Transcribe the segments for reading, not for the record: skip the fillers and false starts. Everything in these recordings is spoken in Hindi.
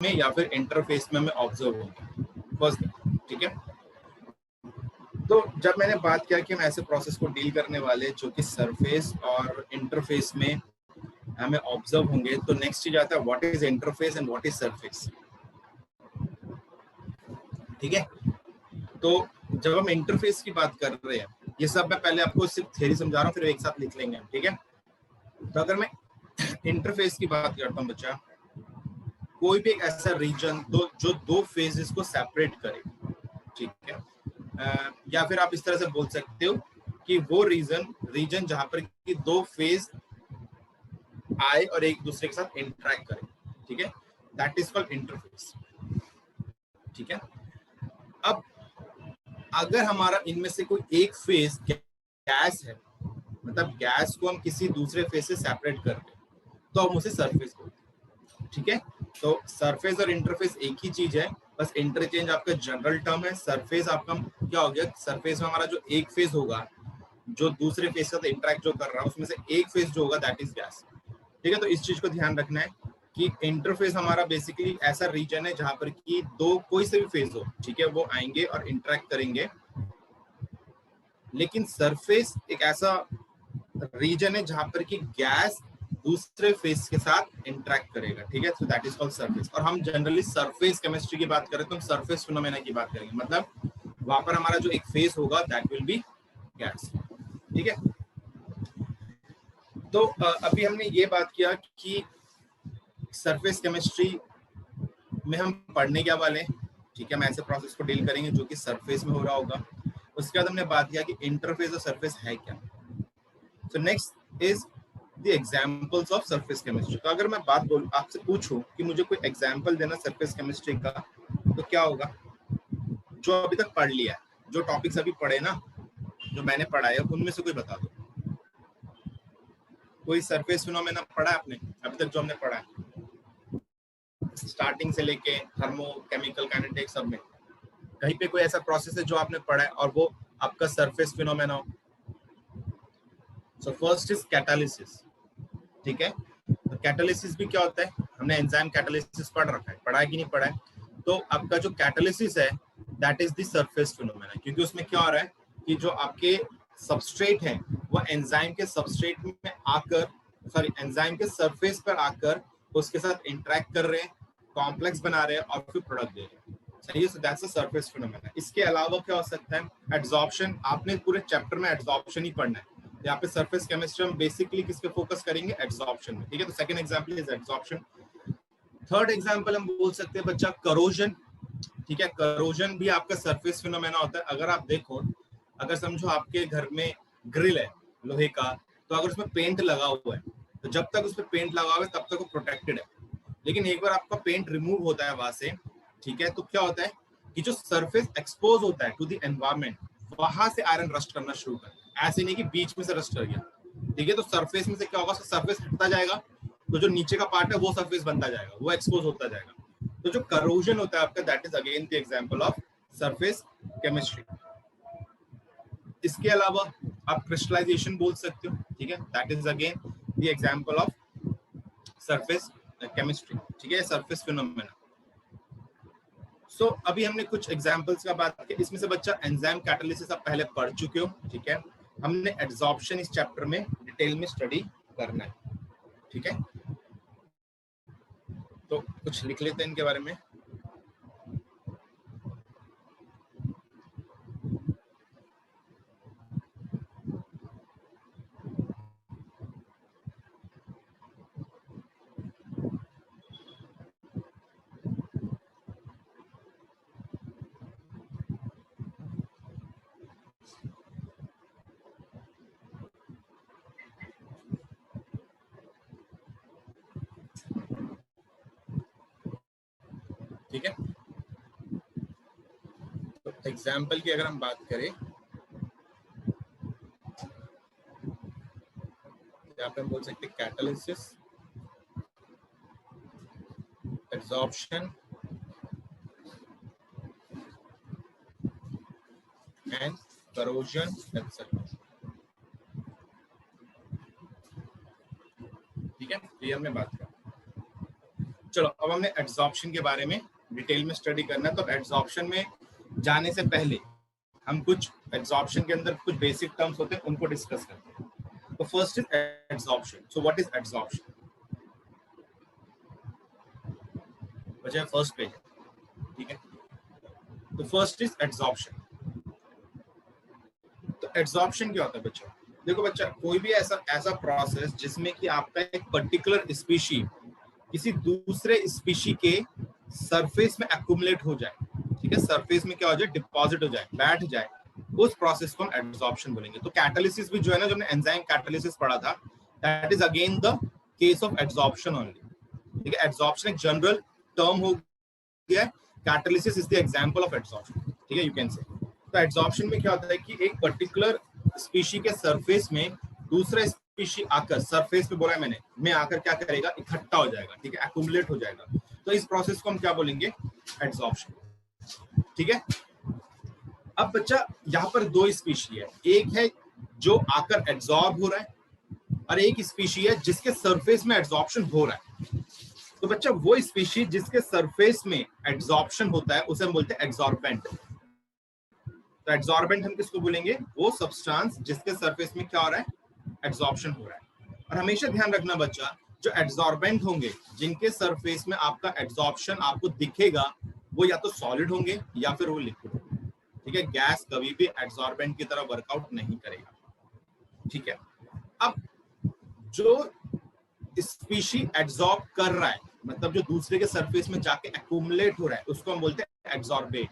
में या फिर इंटरफेस में हमें ऑब्जर्व होंगे फर्स्ट, ठीक है। तो जब मैंने बात किया कि हम ऐसे प्रोसेस को डील करने वाले जो कि सरफेस और इंटरफेस में हमें ऑब्जर्व होंगे, तो नेक्स्ट चीज आता है what is interface and what is surface, ठीक है। तो जब हम इंटरफेस की बात कर रहे हैं, ये सब मैं पहले आपको सिर्फ थ्योरी समझा रहा हूँ, फिर एक साथ लिख लेंगे, ठीक है। तो अगर मैं इंटरफेस की बात करता हूँ बच्चा, कोई भी एक ऐसा रीजन जो दो फेजेस को सेपरेट करे, ठीक है। या फिर आप इस तरह से बोल सकते हो कि वो रीजन जहां पर कि दो फेज आए और एक दूसरे के साथ इंटरेक्ट करें, ठीक है, दैट इज कॉल्ड इंटरफेस, ठीक है। अब अगर हमारा इनमें से कोई एक फेज गैस है, मतलब गैस को हम किसी दूसरे फेज से सेपरेट कर रहे हैं, तो हम उसे सरफेस बोलते हैं, ठीक है। तो सरफेस और इंटरफेस एक ही चीज है, बस इंटरचेंज आपका जनरल टर्म है। सरफेस आपका क्या हो गया, सरफेस में हमारा जो एक फेज होगा जो दूसरे फेज के साथ इंटरेक्ट जो कर रहा है, उसमें से एक फेज जो होगा दैट इज गैस, ठीक है। तो इस चीज को ध्यान रखना है कि इंटरफेस हमारा बेसिकली ऐसा रीजन है जहां पर कि दो कोई से भी फेज हो, ठीक है, वो आएंगे और इंटरेक्ट करेंगे। लेकिन सरफेस एक ऐसा रीजन है जहां पर कि गैस दूसरे फेस के साथ इंटरेक्ट करेगा, ठीक है। So that is called surface. और हम जनरली सरफेस केमिस्ट्री की बात करें तो हम सरफेस फिनोमेना की बात करेंगे, मतलब वहां पर हमारा जो एक फेस होगा दैट विल बी गैस, ठीक है। तो अभी हमने ये बात किया कि सरफेस केमिस्ट्री में हम पढ़ने क्या वाले हैं, ठीक है। हम ऐसे प्रोसेस को डील करेंगे जो कि सरफेस में हो रहा होगा। उसके बाद हमने बात किया कि इंटरफेस और सरफेस है क्या। सो next is the examples of surface chemistry. तो अगर मैं बात बोलूं, आपसे पूछूं कि मुझे कोई एग्जांपल देना सरफेस केमिस्ट्री का, तो क्या होगा जो अभी तक पढ़ लिया है, जो टॉपिक्स अभी पढ़े ना, जो मैंने पढ़ा है उनमें से कोई बता दो। कोई सरफेस फिनोमेना पढ़ा है आपने अभी तक जो हमने पढ़ा है, स्टार्टिंग से लेके थर्मो केमिकल काइनेटिक्स सब में कहीं पे कोई ऐसा प्रोसेस है जो आपने पढ़ा है और वो आपका सरफेस फिनोमेना हो। सो फर्स्ट इज कैटालिसिस, ठीक है। तो कैटालिसिस भी क्या होता है, हमने एंजाइम कैटालिसिस पढ़ रखा है, पढ़ा है कि नहीं पढ़ा है। तो आपका जो कैटालिसिस है that is the surface phenomena, क्योंकि उसमें क्या हो रहा है कि जो आपके सबस्ट्रेट हैं वो एंजाइम के सबस्ट्रेट में आकर, सॉरी एंजाइम के सरफेस पर आकर उसके साथ इंटरेक्ट कर रहे हैं, कॉम्प्लेक्स बना रहे हैं और फिर प्रोडक्ट दे रहे हैं, सही है। So that's a surface phenomena. इसके अलावा क्या हो सकता है, एड्सॉर्प्शन। आपने पूरे चैप्टर में एड्सॉर्प्शन ही पढ़ना है। यहाँ पे सरफेस केमिस्ट्री हम बेसिकली किस पे फोकस करेंगे, एड्सॉर्प्शन में, ठीक है। तो second example is adsorption. Third example हम बोल सकते हैं बच्चा करोजन, ठीक है। करोजन भी आपका सरफेस फिनोमेना होता है। अगर आप देखो, अगर समझो आपके घर में ग्रिल है लोहे का, तो अगर उसमें पेंट लगा हुआ है तो जब तक उसमें पेंट लगा हुआ है तब तक वो प्रोटेक्टेड है। लेकिन एक बार आपका पेंट रिमूव होता है वहां से, ठीक है, तो क्या होता है कि जो सरफेस एक्सपोज होता है टू द एनवायरमेंट, वहां से आयरन रस्ट करना शुरू कर, ऐसे नहीं कि बीच में से रस्ट कर गया, ठीक है। तो सरफेस में से क्या होगा, सरफेस हटता जाएगा, तो जो नीचे का पार्ट है वो सरफेस बनता जाएगा, वो एक्सपोज होता जाएगा। तो जो करोजन होता है आपका, that is again the example of surface chemistry. इसके अलावा आप क्रिस्टलाइजेशन बोल सकते हो, ठीक है, that is again the example of surface chemistry, ठीक है, सरफेस फिनोमेना। सो अभी हमने कुछ एग्जांपल्स का बात की, इसमें से बच्चा एंजाइम कैटालिसिस आप पहले पढ़ चुके हो, ठीक है। हमने एड्सॉर्प्शन इस चैप्टर में डिटेल में स्टडी करना है, ठीक है। तो कुछ लिख लेते हैं इनके बारे में। ठीक है, तो एग्जाम्पल की अगर हम बात करें, यहाँ पे हम बोल सकते हैं catalysis, adsorption and corrosion etcetera, ठीक है, ये हमने बात की। चलो अब हमने एड्सॉर्प्शन के बारे में डिटेल में स्टडी करना है। तो एड्सॉर्प्शन में जाने से पहले हम कुछ एड्सॉर्प्शन के अंदर कुछ बेसिक टर्म्स होते हैं उनको डिस्कस करते हैं। तो first is adsorption. So what is adsorption? बच्चा फर्स्ट पेज है, ठीक है। तो फर्स्ट इज एड्सॉर्प्शन। तो एड्सॉर्प्शन क्या होता है बच्चा? देखो बच्चा, कोई भी ऐसा प्रोसेस जिसमें कि आपका एक पर्टिकुलर स्पीशी किसी दूसरे स्पीशी के सरफेस में एक्युमुलेट हो जाए, ठीक है, सरफेस में क्या हो जाए, डिपॉजिट हो जाए, बैठ जाए, उस प्रोसेस को हम एड्सॉर्प्शन बोलेंगे। तो कैटालिसिस भी जो है ना, जो हमने एंजाइम कैटालिसिस पढ़ा था, that is again the case of adsorption only, ठीक है। एड्सॉर्प्शन एक जनरल टर्म हो गया है, catalysis is the example of adsorption, ठीक है, यू कैन से। तो एड्सॉर्प्शन में क्या होता है कि एक पर्टिकुलर स्पीशी के सरफेस में दूसरा स्पीशी आकर, सरफेस पे बोला है मैंने, में आकर क्या करेगा, इकट्ठा हो जाएगा, ठीक है, एक्युमुलेट हो जाएगा। तो इस प्रोसेस को हम क्या बोलेंगे, एड्सॉर्प्शन, ठीक है। अब बच्चा यहाँ पर दो स्पीशी है, एक है जो आकर एड्सॉर्ब हो रहा है और एक स्पीशी है जिसके सरफेस में एड्सॉर्प्शन हो रहा है। तो बच्चा वो स्पीशी जिसके सरफेस में एड्सॉर्प्शन होता है उसे हम बोलते हैं एड्सॉर्बेंट। तो एड्सॉर्बेंट हम किसको बोलेंगे, वो सब्सटेंस जिसके सरफेस में क्या हो रहा है, एड्सॉर्प्शन हो रहा है। और हमेशा ध्यान रखना बच्चा, जो एड्सॉर्बेंट होंगे जिनके सरफेस में आपका एड्सॉर्प्शन आपको दिखेगा, वो या तो सॉलिड होंगे या फिर वो लिक्विड होंगे, ठीक है। गैस कभी भी एड्सॉर्बेंट की तरह वर्कआउट नहीं करेगा, ठीक है। अब जो स्पीशी एड्सॉर्ब कर रहा है, मतलब जो दूसरे के सरफेस में जाके एक्युमुलेट हो रहा है, उसको हम बोलते हैं एड्सॉर्बेट,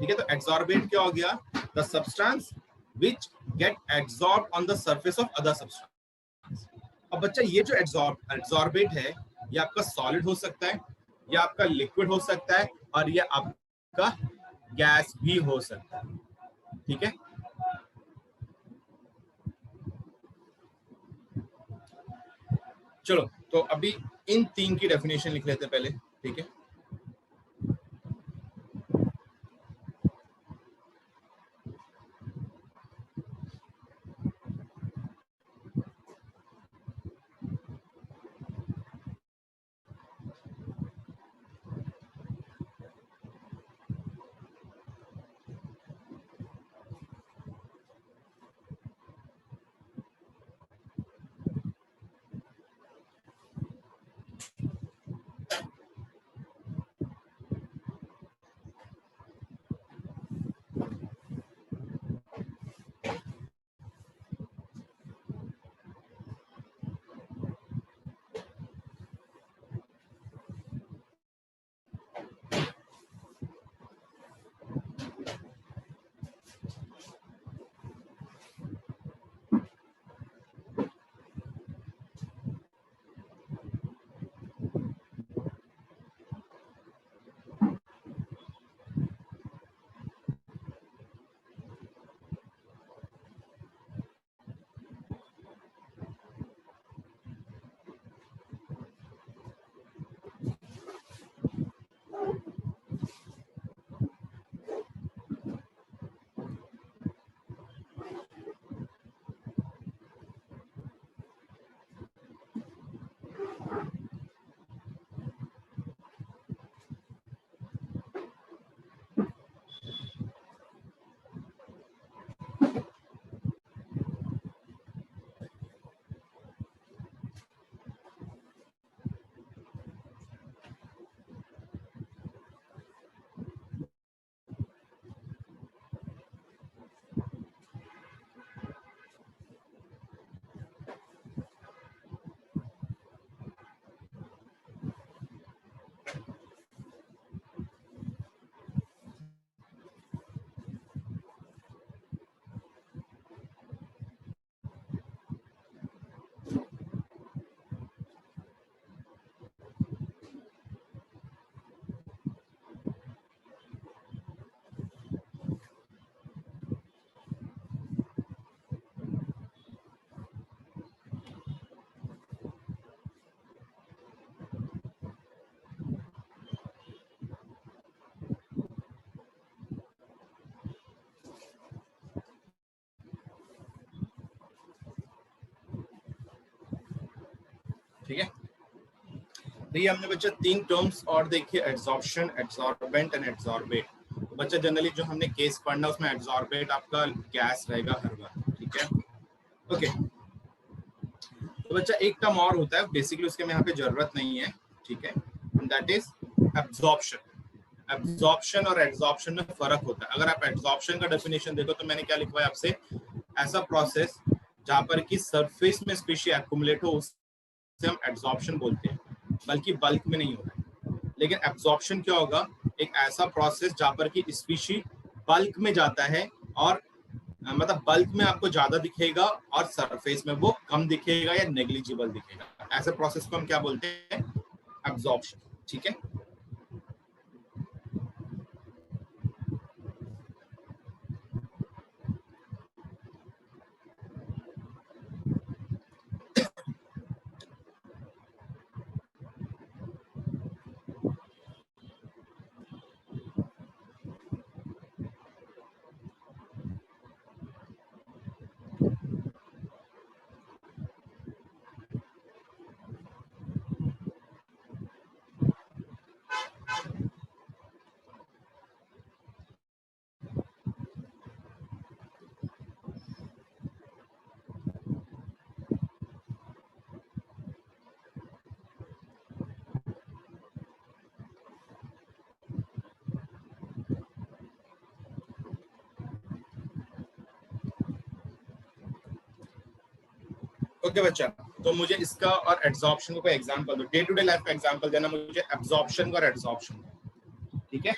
ठीक है। तो एड्सॉर्बेट क्या हो गया, the substance which get adsorb on the surface of other substance. अब बच्चा ये जो एड्सॉर्बेट है, ये आपका सॉलिड हो सकता है, ये आपका लिक्विड हो सकता है, और ये आपका गैस भी हो सकता है, ठीक है। चलो तो अभी इन तीन की डेफिनेशन लिख लेते हैं पहले, ठीक है। ठीक है। तो ये हमने बच्चा 3 टर्म्स और देखिए, एड्सॉर्प्शन, एड्सॉर्बेंट एंड एड्सॉर्बेट। तो बच्चा जनरली जो हमने केस पढ़ना उसमें एड्सॉर्बेट आपका गैस रहेगा हर बार, ठीक है। ओके, तो बच्चा एक टर्म और होता है, बेसिकली उसके में यहाँ पे जरूरत नहीं है, ठीक है, दैट इज एब्जॉर्प्शन। एब्जॉर्प्शन और एड्सॉर्प्शन में फर्क होता है। अगर आप एड्सॉर्प्शन का डेफिनेशन देखो तो मैंने क्या लिखा है आपसे, ऐसा प्रोसेस जहां पर कि सरफेस में स्पीशी एक्युमुलेट हो उसे हम एड्सॉर्प्शन बोलते हैं, बल्कि बल्क में नहीं होता है। लेकिन एब्जॉर्प्शन क्या होगा, एक ऐसा प्रोसेस जहां पर कि स्पीशी बल्क में जाता है और मतलब बल्क में आपको ज्यादा दिखेगा और सरफेस में वो कम दिखेगा या नेग्लिजिबल दिखेगा। ऐसे प्रोसेस को हम क्या बोलते हैं, एब्जॉर्प्शन, ठीक है। ओके बच्चा, तो मुझे इसका और एब्जॉर्प्शन को कोई एग्जांपल दो, डे टू डे लाइफ का एग्जांपल देना मुझे एब्जॉर्प्शन का और एब्जॉर्प्शन का, ठीक है।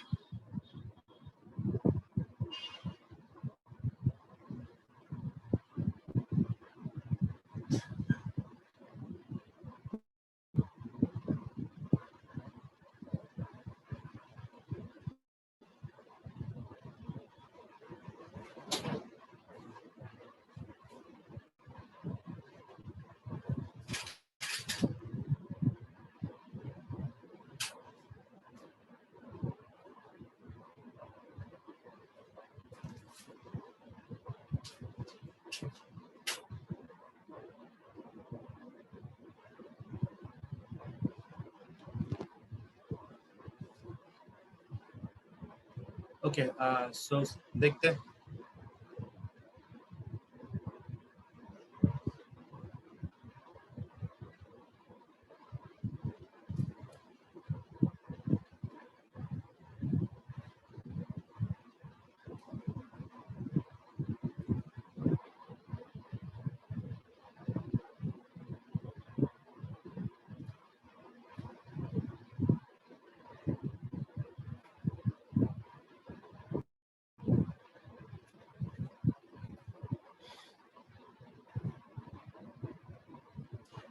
ओके, सो देखते हैं।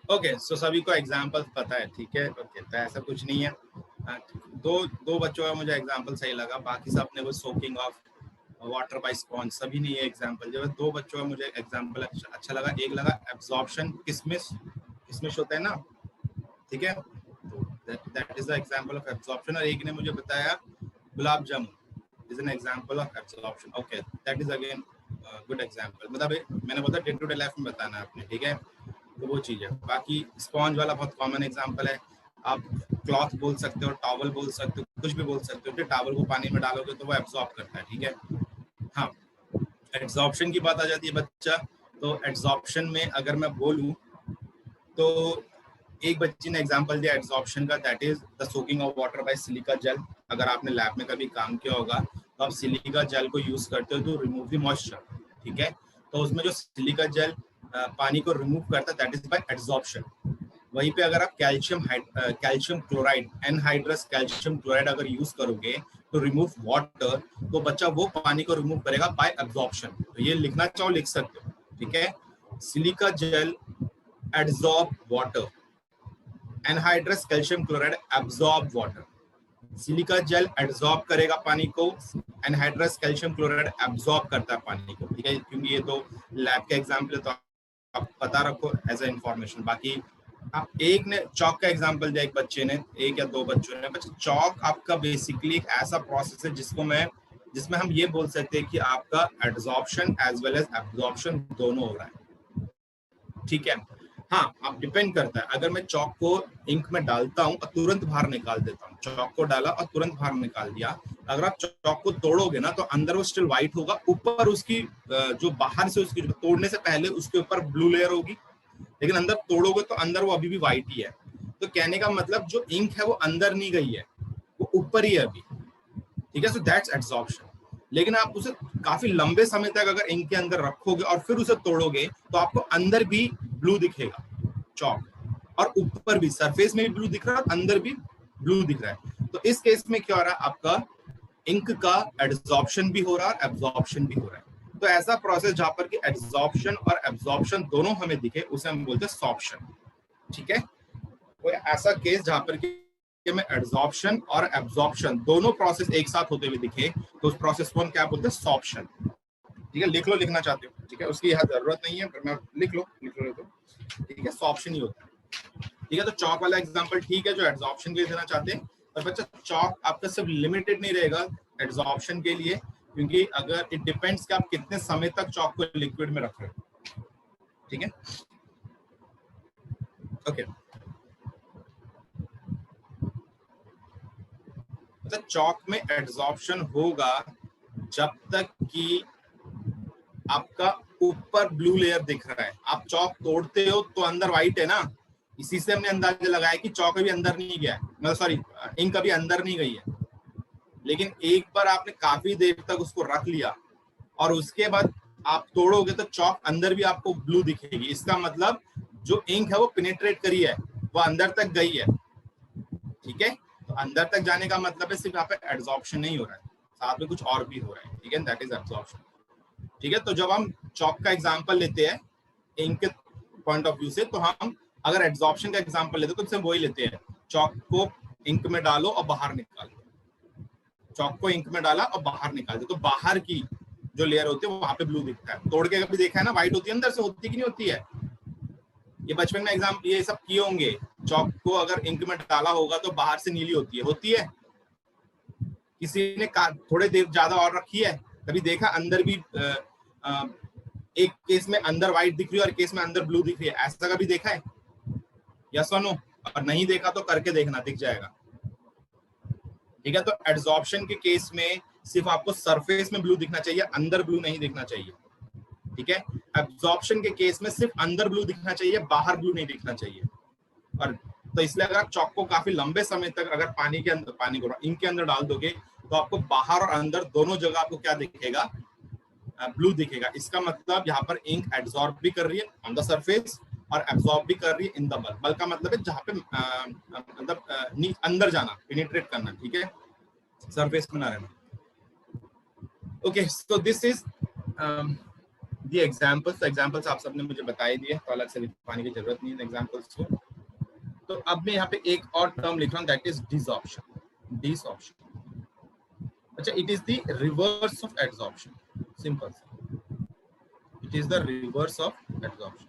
ओके, सो सभी को एग्जांपल पता है, ठीक है। ओके, तो ऐसा कुछ नहीं है। दो दो बच्चों का मुझे एग्जांपल सही लगा, बाकी सब ने वो soaking of water bye sponge, सभी नहीं है एग्जांपल। जो दो बच्चों का मुझे एग्जांपल अच्छा लगा, एक लगा एब्जॉर्प्शन, किसमिस, किसमिस होता है ना, ठीक है, तो that is the example of absorption. और एक ने मुझे बताया gulab jamun is an example of absorption. Okay, that is again good example. मतलब मैंने बोला डे टू डे लाइफ में बताना है आपने, ठीक है, तो वो चीज है। बाकी स्पॉन्ज वाला बहुत कॉमन एग्जांपल है, आप क्लॉथ बोल सकते हो, टॉवल बोल सकते हो, कुछ भी बोल सकते हो। टॉवल को पानी में डालोगे तो वो एब्जॉर्ब करता है, ठीक है। हाँ, एब्जॉर्प्शन की बात आ जाती है बच्चा, तो एब्जॉर्प्शन में अगर मैं बोलूं तो एक बच्ची ने एग्जांपल दिया एब्जॉर्प्शन का, that is the soaking of water bye silica gel. अगर आपने लैब में कभी काम किया होगा तो आप सिलिका जेल को यूज करते हो टू रिमूव द मॉइस्चर, ठीक है। तो उसमें जो सिलिका जेल पानी को रिमूव करता है, दैट इज बाय एब्जॉर्प्शन। वहीं पे अगर आप calcium chloride, anhydrous calcium chloride अगर यूज करोगे तो रिमूव वाटर, तो बच्चा वो पानी को रिमूव करेगा बाय एब्जॉर्प्शन। तो ये लिखना चाहो लिख सकते हो, ठीक है। Silica gel absorb water, anhydrous calcium chloride absorb water. Silica gel absorb करेगा पानी को, एनहाइड्रस कैल्शियम क्लोराइड एब्जॉर्ब करता है पानी को, ठीक है। क्योंकि ये तो लैब का एग्जांपल है तो आप पता रखो एज ए इंफॉर्मेशन। बाकी आप एक ने चौक का एग्जांपल दिया, एक बच्चे ने, एक या दो बच्चों ने। बच्चे चौक आपका बेसिकली एक ऐसा प्रोसेस है जिसमें हम ये बोल सकते हैं कि आपका absorption as well as absorption दोनों हो रहा है, ठीक है। हाँ, आप डिपेंड करता है। अगर मैं चौक को इंक में डालता हूँ और तुरंत बाहर निकाल देता हूँ, चौक को डाला और तुरंत बाहर निकाल दिया, अगर आप चौक को तोड़ोगे ना तो अंदर वो स्टिल व्हाइट होगा, ऊपर उसकी जो बाहर से उसकी तोड़ने से पहले उसके ऊपर ब्लू लेयर होगी, लेकिन अंदर तोड़ोगे तो अंदर वो अभी भी व्हाइट ही है। तो कहने का मतलब जो इंक है वो अंदर नहीं गई है, वो ऊपर ही है अभी, ठीक है। So that's absorption. लेकिन आप उसे काफी लंबे समय तक अगर इंक के अंदर रखोगे और फिर उसे तोड़ोगे तो आपको अंदर भी ब्लू दिखेगा चौक, और ऊपर भी सरफेस में भी ब्लू दिख रहा है, अंदर भी ब्लू दिख रहा है। तो इस केस में क्या हो रहा है, आपका इंक का एड्सॉर्प्शन भी हो रहा है और एब्जॉर्प्शन भी हो रहा है। तो ऐसा प्रोसेस जहां पर कि एड्सॉर्प्शन और एब्जॉर्प्शन दोनों हमें दिखे उसे हम बोलते हैं सॉर्प्शन, ठीक है। कोई ऐसा केस जहां पर कि मैं एड्सॉर्प्शन और एब्जॉर्प्शन दोनों प्रोसेस एक साथ होते हुए दिखे तो उस प्रोसेस को हम क्या बोलते हैं, सॉर्प्शन, ठीक है। लिख लो, लिखना चाहते हो, ठीक है, उसकी यहाँ जरूरत नहीं है, पर मैं लिख लो तो ठीक है, सॉर्प्शन ही होता है, ठीक है। तो चौक वाला एग्जांपल ठीक है जो एड्सॉर्प्शन के लिए देना चाहते हैं, पर बच्चा चौक आपका सिर्फ लिमिटेड नहीं रहेगा एड्सॉर्प्शन के लिए, क्योंकि अगर इट डिपेंड्स कि आप कितने समय तक चौक को लिक्विड में रख रहे हो, ठीक है, ओके। तो चौक में एड्सॉर्प्शन होगा जब तक कि आपका ऊपर ब्लू लेयर दिख रहा है। आप चौक तोड़ते हो तो अंदर व्हाइट है ना, इसी से हमने अंदाजा लगाया कि चौक अभी अंदर नहीं गया है, मतलब सॉरी इंक अभी अंदर नहीं गई है। लेकिन एक बार आपने काफी देर तक उसको रख लिया और उसके बाद आप तोड़ोगे तो चौक अंदर भी आपको ब्लू दिखेगी। इसका मतलब जो इंक है वो पेनिट्रेट करी है, वो अंदर तक गई है, ठीक है। तो अंदर तक जाने का मतलब है सिर्फ यहाँ पे एड्सॉर्प्शन नहीं हो रहा है, साथ में कुछ और भी हो रहा है, ठीक है, दैट इज एब्सॉर्प्शन, ठीक है। तो जब हम चौक का एग्जांपल लेते हैं इंक के पॉइंट ऑफ व्यू से, तो हम अगर एब्सॉर्प्शन का एग्जांपल लेते हैं तो हम वही लेते हैं, चौक को इंक में डालो और बाहर निकालो, चौक को इंक में डाला और बाहर निकाल दो, तो बाहर की जो लेयर होती है वहां पे ब्लू दिखता है। तोड़ के कभी देखा है ना, व्हाइट होती है, अंदर से होती कि नहीं होती है। ये बचपन में एग्जाम ये सब किए होंगे, चौक को अगर इंक में डाला होगा तो बाहर से नीली होती है। किसी ने थोड़े देर ज्यादा और रखी है, कभी देखा अंदर भी एक केस में अंदर व्हाइट दिख रही है और केस में अंदर ब्लू दिख रही है, ऐसा कभी देखा है? यस और नो? और नहीं देखा तो करके देखना, दिख जाएगा, ठीक है। तो एड्सॉर्प्शन के केस में सिर्फ आपको सरफेस में ब्लू दिखना चाहिए, अंदर ब्लू नहीं दिखना चाहिए, ठीक है। एब्जॉर्प्शन के केस में सिर्फ अंदर ब्लू दिखना चाहिए, बाहर ब्लू नहीं दिखना चाहिए। और तो इसलिए अगर आप चौक को काफी लंबे समय तक अगर पानी को इंक के अंदर डाल दोगे तो आपको बाहर और अंदर दोनों जगह आपको क्या दिखेगा, ब्लू दिखेगा। इसका मतलब यहाँ पर इंक एब्जॉर्ब भी कर रही है ऑन द सरफेस और एब्जॉर्ब भी कर रही है इन द बल्ब। बल्ब का मतलब है जहाँ पे मतलब अंदर जाना, पेनिट्रेट करना, ठीक है, सरफेस में ना रहना। Okay, so this is the examples. Examples आप सबने मुझे बताई दिए, तो अलग से लिखवाने की जरूरत नहीं है एग्जांपल्स को। तो अब मैं यहाँ पे एक और टर्म लिख रहा हूँ, दैट इज डिसऑर्प्शन। डिसऑर्प्शन, अच्छा, it is the reverse of adsorption, simple, it is the reverse of adsorption.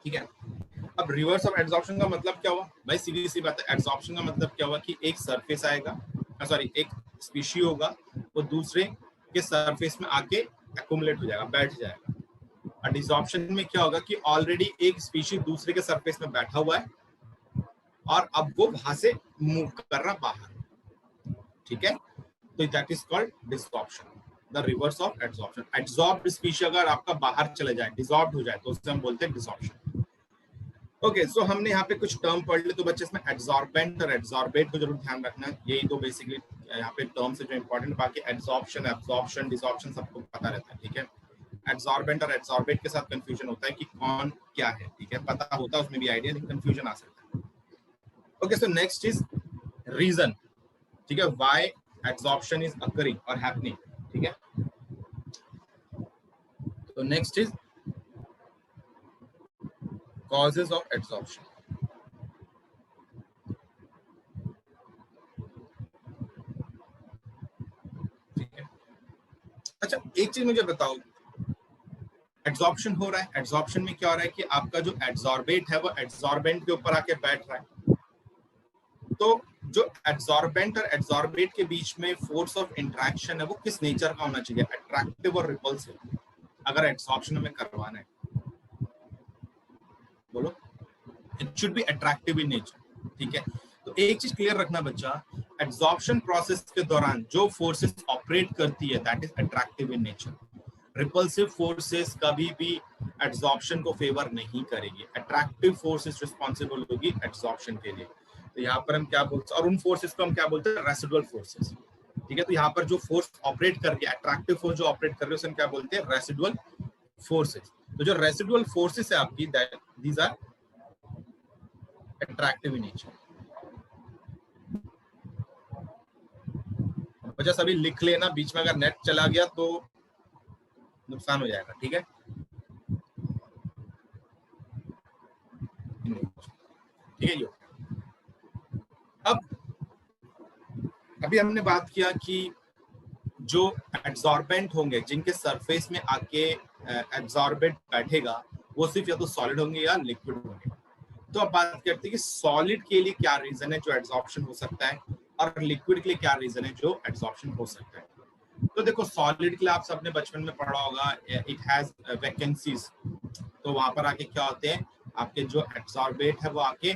ठीक है, अब रिवर्स ऑफ एड्सॉर्प्शन का मतलब क्या हुआ भाई? सीधी सी बात है, एड्सॉर्प्शन का मतलब क्या हुआ कि एक सरफेस आएगा, सॉरी एक स्पीशी होगा, वो दूसरे के सरफेस में आके एक्युमुलेट हो जाएगा, बैठ जाएगा। और डिसऑर्प्शन में क्या होगा कि ऑलरेडी एक स्पीशी दूसरे के सरफेस में बैठा हुआ है और अब वो वहां से मूव कर रहा बाहर, ठीक है। तो that is called desorption, the reverse of adsorption. Adsorbed species अगर आपका बाहर चले जाए, डिसॉल्व हो जाए, तो उससे हम बोलते हैं डिसऑर्प्शन। ओके, सो हमने यहाँ पे कुछ टर्म पढ़ लिए, तो बच्चे इसमें एड्सॉर्बेंट और एड्सॉर्बेट को जरूर ध्यान रखना, यही तो बेसिकली यहाँ पे टर्म्स है जो इंपॉर्टेंट। बाकी एड्सॉर्प्शन, एब्सॉर्प्शन, डिसऑर्प्शन सबको पता रहता है, ठीक है। एड्सॉर्बेंट और एड्सॉर्बेट के साथ कंफ्यूजन होता है कि कौन क्या है, ठीक है, पता होता है उसमें भी आइडिया, लेकिन कंफ्यूजन आ सकता है। Okay, so next is reason, ठीक है, व्हाई एड्सॉर्प्शन इज अकरिंग और हैपनिंग, ठीक है। तो next is causes of absorption, ठीक है। अच्छा, एक चीज मुझे बताओ, एड्सॉर्प्शन हो रहा है, एड्सॉर्प्शन में क्या हो रहा है कि आपका जो एड्सॉर्बेट है वो एड्सॉर्बेंट के ऊपर आके बैठ रहा है, तो जो एड्सॉर्बेंट और एड्सॉर्बेट के बीच में फोर्स ऑफ इंटरेक्शन है वो किस नेचर का होना चाहिए, अट्रैक्टिव और रिपल्सिव, अगर एड्सॉर्प्शन हमें करवाना है, बोलो। It should be attractive in nature, ठीक है। तो एक चीज क्लियर रखना बच्चा, एड्सॉर्प्शन प्रोसेस के दौरान जो फोर्सेस ऑपरेट करती है that is attractive in nature. Repulsive forces कभी भी एड्सॉर्प्शन को फेवर नहीं करेगी, अट्रैक्टिव फोर्सेस रिस्पॉन्सिबल होगी एड्सॉर्प्शन के लिए। तो यहाँ पर हम क्या बोलते हैं, और उन फोर्सेस को हम क्या बोलते हैं, रेसिडुअल फोर्सेस, ठीक है। तो यहाँ पर जो फोर्स ऑपरेट कर रही है, अट्रैक्टिव फोर्स जो ऑपरेट कर रही है उसे हम क्या बोलते हैं, रेसिडुअल फोर्सेस। तो जो रेसिडुअल फोर्सेस है आपकी, these are attractive in nature. बच्चा सभी लिख लेना, बीच में अगर नेट चला गया तो नुकसान हो जाएगा, ठीक है। ठीक है यो। अब अभी हमने बात किया कि जो एड्सॉर्बेंट होंगे, जिनके सरफेस में आके एड्सॉर्बेंट बैठेगा, वो सिर्फ या तो सॉलिड होंगे या लिक्विड होंगे। तो अब बात करते हैं कि सॉलिड के लिए क्या रीजन है जो एड्सॉर्प्शन हो सकता है, और लिक्विड के लिए क्या रीजन है जो एड्सॉर्प्शन हो सकता है। तो देखो सॉलिड के लिए आप सबने बचपन में पढ़ा होगा, इट हैज वैकेंसीज। तो वहां पर आके क्या होते हैं, आपके जो एड्सॉर्बेट है वो आके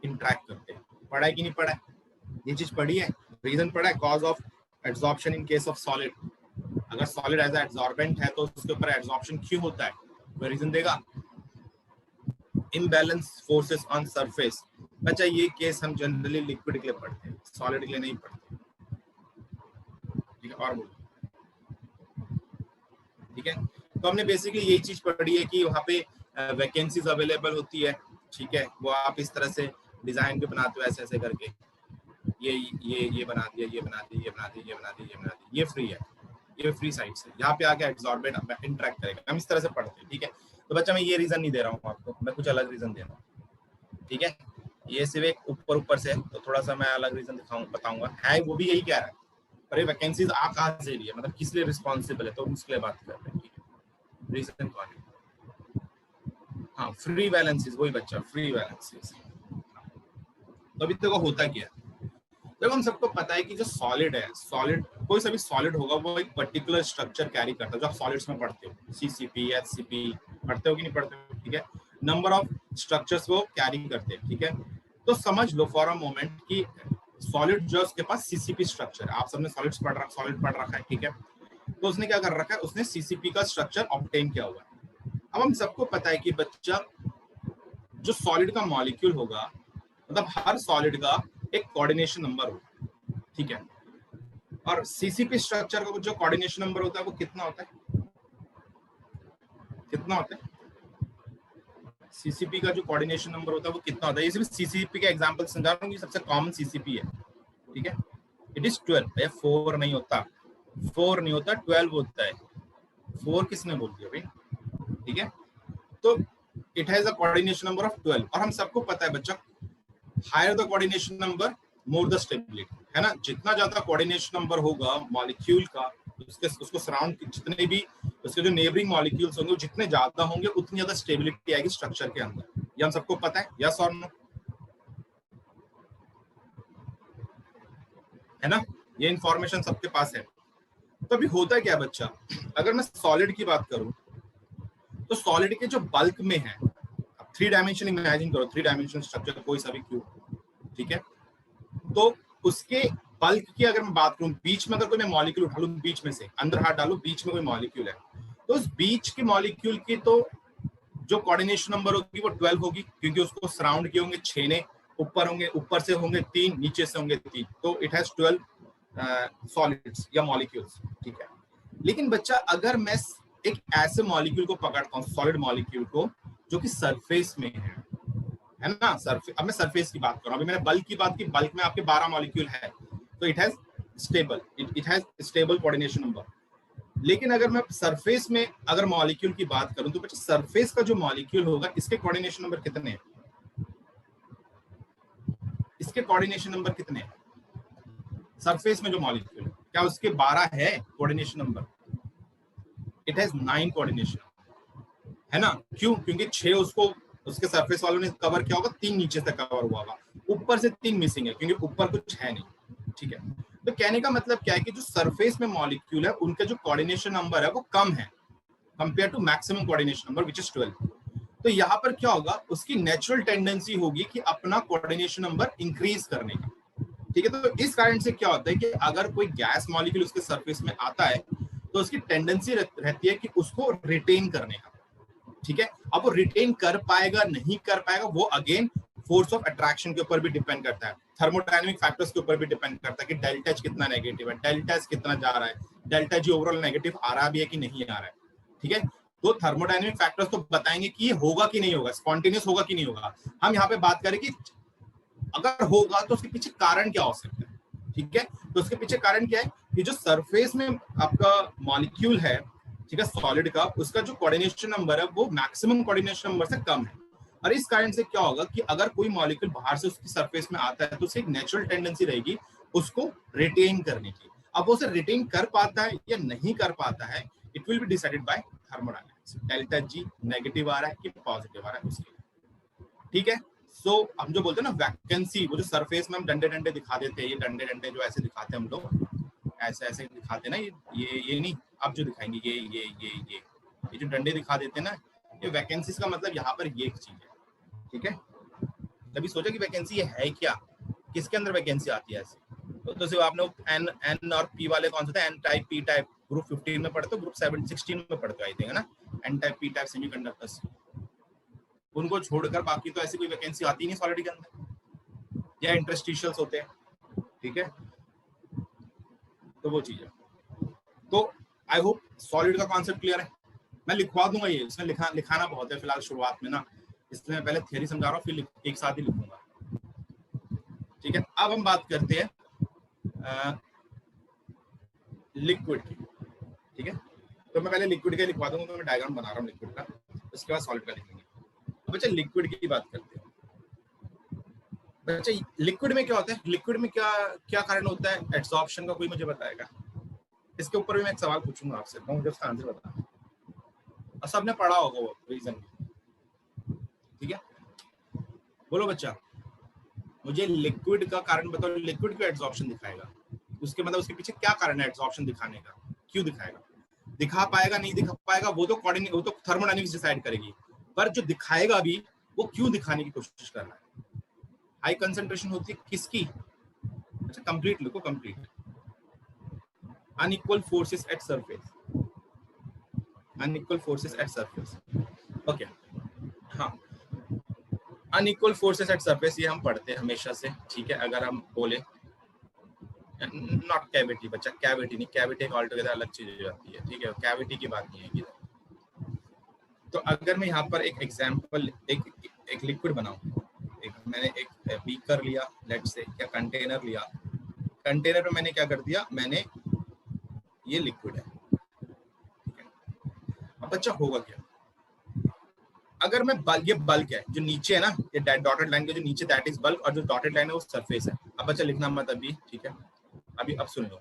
इंटरेक्ट करते हैं। पढ़ा है कि नहीं पढ़ा है, ये चीज पढ़ी है, रीजन पढ़ा है, cause of adsorption in case of solid. अगर सॉलिड एज एड्सॉर्बेंट है तो उसके ऊपर एड्सॉर्प्शन क्यों होता है, वो रीजन देगा। Imbalance forces on surface. अच्छा ये केस हम जनरली लिक्विड के लिए पढ़ते हैं, सॉलिड के लिए नहीं पढ़ते, ठीक है। और बोलो, ठीक है। तो हमने बेसिकली यही चीज पढ़ी है कि वहाँ पे वैकेंसीज अवेलेबल होती है, ठीक है। वो आप इस तरह से डिजाइन भी बनाते हो ऐसे ऐसे करके, ये बना दिया, ये बना दिया, ये बना दिया, ये बना दिया, ये बना दिया, ये फ्री है, ये फ्री साइड से यहाँ पे आके एड्सॉर्बेंट इंटरेक्ट करेगा। हम इस तरह से पढ़ते हैं, ठीक है। तो बच्चा मैं ये रीजन नहीं दे रहा हूँ आपको, मैं कुछ अलग रीजन दे रहा हूँ, ठीक है। ये सिर्फ एक ऊपर से, तो थोड़ा सा मैं अलग रीजन बताऊंगा, है वो भी यही कह रहा है, पर ये वैकेंसीज आ कहाँ से रही है, मतलब किस लिए रिस्पॉन्सिबल है, तो उसके लिए बात करते हैं, ठीक है। रीजन कौन है, हाँ फ्री वैलेंसीज, वही बच्चा, फ्री वैलेंसीज। तो अभी देखो होता क्या है, देखो हम सबको पता है कि जो सॉलिड है, सॉलिड कोई सा भी सॉलिड होगा वो एक पर्टिकुलर स्ट्रक्चर कैरी करता है, जो आप सॉलिड्स में पढ़ते हो, सीसीपी, एचसीपी पढ़ते हो कि नहीं पढ़ते हो, ठीक है। नंबर ऑफ स्ट्रक्चर्स वो कैरी करते हैं, ठीक है। तो समझ लो फॉर अ मोमेंट कि सॉलिड जो उसके पास सीसीपी स्ट्रक्चर है, आप सबने सॉलिड पढ़ रखा है, ठीक है। तो उसने क्या कर रखा है, उसने सीसीपी का स्ट्रक्चर ऑब्टेन किया हुआ है। अब हम सबको पता है कि बच्चा जो सॉलिड का मॉलिक्यूल होगा, मतलब हर सॉलिड का एक कोऑर्डिनेशन नंबर होगा, ठीक है। और सीसीपी स्ट्रक्चर का जो कोऑर्डिनेशन नंबर होता है वो कितना होता है, कितना होता है, सीसीपी का जो कोऑर्डिनेशन नंबर होता है वो कितना होता है। ये सिर्फ सीसीपी का एग्जांपल समझा रहा हूँ, ये सबसे कॉमन सीसीपी है, ठीक है। इट इज 12, 4 नहीं होता, 4 नहीं होता, 12 होता है। 4 किसने बोल दिया भाई, ठीक है। तो it has a coordination number of 12, और हम सबको पता है बच्चा, higher the coordination number more the stability, है ना। जितना ज्यादा कोऑर्डिनेशन नंबर होगा मॉलिक्यूल का, उसको सराउंड जितने भी उसके जो नेबरिंग मॉलिक्यूल्स होंगे जितने ज्यादा होंगे उतनी ज्यादा स्टेबिलिटी आएगी स्ट्रक्चर के अंदर। ये हम सबको पता है, यस और नो, है ना। ये इंफॉर्मेशन सबके पास है। तो अभी होता क्या बच्चा, अगर मैं सॉलिड की बात करूं तो सॉलिड के जो बल्क में है, 3 डायमेंशन इमेजिन करो, 3 डायमेंशनल स्ट्रक्चर कोई सा भी क्यूब, ठीक है। तो उसके बल्क की अगर मैं बात करूं, बीच में अगर कोई मैं मॉलिक्यूल उठा लूं, बीच में से अंदर हाथ डालूं, बीच में कोई मॉलिक्यूल है, तो उस बीच के मॉलिक्यूल की तो जो कोऑर्डिनेशन नंबर होगी वो 12 होगी, क्योंकि उसको सराउंड किए होंगे 6 ने, ऊपर से होंगे 3, नीचे से होंगे 3, तो इट हैज 12 सॉलिड्स या मॉलिक्यूल्स, ठीक है। लेकिन बच्चा अगर मैं एक ऐसे मॉलिक्यूल को पकड़ता हूँ, सॉलिड मॉलिक्यूल को, जो कि सरफेस में है ना, सरफेस, अब मैं सरफेस की बात कर रहा हूं, अभी मैंने बल्क की बात की, बल्क में आपके 12 मॉलिक्यूल है, तो it has stable, it has stable coordination number. लेकिन अगर मैं सरफेस में अगर मॉलिक्यूल की बात करूं तो बच्चा सरफेस का जो मॉलिक्यूल होगा इसके कोऑर्डिनेशन नंबर कितने हैं, इसके कोऑर्डिनेशन नंबर कितने हैं सरफेस में जो मॉलिक्यूल, क्या उसके 12 है coordination number, it has 9 coordination, है ना। क्यों, क्योंकि 6 उसको उसके सरफेस वालों ने कवर किया होगा, 3 नीचे से कवर हुआ होगा, ऊपर से 3 मिसिंग है क्योंकि ऊपर कुछ है नहीं, ठीक है। तो कहने का मतलब क्या है कि जो सरफेस में मॉलिक्यूल है उनका जो कोऑर्डिनेशन नंबर है वो कम है compare to maximum coordination number which is 12। तो यहाँ पर क्या होगा, उसकी नेचुरल टेंडेंसी होगी कि अपना कोऑर्डिनेशन नंबर इंक्रीज करने का, ठीक है। तो इस कारण से क्या होता है कि अगर कोई गैस मॉलिक्यूल उसके सरफेस में आता है तो उसकी टेंडेंसी रहती है कि उसको रिटेन करने का, ठीक है। अब वो रिटेन कर पाएगा नहीं कर पाएगा वो अगेन फोर्स ऑफ अट्रैक्शन के ऊपर भी डिपेंड करता है, थर्मोडायनेमिक फैक्टर्स के ऊपर भी डिपेंड करता है कि डेल्टा एच कितना नेगेटिव है, डेल्टा एच कितना जा रहा है, डेल्टा जी ओवरऑल नेगेटिव आ रहा भी है कि नहीं आ रहा है, ठीक है। तो थर्मोडायनेमिक फैक्टर्स तो बताएंगे कि ये होगा कि नहीं होगा, स्पॉन्टेनियस होगा कि नहीं होगा। हम यहाँ पे बात करें कि अगर होगा तो उसके पीछे कारण क्या हो सकता है, ठीक है। तो उसके पीछे कारण क्या है कि जो सरफेस में आपका मॉलिक्यूल है, ठीक है, सॉलिड का, उसका जो कोऑर्डिनेशन नंबर है वो मैक्सिमम कोऑर्डिनेशन नंबर से कम है। और इस कारण से क्या होगा कि अगर कोई मॉलिक्यूल बाहर से उसकी सरफेस में आता है तो उसकी एक नेचुरल टेंडेंसी रहेगी उसको रिटेन करने की। अब वो उसे रिटेन कर पाता है या नहीं कर पाता है, it will be decided by thermodynamics, delta G negative आ रहा है कि पॉजिटिव आ रहा है उसके, ठीक है। सो हम जो बोलते हैं ना वैकेंसी, वो जो सरफेस में हम डंडे डंडे दिखा देते हैं, ये डंडे डंडे जो ऐसे दिखाते हैं हम लोग, ऐसे ऐसे दिखाते हैं ना, ये नहीं, आप जो दिखाएंगे ये जो डंडे दिखा देते हैं ना, ये वैकेंसीज का मतलब यहाँ पर ये एक चीज है, ठीक है। कभी सोचा कि वैकेंसी ये है क्या, किसके अंदर वैकेंसी आती है ऐसे? तो सिर्फ आपने एन और पी वाले कौन से थे, N type P type, group 15 में पढ़ते हो, ग्रुप 16 में पढ़ते हो आई थिंक, है ना, N type P type semiconductors, उनको छोड़कर बाकी तो ऐसी कोई वैकेंसी आती नहीं सॉलिड के अंदर, या इंटरस्टिशियल्स होते हैं, ठीक है। तो वो चीज है। तो आई होप सॉलिड का कॉन्सेप्ट क्लियर है। मैं लिखवा दूंगा ये, इसमें लिखाना बहुत है फिलहाल शुरुआत में ना, इसलिए मैं पहले थ्योरी समझा रहा हूँ फिर एक साथ ही लिखूंगा, ठीक है। अब हम बात करते हैं लिक्विड की, ठीक है। तो मैं पहले लिक्विड का लिखवा दूंगा, तो मैं डायग्राम बना रहा हूँ लिक्विड का, उसके बाद सॉलिड का लिखेंगे। अब बच्चा लिक्विड की बात करते हैं। बच्चा लिक्विड में क्या होता है, लिक्विड में क्या क्या कारण होता है एब्जॉर्प्शन का, कोई मुझे बताएगा? इसके ऊपर भी मैं एक सवाल पूछूंगा आपसे, तो मुझे उसका आंसर बताना। और सबने पढ़ा होगा वो रीजन, ठीक है। बोलो बच्चा, मुझे लिक्विड का कारण बताओ, लिक्विड क्यों एब्जॉर्प्शन दिखाएगा, उसके मतलब उसके पीछे क्या कारण है एब्जॉर्प्शन दिखाने का, क्यों दिखाएगा? दिखा पाएगा नहीं दिखा पाएगा वो तो थर्मोडायनेमिक्स डिसाइड करेगी, पर जो दिखाएगा भी वो क्यों दिखाने की कोशिश कर रहा है। हाई कंसंट्रेशन होती है किसकी? अच्छा कंप्लीट लिखो, complete. unequal forces at surface, unequal forces at surface, okay हाँ, unequal forces at surface ये हम पढ़ते हैं हमेशा से, ठीक है। अगर हम बोले नॉट कैविटी, बच्चा कैविटी नहीं, कैविटी एक ऑलटुगेदर अलग चीज हो जाती है, ठीक है, कैविटी की बात नहीं है किधर। तो अगर मैं यहाँ पर एक एग्जांपल, एक लिक्विड बनाऊं, मैंने एक बीकर लिया लेट्स से, या कंटेनर लिया, कंटेनर में मैंने क्या कर दिया, मैंने ये लिक्विड है, ठीक है। अब बच्चा होगा क्या अगर मैं ये बल्क है जो नीचे है ना, ये डॉटेड लाइन के जो नीचे, दैट इज बल्क, और जो डॉटेड लाइन है वो सरफेस है। अब बच्चा लिखना मत अभी, ठीक है, अभी अब सुन लो।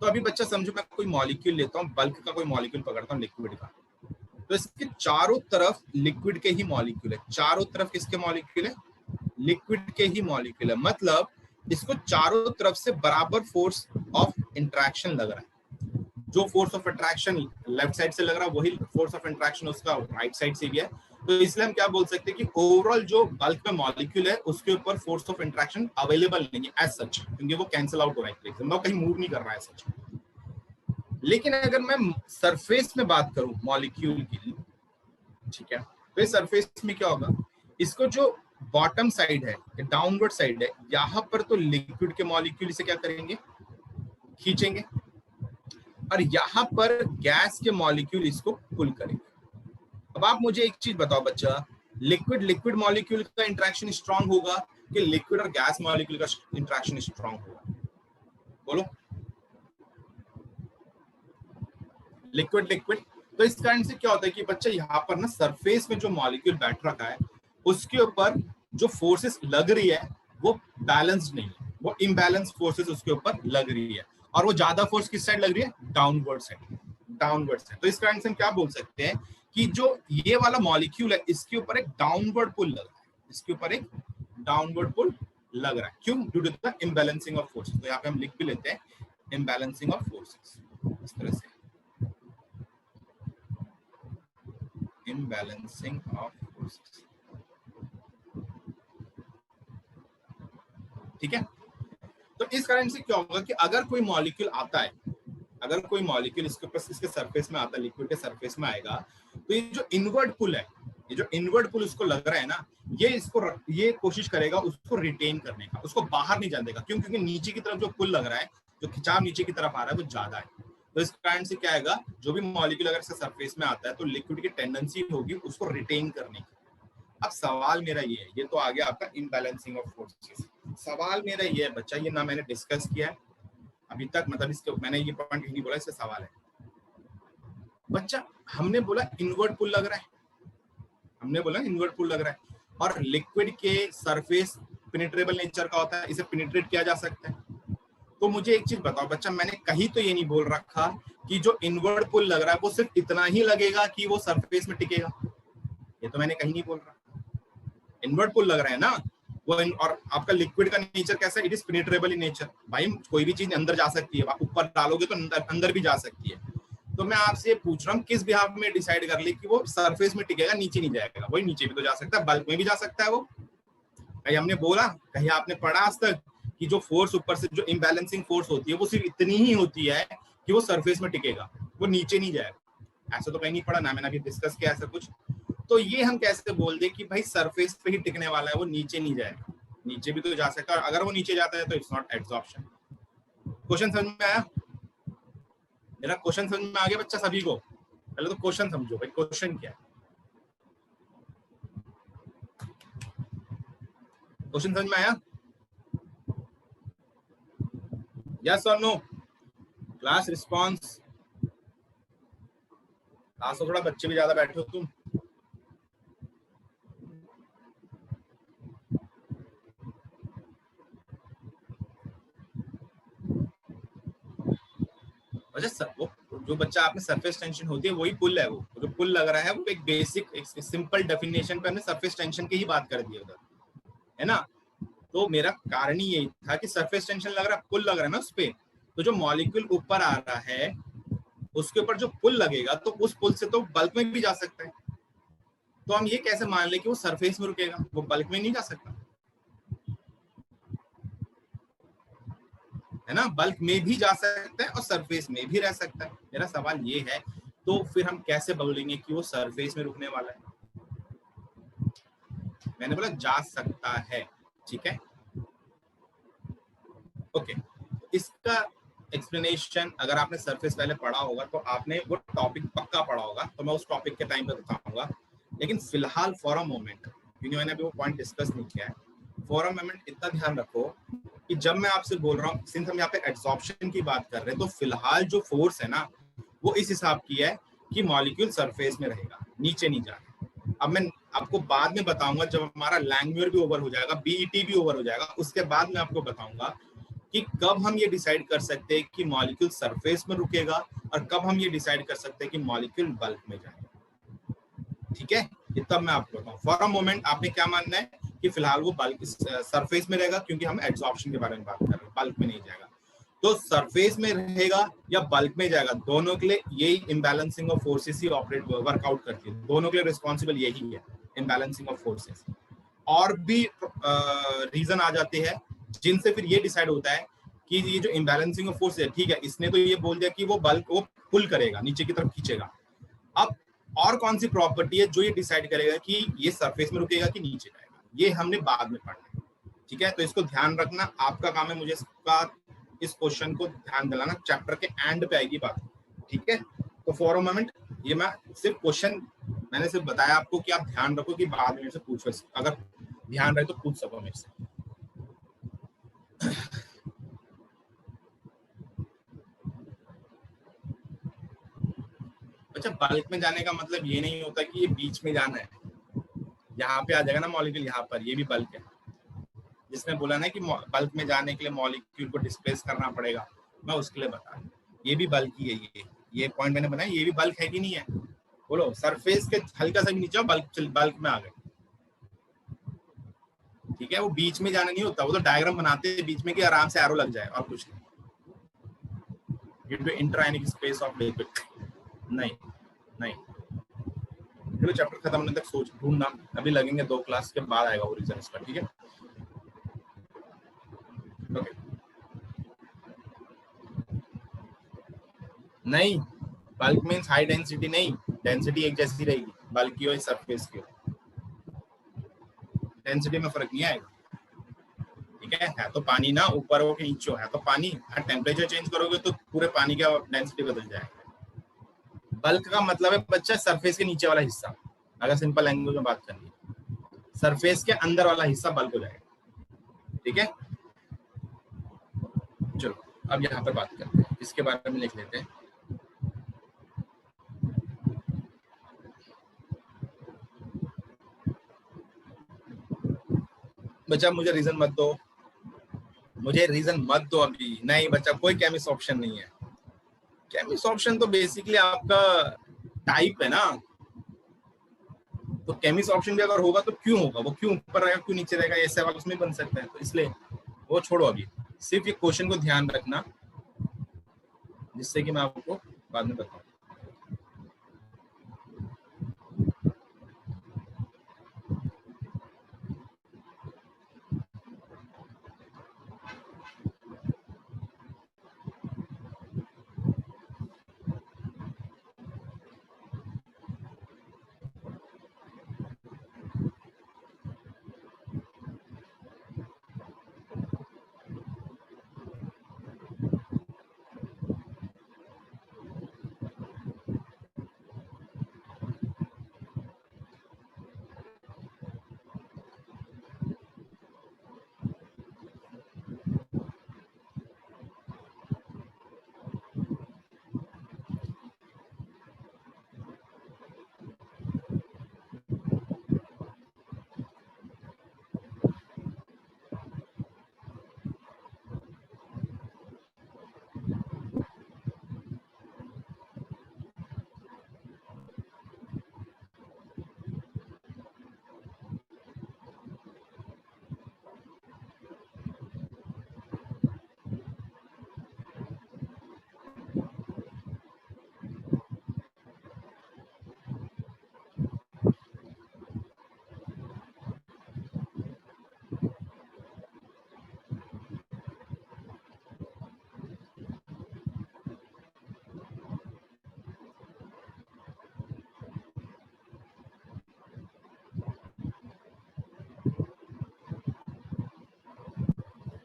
तो अभी बच्चा समझो मैं कोई मॉलिक्यूल लेता हूँ, बल्क का कोई मॉलिक्यूल पकड़ता हूँ लिक्विड का, तो इसके चारों तरफ लिक्विड के ही मॉलिक्यूल है, चारों तरफ किसके मॉलिक्यूल है, लिक्विड के ही मॉलिक्यूल है। मतलब इसको चारों तरफ से बराबर फोर्स ऑफ इंट्रैक्शन लग रहा है, जो force of attraction left side से लग रहा है वही फोर्स ऑफ इंट्रैक्शन उसका राइट साइड से भी है। तो इसलिए हम क्या बोल सकते हैं कि ओवरऑल जो बल्क में मॉलिक्यूल है उसके ऊपर फोर्स ऑफ इंट्रैक्शन अवेलेबल नहीं है एज सच, क्योंकि वो कैंसिल आउट हो रहा है, वो कहीं मूव नहीं कर रहा है सच। लेकिन अगर मैं सरफेस में बात करूं मॉलिक्यूल की, ठीक है, तो इस सरफेस में क्या होगा, इसको जो बॉटम साइड है, डाउनवर्ड साइड है, यहाँ पर तो लिक्विड के मॉलिक्यूल इसे क्या करेंगे, खींचेंगे, और यहाँ पर गैस के मॉलिक्यूल इसको पुल करेंगे। अब आप मुझे एक चीज बताओ बच्चा, लिक्विड लिक्विड मॉलिक्यूल का इंट्रैक्शन स्ट्रांग होगा कि लिक्विड और गैस मॉलिक्यूल का इंट्रैक्शन स्ट्रांग होगा? बोलो। Liquid liquid. तो इस कारण से क्या होता है कि बच्चा यहाँ पर ना सरफेस में जो मॉलिक्यूल बैठ रखा है उसके ऊपर जो फोर्सेस लग रही है वो बैलेंस्ड नहीं है, वो इम्बैलेंस फोर्सेस उसके ऊपर लग रही है, और वो ज्यादा फोर्स किस साइड लग रही है, डाउनवर्ड साइड, डाउनवर्ड साइड। तो इस कारण से हम क्या बोल सकते हैं कि जो ये वाला मॉलिक्यूल है इसके ऊपर एक डाउनवर्ड पुल लग रहा है, इसके ऊपर एक डाउनवर्ड पुल लग रहा है। क्यों? Due to the imbalancing of forces. तो यहाँ पे हम लिख भी लेते हैं इम्बैलेंसिंग ऑफ फोर्सेस, इस तरह से इम्बैलेंसिंग ऑफ फोर्सेस। ठीक है, तो इस कारण से क्या होगा कि अगर कोई मॉलिक्यूल आता है, अगर कोई मॉलिक्यूल इसके ऊपर इसके सरफेस में आता है, लिक्विड के सरफेस में आएगा, तो ये जो इनवर्ड पुल है, ये जो इनवर्ड पुल उसको लग रहा है ना, ये कोशिश करेगा उसको रिटेन करने का, उसको बाहर नहीं जाने देगा। क्यों? क्योंकि नीचे की तरफ जो पुल लग रहा है, जो खिंचाव नीचे की तरफ आ रहा है वो ज्यादा है। तो इस कारण से क्या आएगा, जो भी मॉलिक्यूल अगर इसके सरफेस में आता है तो लिक्विड की टेंडेंसी होगी उसको रिटेन करने की। अब सवाल मेरा ये है, ये तो आ गया आपका इम्बैलेंसिंग ऑफ फोर्सेस। सवाल मेरा ये है बच्चा, ये ना मैंने डिस्कस किया है अभी तक, मतलब इसके मैंने ये पॉइंट नहीं बोला, इससे सवाल है बच्चा। हमने बोला इनवर्ड पुल लग रहा है, हमने बोला इनवर्ड पुल लग रहा है, और लिक्विड के सरफेस पेनिट्रेबल नेचर का होता है, इसे पेनिट्रेट किया जा सकता है। तो मुझे एक चीज बताओ बच्चा, मैंने कहीं तो ये नहीं बोल रखा कि जो इनवर्ड पुल लग रहा है वो सिर्फ इतना ही लगेगा कि वो सरफेस में टिकेगा, ये तो मैंने कहीं नहीं बोल रहा। इनवर्ड पुल लग रहा है ना वो, और आपका लिक्विड का नेचर कैसा है, it is penetrable in nature. भाई कोई भी चीज अंदर जा सकती है, आप ऊपर डालोगे तो अंदर भी जा सकती है। तो मैं आपसे पूछ रहा हूँ किस बिहाफ में डिसाइड कर ले कि वो सरफेस में टिकेगा, नीचे नहीं जाएगा? वही नीचे भी तो जा सकता है, बल्क में भी जा सकता है वो। कहीं हमने बोला, कहीं आपने पढ़ा आज तक कि जो फोर्स ऊपर से, जो इम्बैलेंसिंग फोर्स होती है वो सिर्फ इतनी ही होती है कि वो सरफेस में टिकेगा, वो नीचे नहीं जाएगा? ऐसा तो कहीं नहीं पढ़ा ना, मैंने अभी डिस्कस किया ऐसा कुछ। तो ये हम कैसे बोल दे कि भाई सरफेस पे ही टिकने वाला है, वो नीचे नहीं जाएगा? नीचे भी तो जा सकता है, अगर वो नीचे जाता है तो इट्स नॉट एब्जॉर्प्शन। क्वेश्चन समझ में आया? मेरा क्वेश्चन समझ में आ गया बच्चा सभी को? पहले तो क्वेश्चन समझो भाई, क्वेश्चन क्या है, क्वेश्चन समझ में आया? यस और नो? क्लास रिस्पॉन्स, क्लास तो थोड़ा बच्चे भी ज्यादा बैठे हो तुम। अच्छा, वो जो बच्चा आपने सरफेस टेंशन होती है वही पुल है, वो जो पुल लग रहा है वो एक बेसिक एक सिंपल डेफिनेशन पे हमने सरफेस टेंशन की ही बात कर दी उधर, है ना? तो मेरा कारण ही यही था कि सरफेस टेंशन लग रहा है, पुल लग रहा है ना उस पे, तो जो मॉलिक्यूल ऊपर आ रहा है उसके ऊपर जो पुल लगेगा तो उस पुल से तो बल्क में भी जा सकता है। तो हम ये कैसे मान ले कि वो सरफेस में रुकेगा, वो बल्क में नहीं जा सकता, है ना? बल्क में भी जा सकता है और सरफेस में भी रह सकता है। मेरा सवाल ये है, तो फिर हम कैसे बोलेंगे कि वो सरफेस में रुकने वाला है? मैंने बोला जा सकता है, ठीक है, ओके। इसका एक्सप्लेनेशन अगर आपने सरफेस पहले पढ़ा होगा तो आपने वो टॉपिक पक्का पढ़ा होगा, तो मैं उस टॉपिक के टाइम पे बताऊंगा। लेकिन फिलहाल फॉर अ मोमेंट, क्योंकि मैंने अभी वो पॉइंट डिस्कस नहीं किया है, फॉर अ मोमेंट इतना ध्यान रखो कि जब मैं आपसे बोल रहा हूँ, सिंस हम यहाँ पे एब्जॉर्प्शन की बात कर रहे हैं, तो फिलहाल जो फोर्स है ना वो इस हिसाब की है कि मॉलिक्यूल सरफेस में रहेगा, नीचे नहीं जाएगा। अब मैं आपको बाद में बताऊंगा, जब हमारा लैंग्वेज भी ओवर हो जाएगा, बीईटी भी ओवर हो जाएगा, उसके बाद मैं आपको बताऊंगा कि कब हम ये डिसाइड कर सकते हैं कि मॉलिक्यूल सरफेस में रुकेगा और कब हम ये डिसाइड कर सकते हैं कि मॉलिक्यूल बल्क में जाएगा, ठीक है? ये तब मैं आपको बताऊं। फॉर अ मोमेंट आपने क्या मानना है कि फिलहाल वो बल्क सरफेस में रहेगा, क्योंकि हम एब्जॉर्प्शन के बारे में बात कर रहे हैं, बल्क में नहीं जाएगा। तो सरफेस में रहेगा या बल्क में जाएगा, दोनों के लिए यही इम्बैलेंसिंग ऑफ फोर्सेस ही ऑपरेट वर्कआउट करती है, दोनों के लिए रिस्पॉन्सिबल यही है, इम्बैलेंसिंग ऑफ फोर्सेस। और भी रीजन आ जाते हैं जिनसे फिर ये डिसाइड होता है कि ये जो इम्बैलेंसिंग ऑफ फोर्स है, ठीक है, इसने तो ये बोल दिया कि वो बल्क वो पुल करेगा, नीचे की तरफ खींचेगा। अब और कौन सी प्रॉपर्टी है जो ये डिसाइड करेगा कि ये सरफेस में रुकेगा कि नीचे जाएगा, ये हमने बाद में पढ़ना है, ठीक है? तो इसको ध्यान रखना, आपका काम है मुझे इस क्वेश्चन को ध्यान दिलाना, चैप्टर के एंड पे आएगी बात, ठीक है? तो फॉर अ मोमेंट ये मैं सिर्फ क्वेश्चन मैंने सिर्फ बताया आपको कि आप ध्यान रखो कि बाद में मेरे से पूछो, अगर ध्यान रहे तो पूछ सको मेरे से। अच्छा, बल्क में जाने का मतलब ये नहीं होता कि ये बीच में जाना है, यहाँ पे आ जाएगा ना मॉलिक्यूल, यहाँ पर, ये भी बल्क है। जिसने बोला ना कि बल्क में जाने के लिए मॉलिक्यूल को डिस्प्लेस करना पड़ेगा, मैं उसके लिए बता रहा हूँ, ये भी बल्क ही है। ये पॉइंट मैंने बनाया, ये भी बल्क है कि नहीं है? बोलो, सरफेस के हल्का सा भी नीचे बल्क में आ गए। ठीक है, वो बीच में जाना नहीं होता, वो तो डायग्राम बनाते हैं बीच में कि आराम से एरो लग जाए और कुछ नहीं। इंट्रायनिक स्पेस ऑफ लिक्विड नहीं नहीं। चलो चैप्टर खत्म होने तक सोच ढूंढना, अभी लगेंगे 2 क्लास के बाद आएगा वो रीजन इसका, ठीक है। ओके नहीं, बल्क मींस हाई डेंसिटी नहीं, डेंसिटी एक जैसी रहेगी, बल्क की हो सरफेस की हो, डेंसिटी में फर्क नहीं आएगा। ठीक है तो पानी ना ऊपर हो के नीचे हो, है तो पानी, टेम्परेचर चेंज करोगे तो पूरे पानी का डेंसिटी बदल जाएगा। बल्क का मतलब है बच्चा सरफेस के नीचे वाला हिस्सा, अगर सिंपल लैंग्वेज में बात करनी है, सरफेस के अंदर वाला हिस्सा बल्क हो जाएगा। ठीक है, चलो अब यहाँ पर बात करते हैं, इसके बारे में लिख लेते हैं। बच्चा मुझे रीजन मत दो, मुझे रीजन मत दो अभी, नहीं बच्चा कोई केमिस्ट ऑप्शन नहीं है। केमिस्ट ऑप्शन तो बेसिकली आपका टाइप है ना, तो केमिस्ट ऑप्शन भी अगर होगा तो क्यों होगा, वो क्यों ऊपर रहेगा क्यों नीचे रहेगा, ये सवाल उसमें बन सकता है, तो इसलिए वो छोड़ो अभी, सिर्फ ये क्वेश्चन को ध्यान रखना जिससे कि मैं आपको बाद में बताऊं।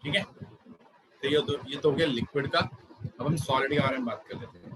ठीक है, तो ये तो हो गया लिक्विड का। अब हम सॉलिड के बारे में बात कर लेते हैं।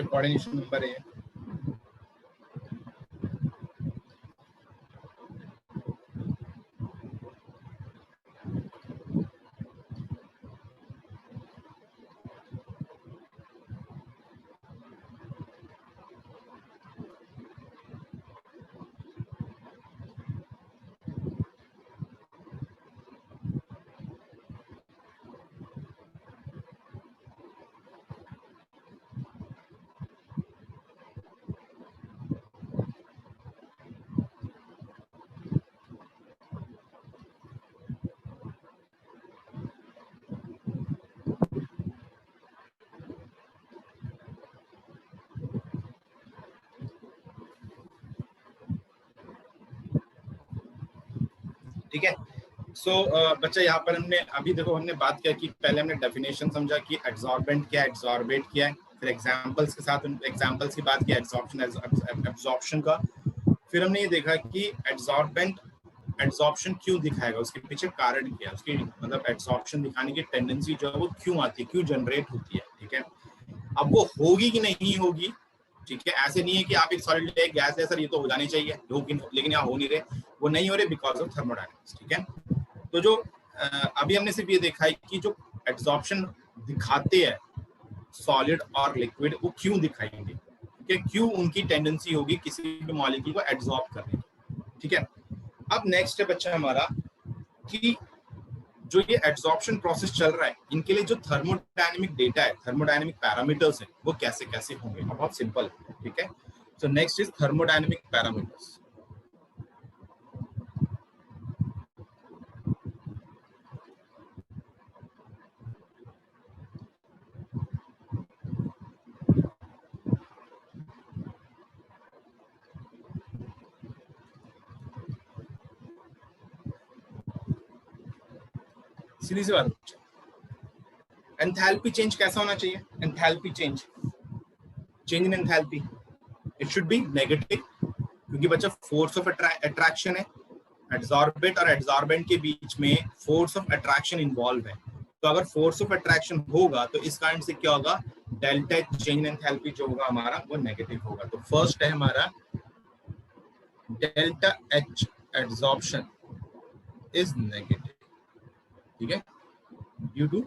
कोऑर्डिनेशन नंबर है। ठीक है। सो बच्चा यहाँ पर हमने अभी देखो हमने बात किया कि पहले हमने डेफिनेशन समझा कि एब्जॉर्बेंट क्या है, एब्जॉर्बेट क्या है, फिर एग्जांपल्स के साथ एग्जांपल्स की बात की एब्जॉर्प्शन का। फिर हमने ये देखा कि एब्जॉर्प्शन क्यों दिखाएगा, उसके पीछे कारण क्या है, उसकी मतलब एब्जॉर्प्शन दिखाने की टेंडेंसी जो है वो क्यों आती है, क्यों जनरेट होती है। ठीक है, अब वो होगी कि नहीं होगी, ठीक है, ऐसे नहीं है कि आप एक सॉलिड ले गैस ले सर ये तो हो जानी चाहिए, लेकिन यहाँ हो नहीं रहे, वो नहीं हो रहे बिकॉज ऑफ थर्मोडायनेमिक्स। ठीक है, तो जो अभी हमने सिर्फ ये देखा है कि जो एब्जॉर्प्शन दिखाते हैं सॉलिड और लिक्विड वो क्यों दिखाएंगे, ठीक है, क्यों उनकी टेंडेंसी होगी किसी भी मॉलिक्यूल को एब्जॉर्ब करने की। ठीक है, अब नेक्स्ट है बच्चा हमारा कि जो ये एब्जॉर्प्शन प्रोसेस चल रहा है इनके लिए जो थर्मोडायनेमिक डेटा है, थर्मोडायनेमिक पैरामीटर्स है, वो कैसे कैसे होंगे। बहुत सिंपल है। ठीक है, so next is thermodynamic parameters. सीधी सी बात, एंथैल्पी चेंज कैसा होना चाहिए, enthalpy change in enthalpy it should be negative, क्योंकि बच्चा फोर्स ऑफ अट्रैक्शन है, एड्सॉर्बेंट और एड्सॉर्बेंट के बीच में फोर्स ऑफ अट्रैक्शन इन्वॉल्व है। तो अगर फोर्स ऑफ अट्रैक्शन होगा तो इस कारण से क्या होगा, डेल्टा चेंज इन एंथैल्पी जो होगा हमारा वो नेगेटिव होगा। तो फर्स्ट है हमारा delta H adsorption is negative. ठीक है, due to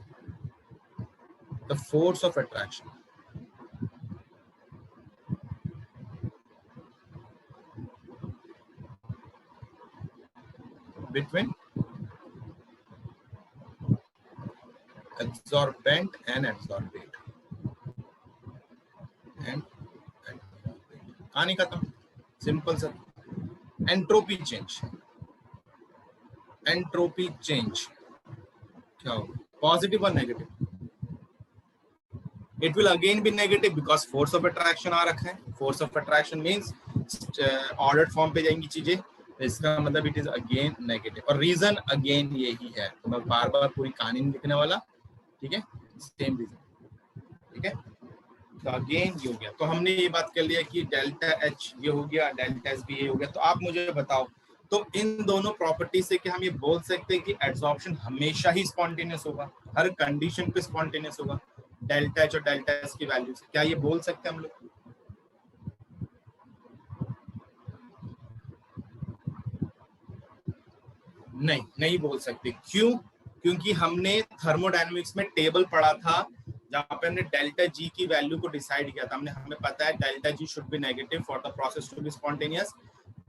the force of attraction between absorbent and adsorbate and कहानी खत्म, simple sir. Entropy change, entropy change क्या होगा, पॉजिटिव और negative, it will again be negative because force of attraction आ रखा है। Force of attraction means ordered form पे जाएंगी चीजें, इसका मतलब इट इज अगेन नेगेटिव, और रीजन अगेन यही है। तो मैं बार बार पूरी कहानी नहीं लिखने वाला, ठीक है, सेम रीजन। ठीक है, तो अगेन ये हो गया। तो हमने ये बात कर लिया कि डेल्टा एच ये हो गया, डेल्टा एस भी ये हो गया। तो आप मुझे बताओ, तो इन दोनों प्रॉपर्टी से क्या हम ये बोल सकते हैं कि एब्जॉर्प्शन हमेशा ही स्पॉन्टेनियस होगा, हर कंडीशन पे स्पॉन्टेनियस होगा, डेल्टा एच और डेल्टा एस की वैल्यू से, क्या ये बोल सकते हैं हम लोग? नहीं, नहीं बोल सकते। क्यों? क्योंकि हमने थर्मोडायनेमिक्स में टेबल पढ़ा था जहां पे हमने डेल्टा जी की वैल्यू को डिसाइड किया था। हमें पता है delta G should be negative for the process to be spontaneous.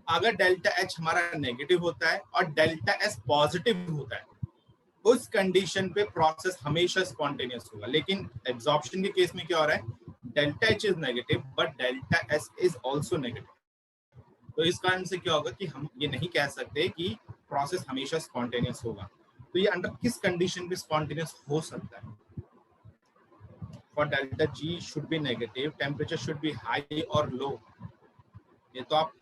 अगर डेल्टा एच हमारा नेगेटिव होता है और डेल्टा एस पॉजिटिव होता है, उस कंडीशन पे प्रोसेस हमेशा स्पॉन्टेनियस होगा। लेकिन एब्जॉर्प्शन के केस में क्या हो रहा है, delta H is negative but delta S is also negative. तो इस कारण से क्या होगा कि हम ये नहीं कह सकते कि प्रोसेस हमेशा स्पॉन्टेनियस होगा। तो ये अंडर किस कंडीशन पे स्पॉन्टेनियस हो सकता है? For delta G should be negative, temperature should be high और लो। ये तो आप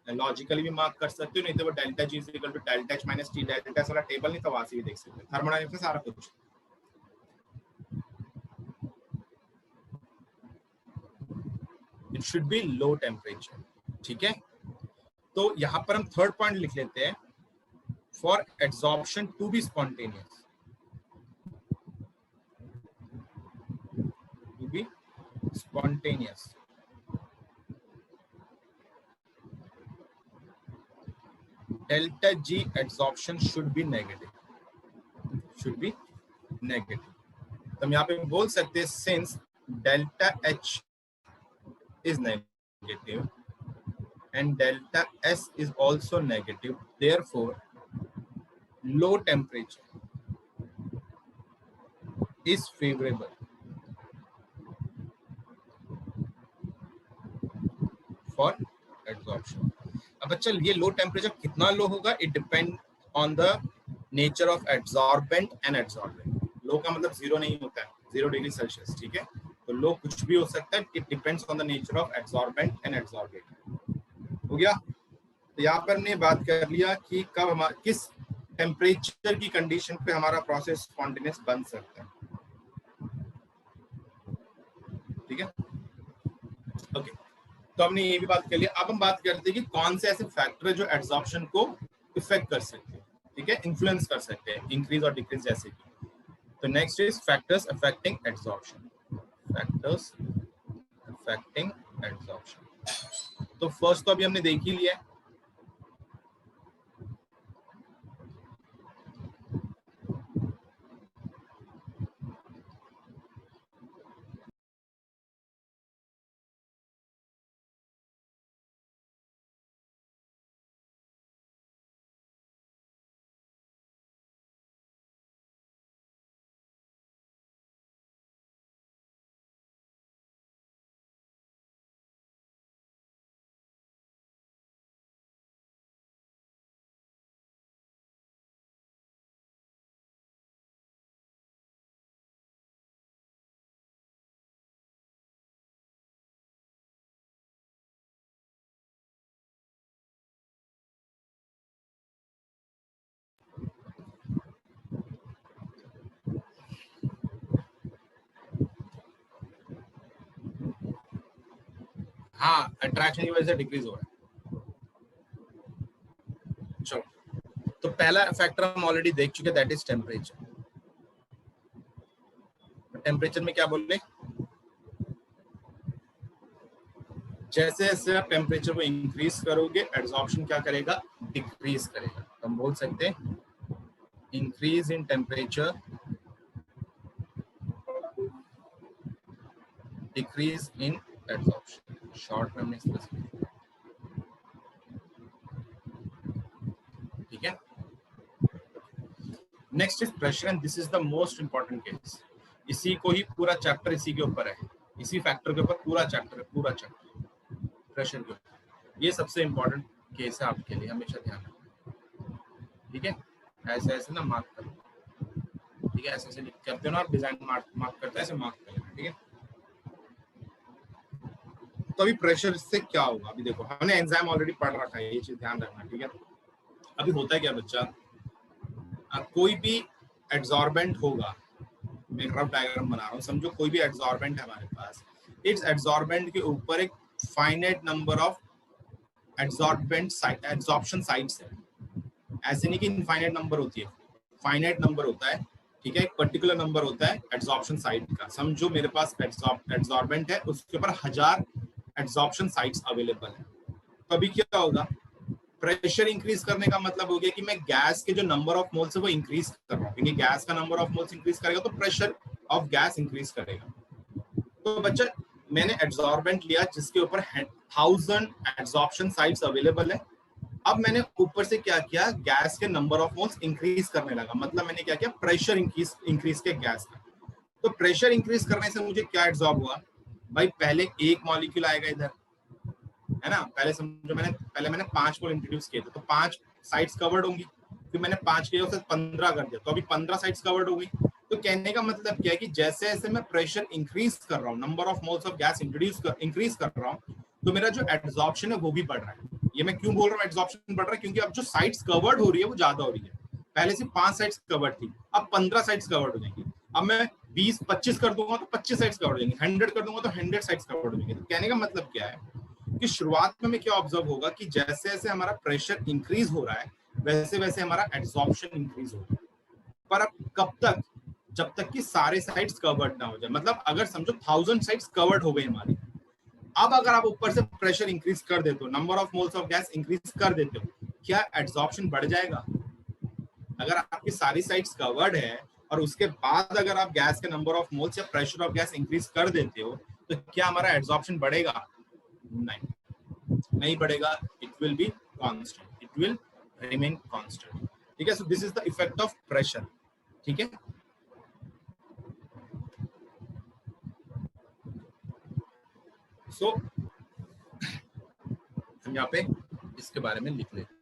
लॉजिकली भी मार्क कर सकते हो, नहीं तो वो delta G is equal to delta H minus T, delta S वाला टेबल नहीं तो वहां से भी देख सकते हो, थर्मोडायनेमिक्स में सारा कुछ। It should B low temperature. ठीक है, तो यहां पर हम थर्ड पॉइंट लिख लेते हैं, for absorption to be spontaneous, to be spontaneous. Delta G adsorption should be negative. Should be negative. तो हम यहाँ पे बोल सकते हैं since delta H is negative and delta S is also negative, therefore low temperature is favorable for adsorption. अब अच्छा ये लो टेम्परेचर कितना लो होगा, it depend on the nature of adsorbent and adsorbent. Low का मतलब जीरो नहीं होता है, 0 डिग्री सेल्सियस, ठीक है. तो लो कुछ भी हो सकता है, it depends on the nature of adsorbent and adsorbent. हो गया. तो यहाँ पर हमने बात कर लिया कि कब हमारा किस टेम्परेचर की कंडीशन पे हमारा प्रोसेस स्पॉन्टेनियस बन सकता है. ठीक है. ओके. तो हमने ये भी बात कर लिया. अब हम बात करते हैं कि कौन से ऐसे फैक्टर है जो एड्सॉर्प्शन को इफेक्ट कर सकते हैं, ठीक है, इन्फ्लुएंस कर सकते हैं, इंक्रीज और डिक्रीज जैसे कि. तो next is factors affecting adsorption. Factors affecting adsorption. तो फर्स्ट तो अभी हमने देख ही लिया है. हाँ, अट्रैक्शन की वजह से डिक्रीज हो रहा है. चलो, तो पहला फैक्टर हम ऑलरेडी देख चुके, दैट इज टेम्परेचर. टेम्परेचर में क्या बोल रहे, जैसे जैसे आप टेम्परेचर को इंक्रीज करोगे एड्सॉर्प्शन क्या करेगा, डिक्रीज करेगा. तो हम बोल सकते हैं increase in temperature, decrease in adsorption. Short में हमने इसको, ठीक है. Next is pressure and this is the most important case. इसी को ही पूरा चैप्टर इसी के ऊपर है, इसी फैक्टर के ऊपर पूरा चैप्टर प्रेशर के ऊपर. ये सबसे इंपॉर्टेंट केस है आपके लिए, हमेशा ध्यान रखना. ठीक है. ऐसे ऐसे ना मार्क करो, ठीक है. ऐसे ऐसे करते हो ना आप, डिजाइन मार्क करते हैं, ऐसे मार्क कर लेना. ठीक है. तो अभी प्रेशर से क्या होगा, अभी देखो हमने एंजाइम ऑलरेडी पढ़ रखा है, ये चीज ध्यान रखना. ठीक है. अभी होता है क्या बच्चा, कोई भी एड्सॉर्बेंट होगा, मैं रफ डायग्राम बना रहा हूँ, समझो कोई भी एड्सॉर्बेंट है हमारे पास. इस एड्सॉर्बेंट के ऊपर एक finite number of adsorption sites है. ऐसे नहीं कि इनफाइनाइट नंबर होती है, फाइनाइट नंबर होता है. ठीक है. एक पर्टिकुलर नंबर होता है एड्सॉर्प्शन साइट का. समझो मेरे पास एड्सॉर्बेंट है, उसके ऊपर 1000 एड्सॉर्प्शन साइट्स अवेलेबल है. तो अभी क्या होगा, प्रेशर इंक्रीज करने का मतलब हो गया कि मैं गैस के जो नंबर ऑफ मोल्स है वो इंक्रीज कर रहा हूँ, क्योंकि गैस का नंबर ऑफ मोल्स इंक्रीज करेगा तो प्रेशर ऑफ गैस इंक्रीज करेगा. तो बच्चा मैंने एड्सॉर्बेंट लिया जिसके ऊपर 1000 एड्सॉर्प्शन साइट्स अवेलेबल है. अब मैंने ऊपर से क्या किया, गैस के नंबर ऑफ मोल्स इंक्रीज करने लगा. मतलब मैंने क्या किया, प्रेशर इंक्रीज के गैस का. तो प्रेशर इंक्रीज करने से मुझे क्या एब्जॉर्ब हुआ भाई, पहले एक मॉलिक्यूल आएगा इधर, है ना. पहले समझो मैंने 5 को इंट्रोड्यूस किए थे, तो 5 साइट्स कवर्ड होंगी. फिर मैंने 5 किया उसे 15 कर दिया, तो अभी 15 साइट्स कवर्ड हो गई. तो कहने का मतलब क्या है कि जैसे जैसे मैं प्रेशर इंक्रीज कर रहा हूँ, number of moles of gas increase कर रहा हूँ, तो मेरा जो एब्जॉर्प्शन है वो भी बढ़ रहा है. ये मैं क्यों बोल रहा हूँ एब्जॉर्प्शन बढ़ रहा है, क्योंकि अब जो साइट्स कवर्ड हो रही है वो ज्यादा हो रही है. पहले से 5 साइट्स कवर्ड थी, अब 15 साइट्स कवर्ड हो जाएंगी. अब मैं 20-25 कर दूंगा तो 25 साइट्स कवर्ड हो जाएंगी, 100 कर दूंगा तो 100 साइट्स कवर्ड हो जाएंगी. तो कहने का मतलब क्या है कि शुरुआत में हमें क्या ऑब्जर्व होगा कि जैसे जैसे हमारा प्रेशर इंक्रीज हो रहा है वैसे वैसे हमारा एब्जॉर्प्शन इंक्रीज हो रहा है. पर अब कब तक, जब तक कि सारे साइड्स कवर्ड ना हो जाए। मतलब अगर समझो 1000 साइड्स कवर्ड हो गई हमारी, अब अगर आप ऊपर से प्रेशर इंक्रीज कर देते हो, number of moles of gas increase कर देते हो, क्या एड्सॉर्प्शन बढ़ जाएगा? अगर आपकी सारी साइड्स कवर्ड है और उसके बाद अगर आप गैस के नंबर ऑफ मोल्स या प्रेशर ऑफ गैस इंक्रीज कर देते हो, तो क्या हमारा एड्सॉर्प्शन बढ़ेगा? नहीं बढ़ेगा। It will be constant, it will remain constant. ठीक है, so this is the effect of pressure. ठीक है, सो हम यहाँ पे इसके बारे में लिख लेते हैं।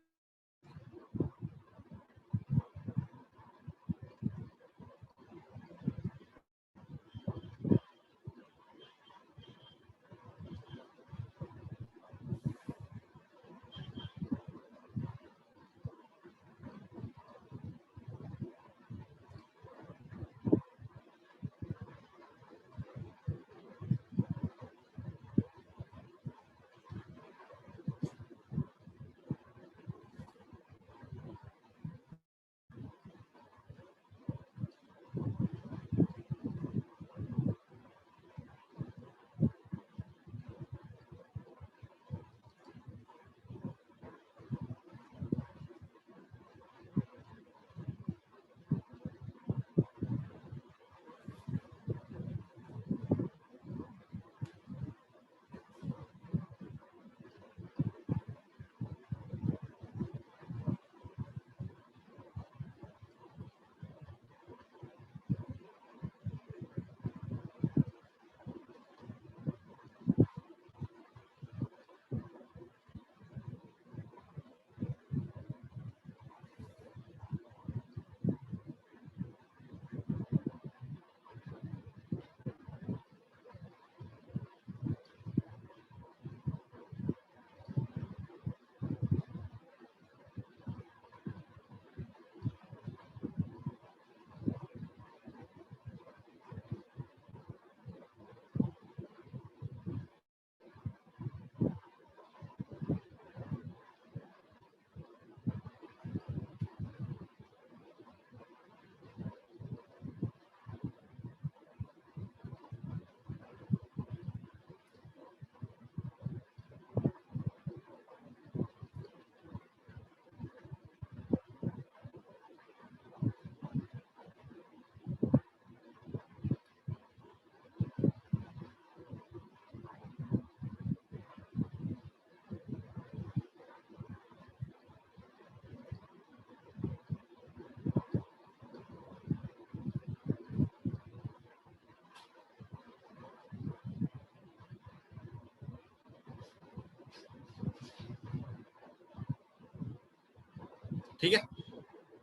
ठीक है,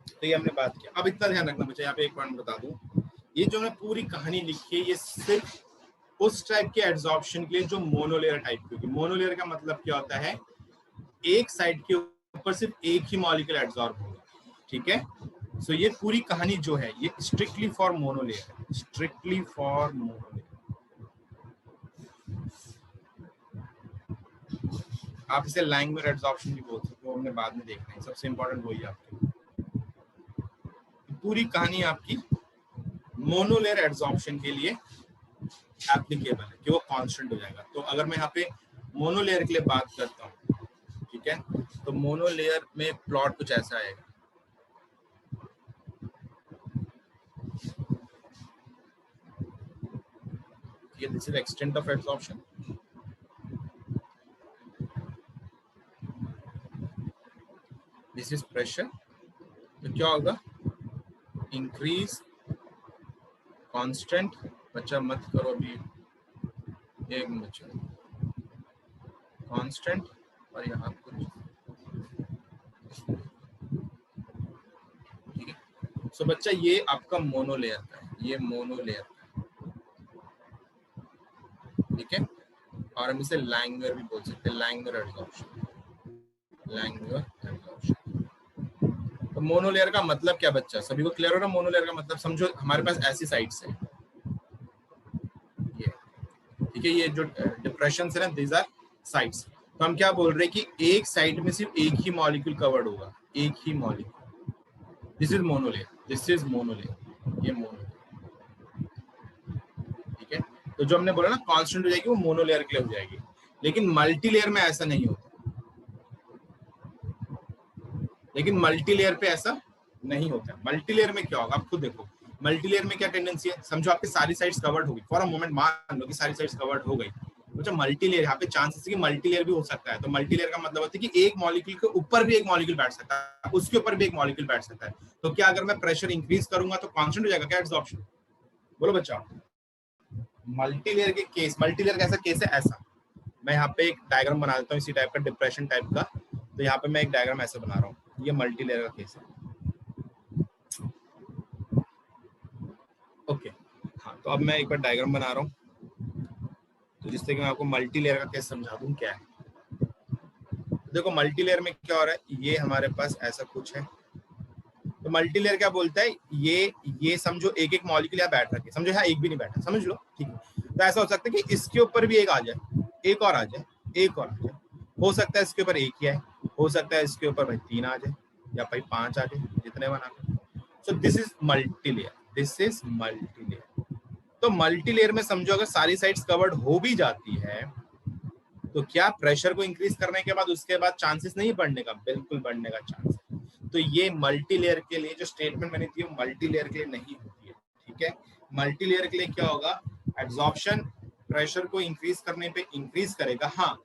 तो ये हमने बात किया। अब इतना ध्यान रखना मुझे, यहाँ पे एक पॉइंट बता दूं, ये जो मैं पूरी कहानी लिखी है ये सिर्फ उस टाइप के एड्सॉर्प्शन के लिए जो मोनोलेयर टाइप की होगी। मोनोलेयर का मतलब क्या होता है? एक साइड के ऊपर सिर्फ एक ही मॉलिक्यूल एड्सॉर्ब होगा। ठीक है, सो ये पूरी कहानी जो है ये स्ट्रिक्टली फॉर मोनोलेयर है, स्ट्रिक्टली फॉर मोनोलेयर। आप इसे लैंग्वेज एड्सॉर्प्शन भी बोल सकते हो, हमने बाद में देखना है, सबसे इंपॉर्टेंट वही है आपके। पूरी कहानी आपकी मोनोलेयर एड्सॉर्प्शन के लिए एप्लीकेबल है कि वो कांस्टेंट हो जाएगा। तो अगर मैं यहाँ पे मोनोलेयर के लिए बात करता हूँ, ठीक है, तो मोनोलेयर में प्लॉट कुछ ऐसा आएगा। ये this is extent of adsorption. This is pressure. तो क्या होगा? Increase constant. बच्चा मत करो अभी, एक बच्चा कांस्टेंट और यहाँ कुछ। ठीक है, सो बच्चा ये आपका मोनोलेयर का है, ये मोनोलेयर का है। ठीक है, और हम इसे लैंगर भी बोल सकते हैं, लैंगर एड्सॉर्प्शन, लैंगर एड्सॉर्प्शन। तो मोनोलेयर का मतलब क्या बच्चा? सभी को क्लियर हो रहा है? मोनोलेयर का मतलब समझो हमारे पास ऐसी साइड्स है, ये ठीक है, ये जो डिप्रेशन है ना, दीज आर साइड्स। तो हम क्या बोल रहे हैं कि एक साइड में सिर्फ एक ही मॉलिक्यूल कवर्ड होगा, एक ही molecule. This is monolayer, this is monolayer, ये मोनोलेयर। तो जो हमने बोला ना कांस्टेंट हो जाएगी वो मोनोलेयर के लिए हो जाएगी, लेकिन मल्टी लेयर में ऐसा नहीं होता। लेकिन मल्टी लेयर पे ऐसा नहीं होता। मल्टी लेयर में क्या होगा आप खुद देखो। मल्टी लेयर में क्या टेंडेंसी है, समझो आपकी सारी साइड्स कवर्ड होगी, फॉर अ मोमेंट मान लो कि सारी साइड्स कवर्ड हो गई, तो जब मल्टी लेयर, यहाँ पे चांसेस है कि मल्टी लेयर भी हो सकता है। तो मल्टी लेयर का मतलब होता है कि एक मॉलिक्यूल के ऊपर भी एक मॉलिक्यूल बैठ सकता है, उसके ऊपर भी एक मॉलिक्यूल बैठ सकता है। तो क्या अगर मैं प्रेशर इंक्रीज करूंगा तो कांस्टेंट हो जाएगा क्या एब्जॉर्प्शन? बोलो बच्चा। मल्टी लेयर के केस, मल्टी लेयर कैसा केस है, ऐसा मैं यहाँ पे एक डायग्राम बना देता हूँ इसी टाइप का, डिप्रेशन टाइप का। तो यहाँ पे मैं एक डायग्राम ऐसे बना रहा हूँ, ये मल्टी लेयर का केस है। ओके हाँ, तो अब मैं एक बार डायग्राम बना रहा हूँ तो जिससे कि मैं आपको मल्टी लेयर का केस समझा दूँ क्या है। देखो मल्टी लेयर में क्या हो रहा है, ये हमारे पास ऐसा कुछ है। तो मल्टी लेयर क्या बोलता है, ये समझो एक एक मॉलिक्यूल यहाँ बैठ रखे, समझो यहाँ एक भी नहीं बैठा, समझ लो ठीक है। तो ऐसा हो सकता है कि इसके ऊपर भी एक आ जाए, एक और आ जाए, एक और आ जाए, हो सकता है इसके ऊपर एक ही है, हो सकता है इसके ऊपर भाई 3 आ जाए या भाई 5 आ जाए, जितने बना। सो this is multi layer, this is multi layer. तो मल्टी लेयर में समझो अगर सारी साइड्स कवर्ड हो भी जाती है तो क्या प्रेशर को इंक्रीज करने के बाद उसके बाद चांसेस नहीं बढ़ने का? बिल्कुल बढ़ने का चांस है। तो ये मल्टी लेयर के लिए जो स्टेटमेंट मैंने दी वो मल्टी लेयर के लिए नहीं होती है, ठीक है। मल्टी लेयर के लिए क्या होगा, एब्जॉर्प्शन प्रेशर को इंक्रीज करने पे इंक्रीज करेगा। हाँ,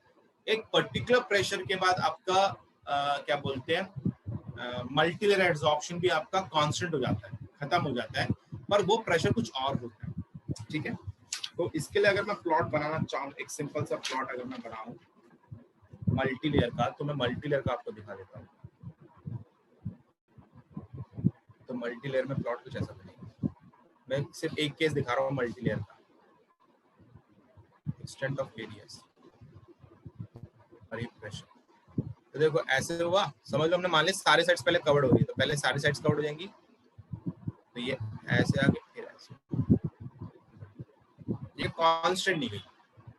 एक पर्टिकुलर प्रेशर के बाद आपका क्या बोलते हैं मल्टी लेयर एब्जॉर्प्शन भी आपका कांस्टेंट हो जाता है, खत्म हो जाता है, पर वो प्रेशर कुछ और होता है, ठीक है। तो इसके लिए अगर मैं प्लॉट बनाना चाहूँ, एक सिंपल सा प्लॉट अगर मैं बनाऊं मल्टी लेयर का, तो मैं मल्टी लेयर का आपको दिखा देता हूँ। तो मल्टी लेयर में प्लॉट कुछ ऐसा बनेगा। मैं सिर्फ एक केस दिखा रहा हूँ मल्टी लेयर का, एक्सटेंट ऑफ रेडियस और प्रेशर। तो देखो ऐसे हुआ, समझ लो हमने मान लिया सारे साइड्स पहले कवर्ड हो रही है, तो पहले सारी साइड्स कवर्ड हो जाएंगी, तो ये ऐसे आगे फिर ऐसे, ये कांस्टेंट नहीं गई,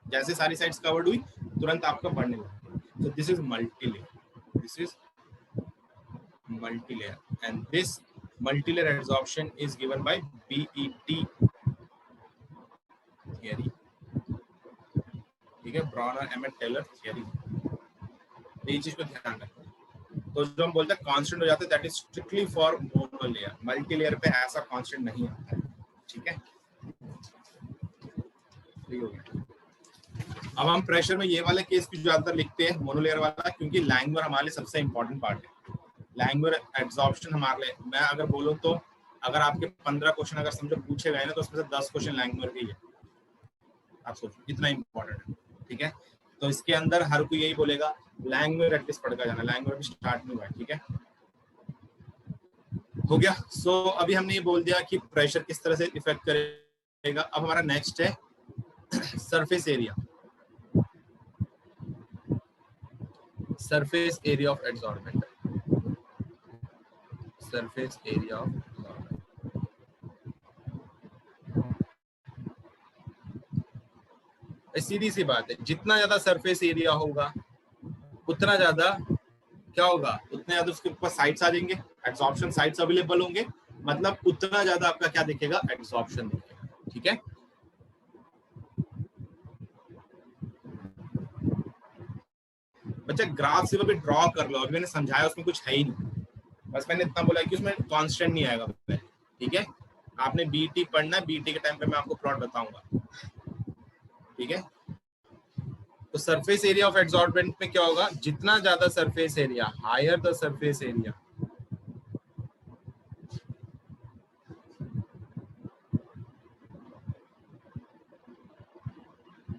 जैसे सारी साइड्स कवर्ड हुई तुरंत आपका बढ़ने लगा। So this is multi-layer. This is multi-layer, and this multi-layer adsorption is given by BET theory. ठीक है, ब्राउनर एमएट टेलर थियरी। ये चीज को ध्यान रखना। तो जो हम बोलते हैं कांस्टेंट हो जाता है, that is strictly for monolayer. Multi-layer पे ऐसा कांस्टेंट नहीं आता है, ठीक है। हो गया। अब हम प्रेशर में ये वाले केस की ज्यादातर लिखते हैं मोनोलेयर वाला, क्योंकि लैंगमुर हमारे लिए सबसे इंपॉर्टेंट पार्ट है। लैंगमुर एब्जॉर्प्शन हमारे लिए, मैं अगर बोलूं तो अगर आपके 15 क्वेश्चन अगर समझो पूछे गए ना, तो उसमें से 10 क्वेश्चन लैंगमुर के ही है। आप सोचो कितना इंपॉर्टेंट है, ठीक है। तो इसके अंदर हर कोई यही बोलेगा लैंगमुर एटलीस्ट पढ़ कर जाना, लैंगमुर भी स्टार्ट नहीं हुआ है, ठीक है। हो गया। सो अभी हमने ये बोल दिया कि प्रेशर किस तरह से इफेक्ट करेगा। अब हमारा नेक्स्ट है surface area. surface area of adsorbent, surface area of adsorbent। सीधी सी बात है, जितना ज्यादा सरफेस एरिया होगा उतना ज्यादा क्या होगा, उतने ज्यादा उसके ऊपर साइट्स आ जाएंगे, एब्जॉर्प्शन साइट्स अवेलेबल होंगे, मतलब उतना ज्यादा आपका क्या दिखेगा, एब्जॉर्प्शन दिखेगा, ठीक है। बच्चा ग्राफ सिर्फ अभी ड्रॉ कर लो, अभी मैंने समझाया उसमें कुछ है ही नहीं, बस मैंने इतना बोला कि उसमें कांस्टेंट नहीं आएगा, ठीक है। आपने बीटी पढ़ना है, बीटी के टाइम पे मैं आपको प्लॉट बताऊंगा, ठीक है। तो सरफेस एरिया ऑफ एडसॉर्बेंट में क्या होगा, जितना ज्यादा surface area, higher the surface area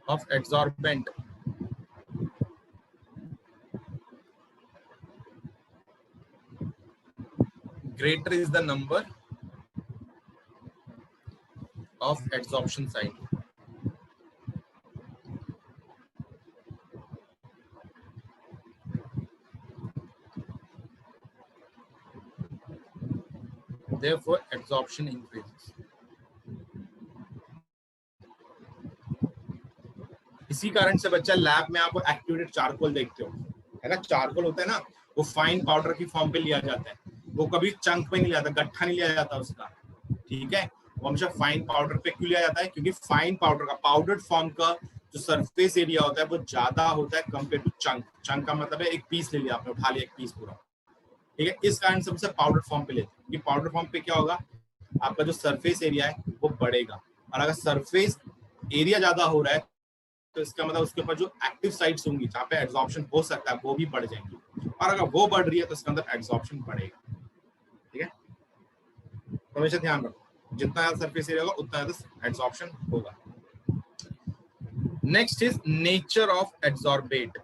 of adsorbent, greater is the number of adsorption site. Therefore adsorption increases. इसी कारण से बच्चा लैब में आप एक्टिवेटेड चारकोल देखते हो, है ना। चारकोल होता है ना, वो फाइन पाउडर की फॉर्म पे लिया जाता है, वो कभी चंक पे नहीं लिया जाता, गट्ठा नहीं लिया जाता उसका, ठीक है। वो हमेशा फाइन पाउडर पे क्यों लिया जाता है? क्योंकि फाइन पाउडर का पाउडर्ड फॉर्म का जो सरफेस एरिया होता है वो ज्यादा होता है कंपेयर टू चंक। चंक का मतलब है एक पीस ले लिया आपने, उठा लिया एक पीस पूरा, ठीक है। इस कारण से पाउडर फॉर्म पे लेते हैं, क्योंकि पाउडर फॉर्म पे क्या होगा, आपका जो सरफेस एरिया है वो बढ़ेगा, और अगर सरफेस एरिया ज्यादा हो रहा है तो इसका मतलब उसके ऊपर जो एक्टिव साइट्स होंगी जहाँ पे एब्जॉर्प्शन हो सकता है वो भी बढ़ जाएंगी, और अगर वो बढ़ रही है तो इसका अंदर एब्जॉर्प्शन बढ़ेगा, ठीक है। तो हमेशा ध्यान रखो जितना ज्यादा सरफेस एरिया होगा उतना ज्यादा एब्जॉर्प्शन होगा। Next is nature of absorbent.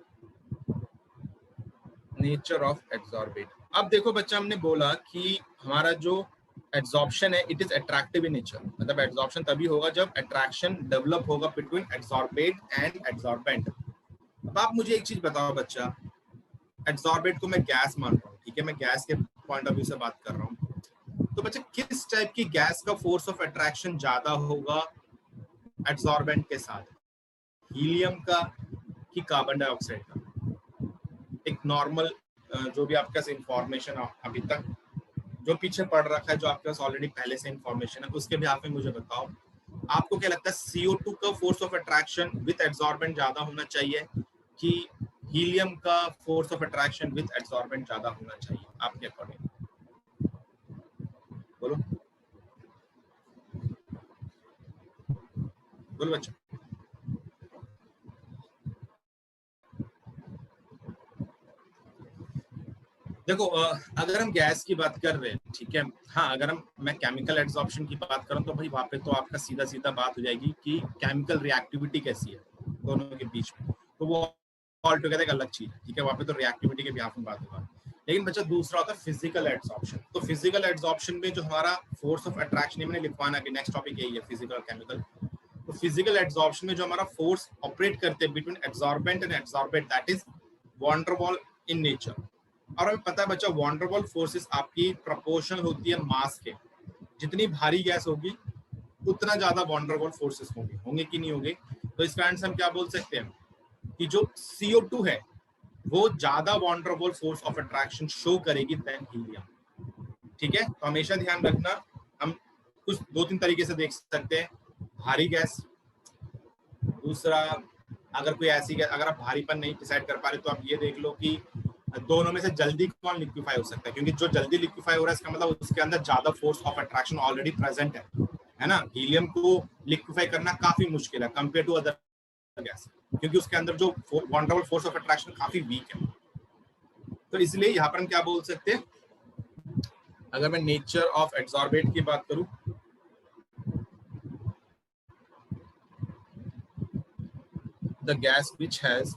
Nature of absorbent, अब देखो बच्चा, हमने बोला कि हमारा जो एब्जॉर्प्शन है it is attractive in nature, मतलब एब्जॉर्प्शन तभी होगा जब अट्रैक्शन डेवलप होगा बिटवीन एब्जॉर्बेट एंड एब्जॉर्बेंट। अब आप मुझे एक चीज बताओ बच्चा, एब्जॉर्बेट को मैं गैस मान रहा हूँ, ठीक है, मैं गैस के पॉइंट ऑफ व्यू से बात कर रहा हूँ, तो बच्चा किस टाइप की गैस का फोर्स ऑफ अट्रैक्शन ज्यादा होगा एब्जॉर्बेंट के साथ? हीलियम का कि कार्बन डाइऑक्साइड का? एक नॉर्मल जो भी आपके पास इंफॉर्मेशन अभी तक जो पीछे पड़ रखा है, जो आपके पास ऑलरेडी पहले से इंफॉर्मेशन है, उसके बिहाफ में मुझे बताओ, आपको क्या लगता है CO2 का force of attraction with absorbent ज्यादा होना चाहिए कि हीलियम का force of attraction with absorbent ज्यादा होना चाहिए आपके अकॉर्डिंग? बोलो बोलो बच्चा। देखो अगर हम गैस की बात कर रहे हैं, ठीक है, हाँ, अगर मैं केमिकल एब्जॉर्प्शन की बात करूं तो भाई वहां पे तो आपका सीधा सीधा बात हो जाएगी कि केमिकल रिएक्टिविटी कैसी है दोनों के बीच में, तो वो ऑल टुगेदर एक अलग चीज है, ठीक है, वहां पे तो रिएक्टिविटी के बिहाफ में बात होगा। लेकिन बच्चा दूसरा होता है फिजिकल एब्जॉर्प्शन। तो फिजिकल एब्जॉर्प्शन में जो हमारा फोर्स ऑफ अट्रैक्शन, मैंने लिखवाना है, नेक्स्ट टॉपिक यही है, फिजिकल केमिकल। तो फिजिकल एब्जॉर्प्शन में जो हमारा फोर्स ऑपरेट करते हैं between absorbent and absorbate, that is van der Waal in nature. और हमें पता है बच्चा, वॉन डेर वाल फोर्सेस आपकी प्रोपोर्शनल होती है मास के, जितनी भारी गैस होगी उतना ज्यादा वॉन डेर वाल फोर्सेस होंगे कि नहीं होंगे। तो इस कारण से हम क्या बोल सकते हैं कि जो CO2 है वो ज्यादा van der Waal force of attraction show करेगी देन हीलियम, ठीक है। तो हमेशा ध्यान रखना, हम कुछ 2-3 तरीके से देख सकते हैं, भारी गैस, दूसरा अगर कोई ऐसी गैस, अगर आप भारीपन नहीं डिसाइड कर पा रहे तो आप ये देख लो कि दोनों में से जल्दी कौन लिक्विफाई हो सकता है, क्योंकि जो जल्दी लिक्विफाई हो रहा है इसका मतलब उसके अंदर ज्यादा force of attraction already present है ना। हीलियम को लिक्विफाई करना काफी मुश्किल है कंपेयर टू अदर गैस, क्योंकि उसके अंदर जो van der Waal force of attraction काफी वीक है। तो इसलिए यहाँ पर हम क्या बोल सकते हैं, अगर मैं नेचर ऑफ एब्जॉर्बेट की बात करूं, the gas which has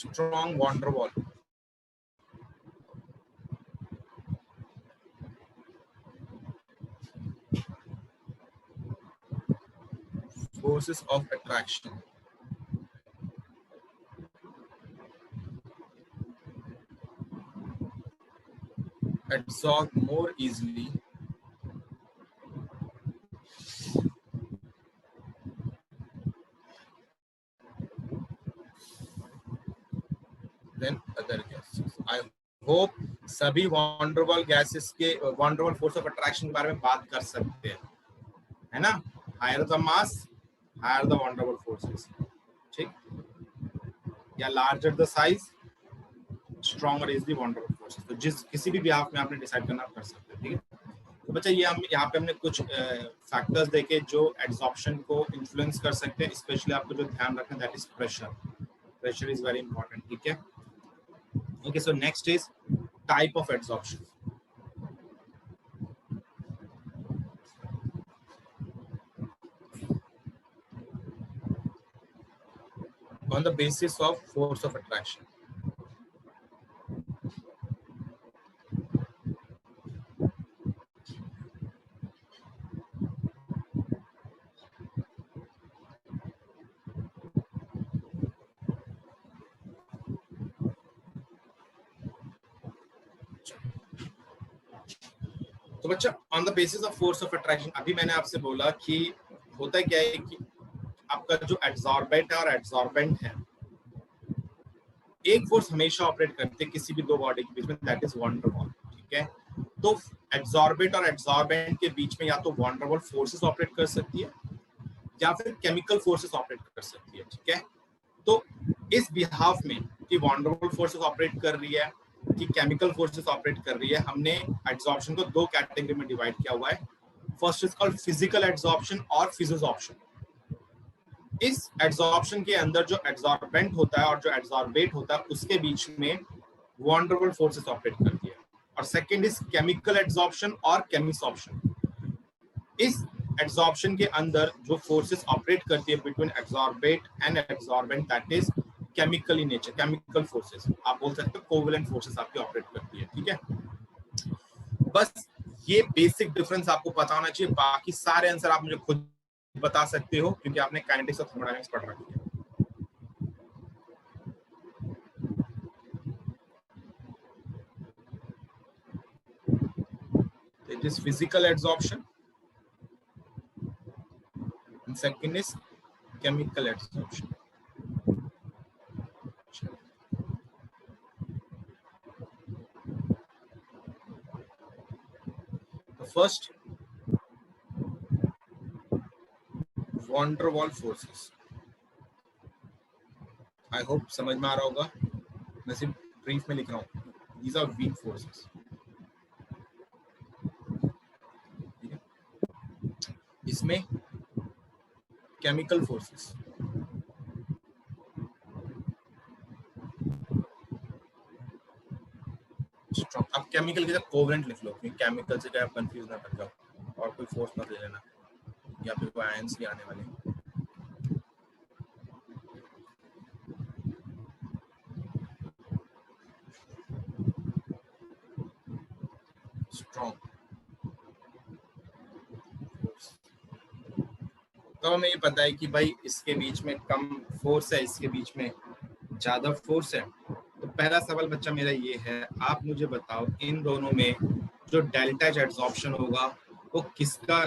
strong van der Waal forces of attraction absorb more easily than other gases. I hope सभी van der Waal gases के van der Waal force of attraction के बारे में बात कर सकते हैं, है ना। higher the mass, higher the van der Waal forces, ठीक, या larger the size, stronger is the van der Waal forces। तो जिस किसी भी बिहाफ में आपने डिसाइड करना कर सकते हैं, ठीक है। तो बच्चा ये हम यहाँ पे हमने कुछ फैक्टर्स देखे जो एब्जॉर्प्शन को इन्फ्लुएंस कर सकते हैं, स्पेशली आपको जो ध्यान रखना that is pressure. Pressure is very important, ठीक है। Okay, so next is type of absorption. On the basis of force of attraction. तो बच्चा on the basis of force of attraction, अभी मैंने आपसे बोला कि होता क्या है कि आपका जो एब्जॉर्बेंट है और एब्जॉर्बेंट है, एक फोर्स हमेशा ऑपरेट करते हैं किसी भी दो बॉडी के बीच में, दैट इज वॉन डेर वाल, ठीक है। तो एब्जॉर्बेट और एब्जॉर्बेंट के बीच में या तो van der Waals forces operate कर सकती है या फिर केमिकल फोर्सेस ऑपरेट कर सकती है, ठीक है। तो इस बिहाफ में कि van der Waals forces operate कर रही है कि केमिकल फोर्सेस ऑपरेट कर रही है, हमने एड्सॉर्प्शन को दो कैटेगरी में डिवाइड किया हुआ है। First is called physical adsorption और फिजिसॉर्प्शन। इस एड्सॉर्प्शन के अंदर जो एड्सॉर्बेंट होता है और जो एड्सॉर्बेट होता है उसके बीच में van der Waals forces operate करती है। और सेकंड इज केमिकल एड्सॉर्प्शन और केमिसॉर्प्शन। इस एड्सॉर्प्शन के अंदर जो फोर्सेस ऑपरेट करती है between adsorbate and adsorbent, that is chemical in nature, chemical forces, आप बोल सकते हो कोवेलेंट फोर्सेस आपकी ऑपरेट करती है, ठीक है। बस ये बेसिक डिफरेंस आपको पता होना चाहिए, बाकी सारे आंसर आप मुझे खुद बता सकते हो क्योंकि आपने काइनेटिक्स और थर्मोडायनामिक्स पढ़ रखी है। It is physical adsorption and second is chemical adsorption. The first, van der Waals forces. I hope समझ में आ रहा होगा, मैं सिर्फ ब्रीफ में लिख रहा हूँ। These are weak forces. इसमें केमिकल फोर्सेस, स्ट्रॉन्ग। अब केमिकल की जगह कोवेलेंट लिख लो, क्योंकि केमिकल से क्या आप कंफ्यूज ना कर जाओ और कोई फोर्स मत ले लेना, या फिर कोई आयंस भी आने वाले। स्ट्रॉन्ग। तो हमें ये पता है कि भाई इसके बीच में कम फोर्स है, इसके बीच में ज्यादा फोर्स है। तो पहला सवाल बच्चा मेरा ये है, आप मुझे बताओ इन दोनों में जो डेल्टा एच एड्सॉर्प्शन होगा वो किसका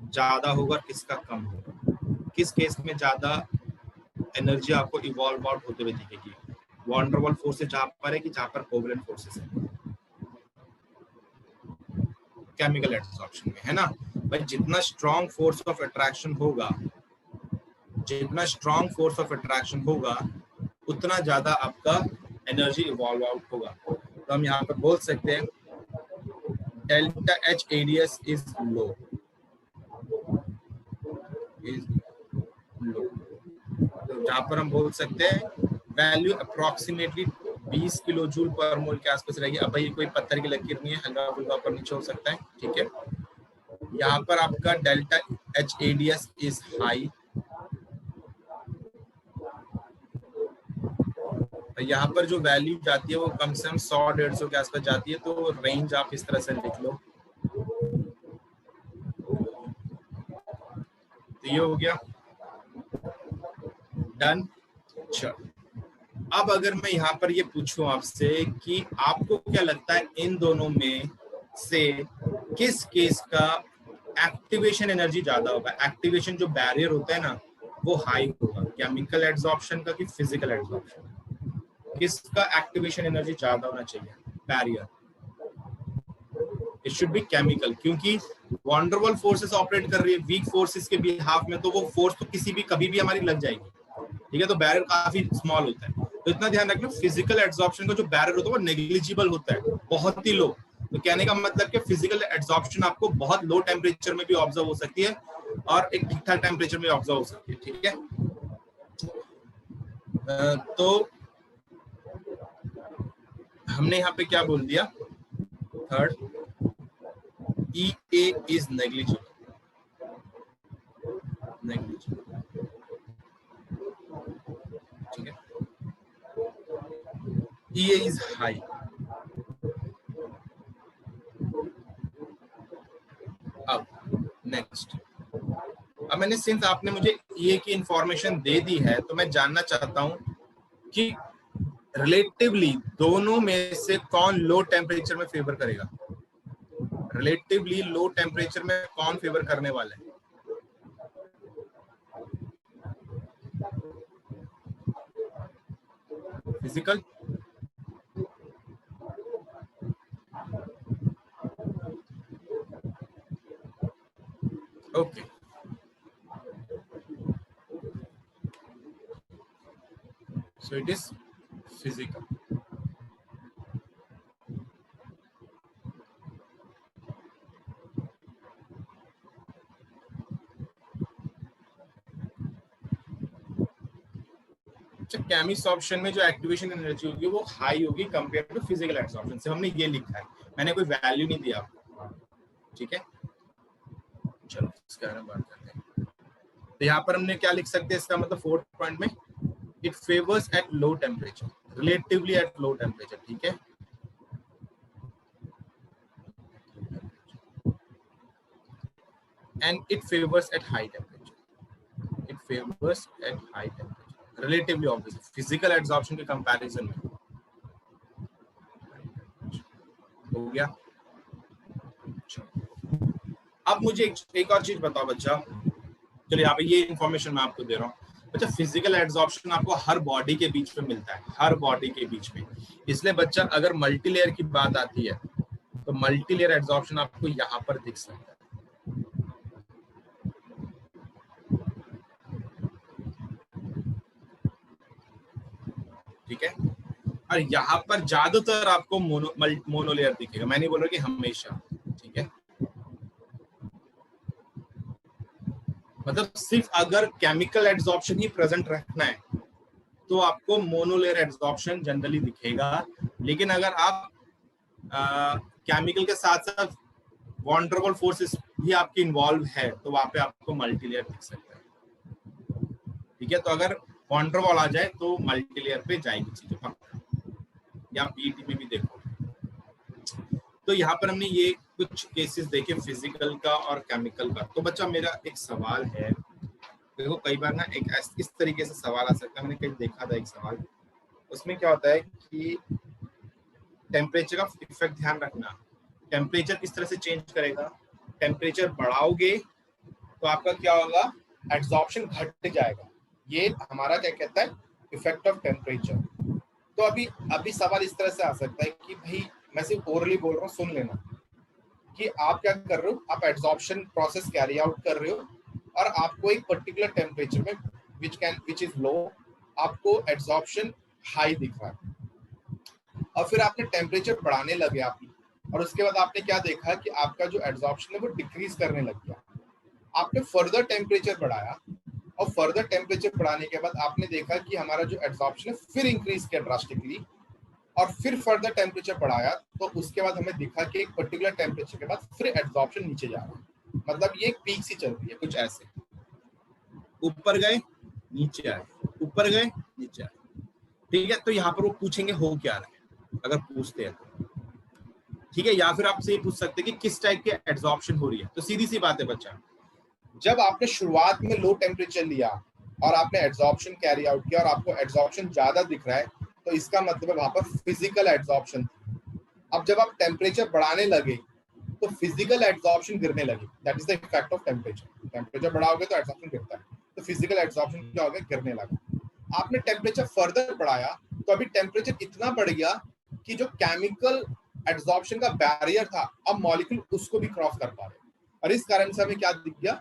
ज्यादा होगा और किसका कम होगा? किस केस में ज्यादा एनर्जी आपको इवॉल्व आउट होते हुए दिखेगी? वॉन डेर वाल्स फोर्सेस जहां पर है कि जहां पर कोवेलेंट फोर्सेस है? केमिकल एड्सॉर्प्शन में, है ना भाई। जितना स्ट्रॉन्ग फोर्स ऑफ अट्रैक्शन होगा, जितना स्ट्रॉन्ग फोर्स ऑफ अट्रैक्शन होगा उतना ज्यादा आपका एनर्जी इवॉल्व आउट होगा। तो हम यहाँ पर बोल सकते हैं delta H ADS is low, तो जहाँ पर हम बोल सकते हैं वैल्यू अप्रोक्सीमेटली 20 किलो जूल पर मोल के आसपास रहेगी। अब भाई कोई पत्थर की लकीर नहीं है, हल्का फुल्का ऊपर नीचे हो सकता है, ठीक है। यहाँ पर आपका delta H ADS is high, यहाँ पर जो वैल्यू जाती है वो कम से कम 100-150 के आसपास जाती है। तो रेंज आप इस तरह से लिख लो, तो ये हो गया डन। चलो अब अगर मैं यहाँ पर ये पूछूं आपसे कि आपको क्या लगता है इन दोनों में से किस केस का एक्टिवेशन एनर्जी ज्यादा होगा? एक्टिवेशन जो बैरियर होता है ना वो हाई होगा, केमिकल एड्सॉर्प्शन का कि फिजिकल एड्सॉर्प्शन? किसका एक्टिवेशन एनर्जी ज्यादा होना चाहिए? Barrier. It should be chemical, क्योंकि van der Waals forces operate कर रही है वीक फोर्सेस के बिहाफ में, तो वो फोर्स तो किसी भी कभी भी हमारी लग जाएगी, ठीक है। तो बैरियर काफी स्मॉल होता है, तो इतना ध्यान रखना फिजिकल एड्सॉर्प्शन का जो बैरियर होता है वो नेग्लिजिबल होता है, बहुत ही लो। तो कहने का मतलब कि फिजिकल एड्सॉर्प्शन आपको बहुत लो टेम्परेचर में भी ऑब्जर्व हो सकती है और एक ठीक ठाक टेम्परेचर में ऑब्जर्व हो सकती है, ठीक है। तो हमने यहाँ पे क्या बोल दिया? थर्ड, EA is negligible, ठीक है। EA is high। अब नेक्स्ट, अब मैंने सिंस आपने मुझे EA की इंफॉर्मेशन दे दी है तो मैं जानना चाहता हूं कि रिलेटिवली दोनों में से कौन लो टेम्परेचर में फेवर करेगा? रिलेटिवली लो टेम्परेचर में कौन फेवर करने वाला है? Physical. Okay, so it is physical. Chemisorption में जो एक्टिवेशन एनर्जी होगी वो हाई होगी कंपेयर टू फिजिकल एब्जॉर्प्शन से. हमने ये लिखा है, मैंने कोई वैल्यू नहीं दिया आपको. ठीक है, चलो इसके बारे में बात करते हैं. तो यहाँ पर हमने क्या लिख सकते हैं, इसका मतलब फोर्थ पॉइंट में it favours at low temperature, relatively at low temperature. ठीक है, and it favours at high temperature. It favours at high temperature relatively, obviously physical absorption के कंपैरिजन में. हो गया. अब मुझे एक और चीज बताओ बच्चा. चलिए यहाँ पे ये इंफॉर्मेशन मैं आपको दे रहा हूँ. बच्चा फिजिकल एब्जॉर्प्शन आपको हर बॉडी के बीच में मिलता है, हर बॉडी के बीच में. इसलिए बच्चा अगर मल्टीलेयर की बात आती है तो मल्टीलेयर एब्जॉर्प्शन आपको यहाँ पर दिख सकता है. ठीक है, और यहाँ पर ज्यादातर आपको मोनोलेयर दिखेगा. मैं नहीं बोल रहा कि हमेशा. ठीक है, मतलब सिर्फ अगर केमिकल एब्जॉर्प्शन ही प्रेजेंट रखना है तो आपको मोनोलेयर एब्जॉर्प्शन जनरली दिखेगा. लेकिन अगर आप केमिकल के साथ साथ वॉन्डरबल फोर्सेस भी आपके इन्वॉल्व है तो वहां पे आपको मल्टीलेयर दिख सकता है. ठीक है, तो अगर वॉन्डरबॉल आ जाए तो मल्टीलेयर पे जाएगी चीजें पक्का. या पीटी में भी देखो. तो यहाँ पर हमने ये कुछ केसेस देखे फिजिकल का और केमिकल का. तो बच्चा मेरा एक सवाल है, देखो कई बार ना एक इस तरीके से सवाल आ सकता है. मैंने कहीं देखा था एक सवाल, उसमें क्या होता है कि टेम्परेचर का इफेक्ट ध्यान रखना. टेम्परेचर किस तरह से चेंज करेगा. टेम्परेचर बढ़ाओगे तो आपका क्या होगा, एब्जॉर्प्शन घट जाएगा. ये हमारा क्या कहता है, इफेक्ट ऑफ टेम्परेचर. तो अभी सवाल इस तरह से आ सकता है कि भाई मैं सिर्फ ओरली बोल रहा हूँ, सुन लेना, कि आप क्या कर रहे हो, आप एब्जॉर्प्शन प्रोसेस कैरी आउट कर रहे हो और आपको एक पर्टिकुलर टेम्परेचर में विच इज लो, आपको एब्जॉर्प्शन हाई दिख रहा है. और फिर आपने टेम्परेचर बढ़ाने लगे आप, और उसके बाद आपने क्या देखा कि आपका जो एब्जॉर्प्शन है वो डिक्रीज करने लग गया. आपने फर्दर टेम्परेचर बढ़ाया और फर्दर टेम्परेचर बढ़ाने के बाद आपने देखा कि हमारा जो एब्जॉर्प्शन है फिर इंक्रीज किया ड्रास्टिकली, और फिर फर्दर टेम्परेचर बढ़ाया तो उसके बाद हमें दिखा कि एक पर्टिकुलर टेम्परेचर के बाद फिर एब्जॉर्प्शन नीचे जा रहा है. मतलब ये एक पीक सी चल रही है कुछ ऐसे, ऊपर गए नीचे आए, ऊपर गए नीचे आए. ठीक है, तो यहाँ पर वो पूछेंगे हो क्या रहा है, अगर पूछते हैं तो. ठीक है, या फिर आपसे ये पूछ सकते हैं कि किस टाइप की एब्जॉर्प्शन हो रही है. तो सीधी सी बात है बच्चा, जब आपने शुरुआत में लो टेम्परेचर लिया और आपने एब्जॉर्प्शन कैरी आउट किया और आपको एब्जॉर्प्शन ज्यादा दिख रहा है तो इसका मतलब है वहां पर फिजिकल एब्जॉर्प्शन. अब जब आप टेम्परेचर बढ़ाने लगे तो फिजिकल एब्जॉर्प्शन गिरने लगी. That is the effect of temperature. Temperature बढ़ाओगे तो एब्जॉर्प्शन गिरता है, तो फिजिकल एब्जॉर्प्शन क्या हो गया, गिरने लगा. आपने टेम्परेचर फर्दर बढ़ाया तो अभी टेम्परेचर इतना बढ़ गया कि जो केमिकल एब्जॉर्प्शन का बैरियर था अब मॉलिक्यूल उसको भी क्रॉस कर पा रहे. और इस कारण से हमें क्या दिख गया,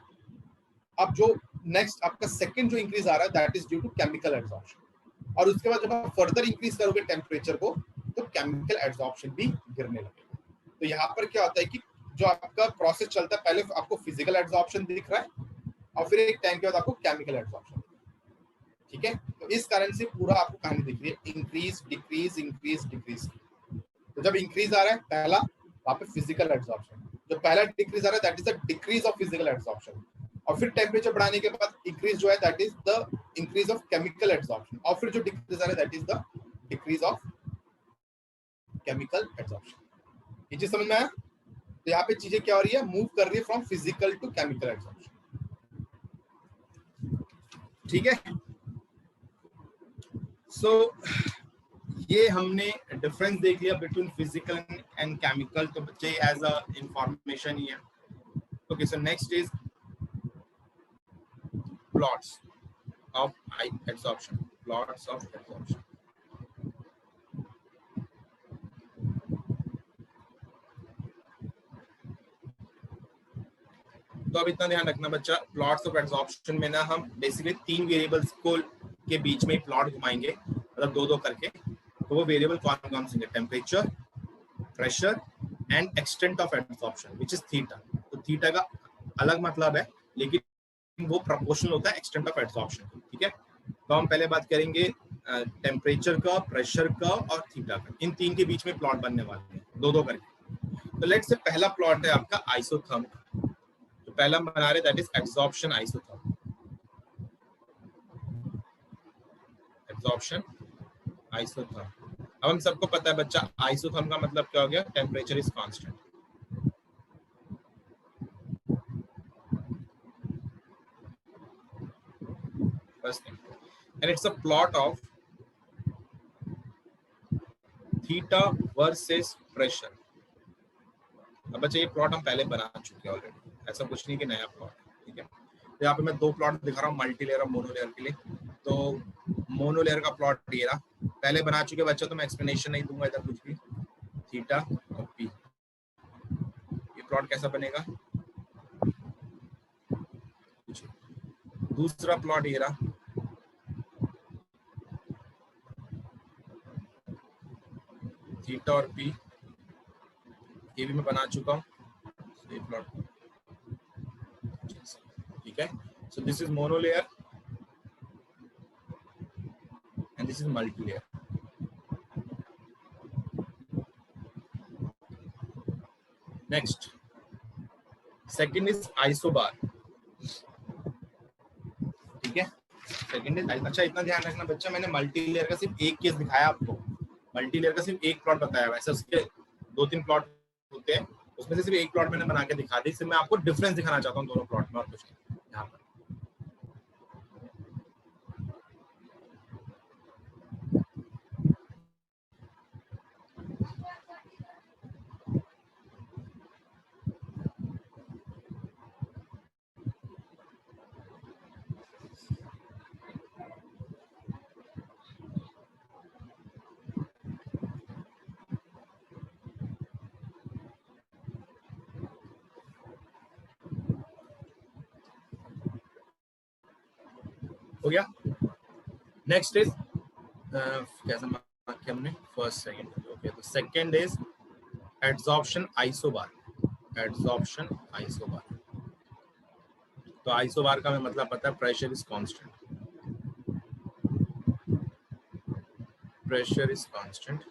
अब जो नेक्स्ट आपका सेकंड जो इंक्रीज आ रहा है that is due to chemical absorption. और उसके बाद जब आप फर्दर इंक्रीज करोगे टेम्परेचर को तो केमिकल एब्जॉर्प्शन भी गिरने लगेगा. तो यहाँ पर क्या होता है कि जो आपका प्रोसेस चलता है, पहले आपको फिजिकल एब्जॉर्प्शन दिख रहा है और फिर एक टाइम के बाद आपको केमिकल एब्जॉर्प्शन. ठीक है, तो इस कारण से पूरा आपको कहानी दिख रही है, इंक्रीज डिक्रीज इंक्रीज डिक्रीज. तो जब इंक्रीज आ रहा है पहला, वहां पे फिजिकल एब्जॉर्प्शन. जो पहला डिक्रीज आ रहा है that is the decrease of physical absorption. और फिर टेम्परेचर बढ़ाने के बाद इंक्रीज जो है that is the increase of chemical absorption. और फिर जो डिक्रीज आ रहा है that is the decrease of chemical absorption. ये चीज समझ में आया. तो यहाँ पे चीजें क्या हो रही है, मूव कर रही है from physical to chemical absorption. ठीक है, सो ये हमने डिफरेंस देख लिया बिटवीन फिजिकल एंड केमिकल. तो बच्चे एज अ इंफॉर्मेशन ही है. Okay, so next is plots of absorption. Plots of absorption. तो अब इतना ध्यान रखना बच्चा, प्लॉट्स ऑफ एब्जॉर्प्शन में ना हम बेसिकली 3 वेरिएबल्स को के बीच में प्लॉट घुमाएंगे, मतलब 2-2 करके। तो वो वेरिएबल कौन कौन से? Temperature, pressure and extent of absorption which is theta. तो थीटा का अलग मतलब है, लेकिन वो प्रोपोर्शनल होता है एक्सटेंट ऑफ एब्जॉर्प्शन, ठीक है। तो हम पहले बात करेंगे टेम्परेचर का, प्रेशर का और थीटा का। इन 3 के बीच में प्लॉट बनने वाले हैं 2-2 करके। तो लेट्स से पहला प्लॉट है आपका आइसोथर्म। तो पहला हम बना रहे that is absorption isotherm. Absorption isotherm. अब हम सबको पता है बच्चा आइसोथर्म का मतलब क्या हो गया? Temperature is constant. First thing, and it's a plot of theta versus pressure. अब बच्चे ये प्लॉट हम पहले बना चुके हैं ऑलरेडी, ऐसा कुछ नहीं कि नया प्लॉट, ठीक है। तो यहाँ पे मैं 2 प्लॉट दिखा रहा हूँ मल्टी लेयर और मोनो लेयर के लिए। तो मोनो लेयर का प्लॉट ये रहा, पहले बना चुके बच्चों, तो मैं एक्सप्लेनेशन नहीं दूंगा इधर कुछ भी। थीटा और पी, ये प्लॉट कैसा बनेगा? दूसरा प्लॉट ये रहा, थीटा और पी, ये भी मैं बना चुका हूँ, ये प्लॉट, ठीक है। So this is mono layer and this is multi layer. Next, second is isobar, ठीक है। सेकंड इज, अच्छा इतना ध्यान रखना बच्चा, मैंने मल्टी लेयर का सिर्फ एक केस दिखाया आपको, मल्टी लेयर का सिर्फ एक प्लॉट बताया, वैसे उसके 2-3 प्लॉट होते हैं, उसमें से सिर्फ एक प्लॉट मैंने बना के दिखा दी। सिर्फ मैं आपको डिफरेंस दिखाना चाहता हूँ दोनों प्लॉट में, और कुछ नहीं। यहाँ पर हो गया। नेक्स्ट इज कैसा मार्क किया हमने? First, second, okay. तो second is adsorption isobar. Adsorption isobar, तो आइसोबार का हमें मतलब पता है, pressure is constant, pressure is constant.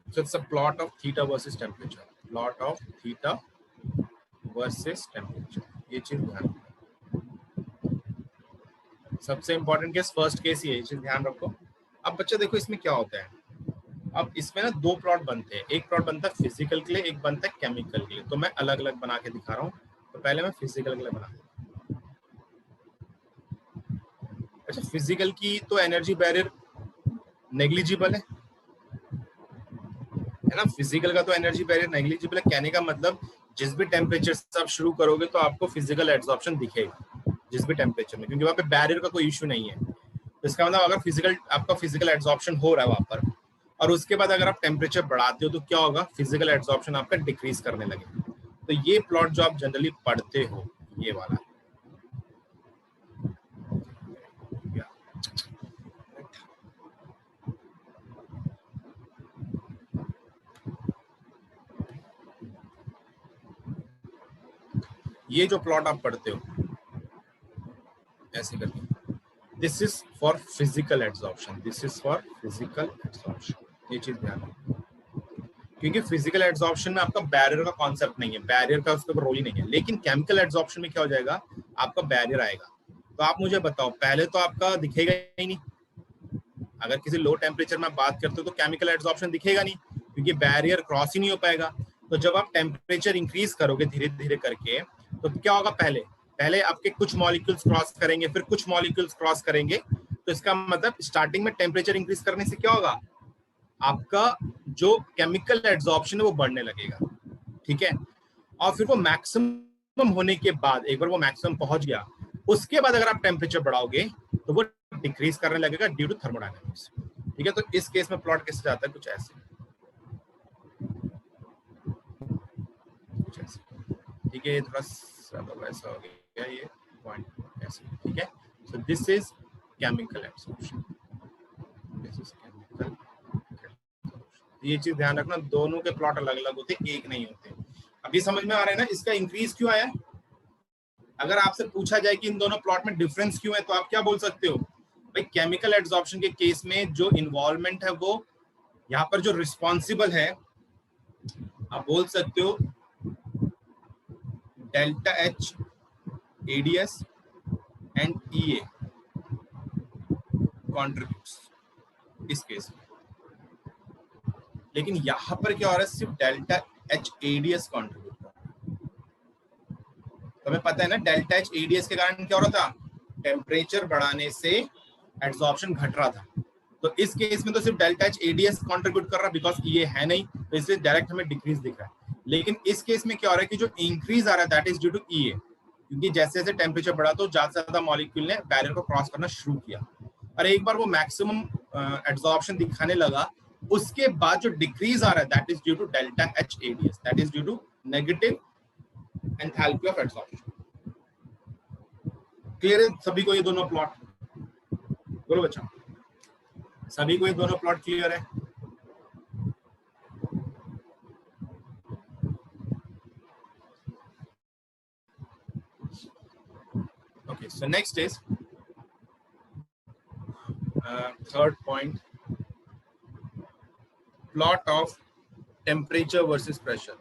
So it's a plot of theta versus temperature. Plot of theta versus temperature. ये चीज ध्यान रखो। सबसे इंपॉर्टेंट केस फर्स्ट केस ये चीज ध्यान रखो। अब बच्चे देखो इसमें क्या होता है, अब इसमें ना 2 प्लॉट बनते हैं, एक प्लॉट बनता है फिजिकल के लिए, एक बनता है केमिकल के लिए। तो मैं अलग अलग बना के दिखा रहा हूँ। तो पहले मैं फिजिकल के लिए बना देता हूँ। अच्छा, फिजिकल की तो एनर्जी बैरियर नेग्लिजिबल है ना। फिजिकल का तो एनर्जी बैरियर नेग्लिजिबल है, कहने का मतलब जिस भी टेम्परेचर से आप शुरू करोगे तो आपको फिजिकल एब्जॉर्प्शन दिखेगा जिस भी टेम्परेचर में, क्योंकि वहाँ पे बैरियर का कोई इश्यू नहीं है। तो इसका मतलब अगर फिजिकल आपका फिजिकल एब्जॉर्प्शन हो रहा है वहां पर, और उसके बाद अगर आप टेम्परेचर बढ़ाते हो तो क्या होगा? फिजिकल एब्जॉर्प्शन आपका डिक्रीज करने लगेगा। तो ये प्लॉट जो आप जनरली पढ़ते हो, ये वाला, ये जो प्लॉट आप पढ़ते हो ऐसे करके, this is for physical absorption, this is for physical absorption. ये चीज ध्यान रखो, क्योंकि फिजिकल एब्जॉर्प्शन में आपका बैरियर का कॉन्सेप्ट नहीं है, बैरियर का उसके ऊपर रोल ही नहीं है। लेकिन केमिकल एब्जॉर्प्शन में क्या हो जाएगा? आपका बैरियर आएगा। तो आप मुझे बताओ, पहले तो आपका दिखेगा ही नहीं, अगर किसी लो टेम्परेचर में बात करते हो तो केमिकल एब्जॉर्प्शन दिखेगा नहीं, क्योंकि बैरियर क्रॉस ही नहीं हो पाएगा। तो जब आप टेम्परेचर इंक्रीज करोगे धीरे धीरे करके, तो क्या होगा? पहले पहले आपके कुछ मॉलिक्यूल्स क्रॉस करेंगे, फिर कुछ मॉलिक्यूल्स क्रॉस करेंगे। तो इसका मतलब स्टार्टिंग में टेम्परेचर इंक्रीज करने से क्या होगा? आपका जो केमिकल एब्जॉर्प्शन है वो बढ़ने लगेगा, ठीक है। और फिर वो मैक्सिमम होने के बाद, एक बार वो मैक्सिमम पहुंच गया, उसके बाद अगर आप टेम्परेचर बढ़ाओगे तो वो डिक्रीज करने लगेगा ड्यू टू थर्मोडायनेमिक्स, ठीक है। तो इस केस में प्लॉट कैसे जाता है? कुछ ऐसे, ठीक है, ये थोड़ा सा वैसा हो गया ये पॉइंट ऐसे, ठीक है। So this is chemical absorption, this is chemical. ये चीज ध्यान रखना, दोनों के प्लॉट अलग अलग होते, एक नहीं होते। अभी समझ में आ रहा है ना इसका इंक्रीज क्यों आया? अगर आपसे पूछा जाए कि इन दोनों प्लॉट में डिफरेंस क्यों है, तो आप क्या बोल सकते हो? भाई केमिकल एब्जॉर्प्शन के केस में जो इन्वॉल्वमेंट है, वो यहाँ पर जो रिस्पॉन्सिबल है, आप बोल सकते हो delta H ADS and EA contributes इस केस में। लेकिन यहां पर क्या हो रहा है, सिर्फ डेल्टा एच एडीएस कॉन्ट्रीब्यूट कर रहा है। तो हमें पता है ना डेल्टा एच एडीएस के कारण क्या हो रहा था, टेम्परेचर बढ़ाने से एब्जॉर्प्शन घट रहा था। तो इस केस में तो सिर्फ डेल्टा एच एडीएस कॉन्ट्रीब्यूट कर रहा है, बिकॉज ये है नहीं, तो इसलिए डायरेक्ट हमें डिक्रीज दिख रहा है। लेकिन इस केस में क्या हो रहा है कि जो इंक्रीज आ रहा है दैट इज ड्यू टू ईए, क्योंकि जैसे जैसे टेम्परेचर बढ़ा तो ज्यादा से ज्यादा मॉलिक्यूल ने बैरियर को क्रॉस करना शुरू किया, और एक बार वो मैक्सिमम एब्जॉर्प्शन दिखाने लगा, उसके बाद जो डिक्रीज आ रहा है that is due to delta H ADS, that is due to negative enthalpy of absorption. Clear है सभी को ये दोनों प्लॉट? बोलो बच्चा, सभी को ये दोनों प्लॉट क्लियर है? Okay, so next is third point, plot of temperature versus pressure.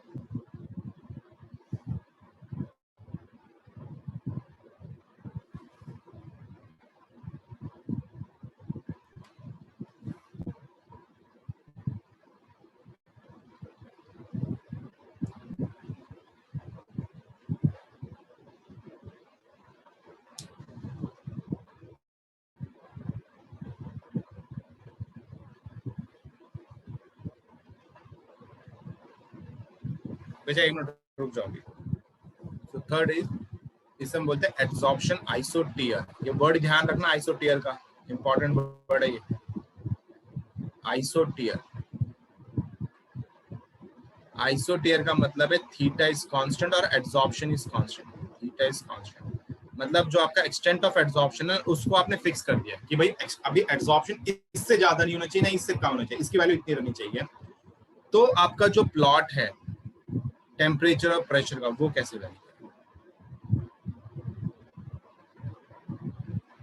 बेटा एक मिनट रुक जाओगे। So third is, इसे हम बोलते हैं एब्जॉर्प्शन आइसोटियर। ये वर्ड ध्यान रखना, आइसोटियर का इंपॉर्टेंट वर्ड है ये, आइसोटियर। आइसोटियर का मतलब है थीटा इज कांस्टेंट और absorption is constant. Theta is constant मतलब जो आपका एक्सटेंट ऑफ एब्जॉर्प्शन है उसको आपने फिक्स कर दिया कि भाई अभी एब्जॉर्प्शन इससे ज्यादा नहीं होना चाहिए, ना इससे कम होना चाहिए, इसकी वैल्यू इतनी रहनी चाहिए। तो आपका जो प्लॉट है टेम्परेचर और प्रेशर का, वो कैसे वैल्यू करें?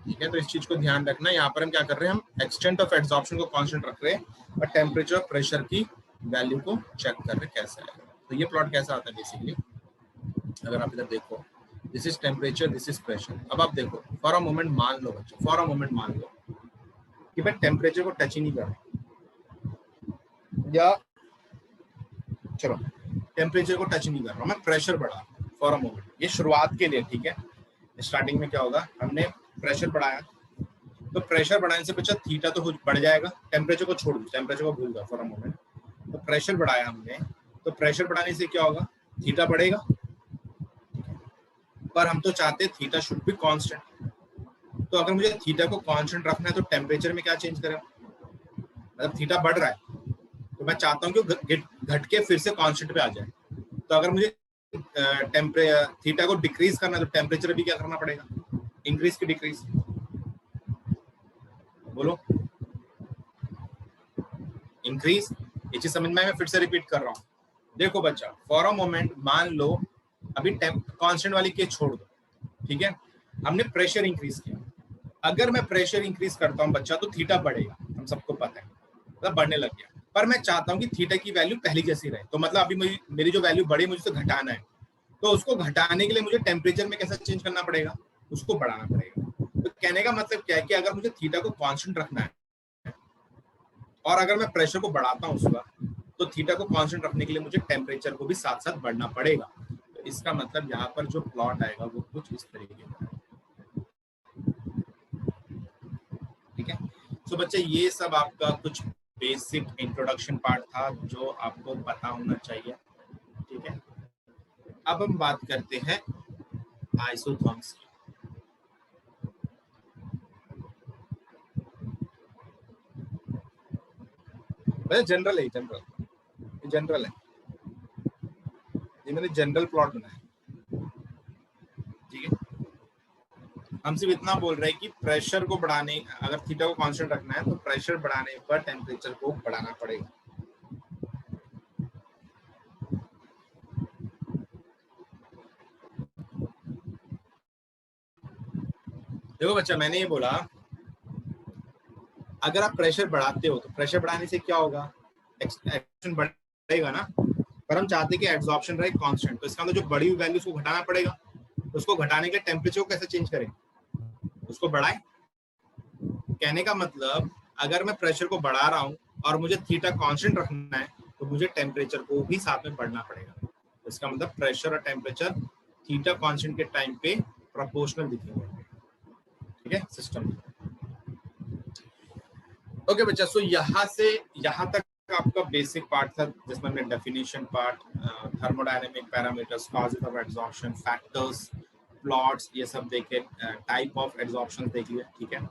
ठीक है, तो इस चीज को ध्यान रखना। यहाँ पर हम क्या कर रहे हैं, हम एक्सटेंट ऑफ एब्जॉर्प्शन को कांस्टेंट रख रहे हैं और टेम्परेचर और प्रेशर की वैल्यू को चेक कर रहे हैं कैसा है। तो ये प्लॉट कैसा आता है बेसिकली, अगर आप इधर देखो, this is temperature, this is pressure. अब आप देखो, फॉर अ मोमेंट मान लो बच्चों, फॉर अ मोमेंट मान लो कि मैं टेम्परेचर को टच ही नहीं कर रहा, या चलो टेम्परेचर को टच नहीं कर रहा, मैं प्रेशर बढ़ा फॉर अ मोमेंट, ये शुरुआत के लिए, ठीक है। स्टार्टिंग में क्या होगा, हमने प्रेशर बढ़ाया, तो प्रेशर बढ़ाने से बच्चा थीटा तो बढ़ जाएगा, टेम्परेचर को छोड़ दो, टेम्परेचर को भूल जाओ फॉर अ मोमेंट। तो प्रेशर बढ़ाया हमने, तो प्रेशर बढ़ाने से क्या होगा, थीटा बढ़ेगा, पर हम तो चाहते हैं थीटा शुड बी कांस्टेंट। तो अगर मुझे थीटा को कांस्टेंट रखना है तो टेम्परेचर में क्या चेंज करें, मतलब थीटा बढ़ रहा है तो मैं चाहता हूँ कि घट के फिर से कांस्टेंट पे आ जाए। तो अगर मुझे थीटा को डिक्रीज करना है तो टेम्परेचर भी क्या करना पड़ेगा, इंक्रीज की डिक्रीज। बोलो इंक्रीज, ये चीज समझ में, मैं फिर से रिपीट कर रहा हूँ। देखो बच्चा, फॉर अ मोमेंट मान लो अभी कांस्टेंट वाली केस छोड़ दो, ठीक है, हमने प्रेशर इंक्रीज किया। अगर मैं प्रेशर इंक्रीज करता हूँ बच्चा तो थीटा बढ़ेगा, हम सबको पता है, मतलब बढ़ने लग गया। पर मैं चाहता हूँ कि थीटा की वैल्यू पहली जैसी रहे, तो मतलब अभी मेरी जो वैल्यू बढ़ी मुझे तो घटाना है, तो उसको घटाने के लिए मुझे टेम्परेचर में कैसा चेंज करना पड़ेगा, उसको बढ़ाना पड़ेगा। तो कहने का मतलब क्या है कि अगर मुझे थीटा को कांस्टेंट रखना है और अगर मैं प्रेशर को बढ़ाता हूँ उस वक्त, तो थीटा को कांस्टेंट रखने के लिए मुझे टेम्परेचर को भी साथ साथ बढ़ना पड़ेगा। तो इसका मतलब यहाँ पर जो प्लॉट आएगा वो कुछ इस तरीके का, ठीक है। तो बच्चे ये सब आपका कुछ बेसिक इंट्रोडक्शन पार्ट था जो आपको पता होना चाहिए, ठीक है। अब हम बात करते हैं आइसोथर्म्स की। जनरल है, जनरल है, ये मैंने जनरल प्लॉट बनाया, हम सिर्फ इतना बोल रहे हैं कि प्रेशर को बढ़ाने, अगर थीटा को कांस्टेंट रखना है तो प्रेशर बढ़ाने पर टेम्परेचर को बढ़ाना पड़ेगा। देखो बच्चा, मैंने ये बोला अगर आप प्रेशर बढ़ाते हो तो प्रेशर बढ़ाने से क्या होगा, एक्सपेंशन बढ़ेगा ना, पर हम चाहते हैं कि एब्जॉर्प्शन रहे कांस्टेंट, तो इसका मतलब जो बड़ी हुई वैल्यू उसको घटाना पड़ेगा। उसको घटाने के टेम्परेचर को कैसे चेंज करें, उसको बढ़ाएं। कहने का मतलब अगर मैं प्रेशर को बढ़ा रहा हूं और मुझे थीटा कांस्टेंट रखना है तो मुझे टेम्परेचर को भी साथ में बढ़ना पड़ेगा। इसका मतलब प्रेशर और टेम्परेचर थीटा कांस्टेंट के टाइम पे प्रोपोर्शनल दिखेंगे, ठीक है सिस्टम। ओके बच्चा, सो यहाँ से यहाँ तक आपका बेसिक पार्ट था जिसमें हमने definition part, thermodynamic parameters, causes of absorption, factors, plots, ये सब देखे, टाइप ऑफ एब्जॉर्प्शन देख लिया, ठीक है।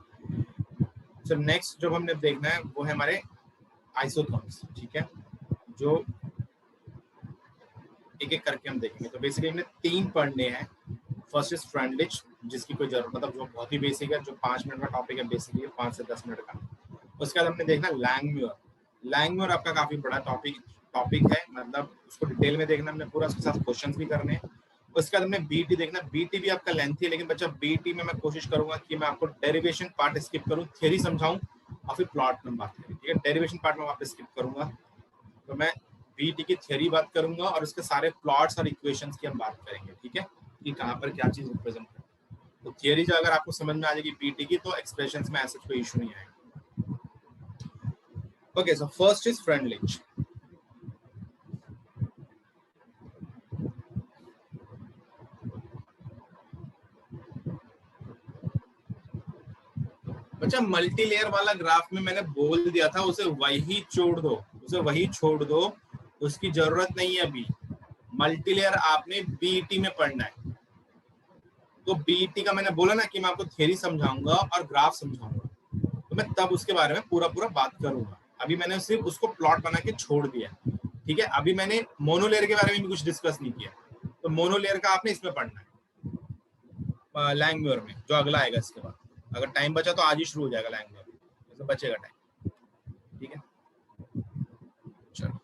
सो नेक्स्ट जो हमने देखना है वो है हमारे आइसोथर्म्स, ठीक है, जो एक एक करके हम देखेंगे। तो बेसिकली हमने 3 पढ़ने हैं। फर्स्ट इज फ्रेंडलिच, जिसकी कोई जरूरत, मतलब जो बहुत ही बेसिक है, जो 5 मिनट का टॉपिक है, बेसिकली 5 से 10 मिनट का। उसके बाद हमने देखना लैंगम्यूर। लैंगम्यूर आपका काफी बड़ा टॉपिक है, मतलब उसको डिटेल में देखना हमने पूरा, उसके साथ क्वेश्चंस भी करने हैं। उसके बाद हमने बीटी देखना। बीटी भी आपका लेंथी है, लेकिन बच्चा बीटी में मैं कोशिश करूंगा कि मैं आपको डेरिवेशन पार्ट स्किप करूं, थ्योरी समझाऊं और फिर प्लॉट में बात करें, ठीक है। डेरिवेशन पार्ट में वापस स्किप करूंगा, तो मैं बीटी की थ्योरी बात करूंगा और उसके सारे प्लॉट्स और इक्वेशंस की हम बात करेंगे, ठीक है, कि कहाँ पर क्या चीज रिप्रेजेंट है। तो थियरी जो अगर आपको समझ में आ जाएगी बीटी की, तो एक्सप्रेशंस में ऐसा कोई इशू नहीं आएगा। Okay, so first is Freundlich. अच्छा, मल्टी लेयर वाला ग्राफ में मैंने बोल दिया था उसे वही छोड़ दो, उसे वही छोड़ दो, उसकी जरूरत नहीं है अभी। मल्टी लेयर आपने बीटी में पढ़ना है, तो बीटी का मैंने बोला ना कि मैं आपको थ्योरी समझाऊंगा और ग्राफ समझाऊंगा, तो मैं तब उसके बारे में पूरा पूरा बात करूंगा। अभी मैंने सिर्फ उसको प्लॉट बना के छोड़ दिया, ठीक है। अभी मैंने मोनोलेयर के बारे में भी कुछ डिस्कस नहीं किया, तो मोनोलेयर का आपने इसमें पढ़ना है, लैंग्वेज में, जो अगला आएगा इसके बाद। अगर टाइम बचा तो आज ही शुरू हो जाएगा लैंग्वेज, तो बचेगा टाइम, ठीक है। चलो,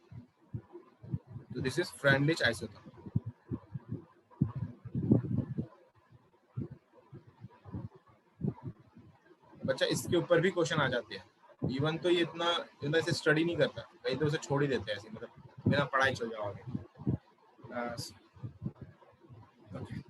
तो दिस इज फ्रेंडलिच आइसोटोप। बच्चा, इसके ऊपर भी क्वेश्चन आ जाते हैं। इवन तो ये इतना इसे स्टडी नहीं करता, कहीं तो उसे छोड़ ही देते हैं ऐसे, मतलब बिना पढ़ाई चल जाओगे। ओके,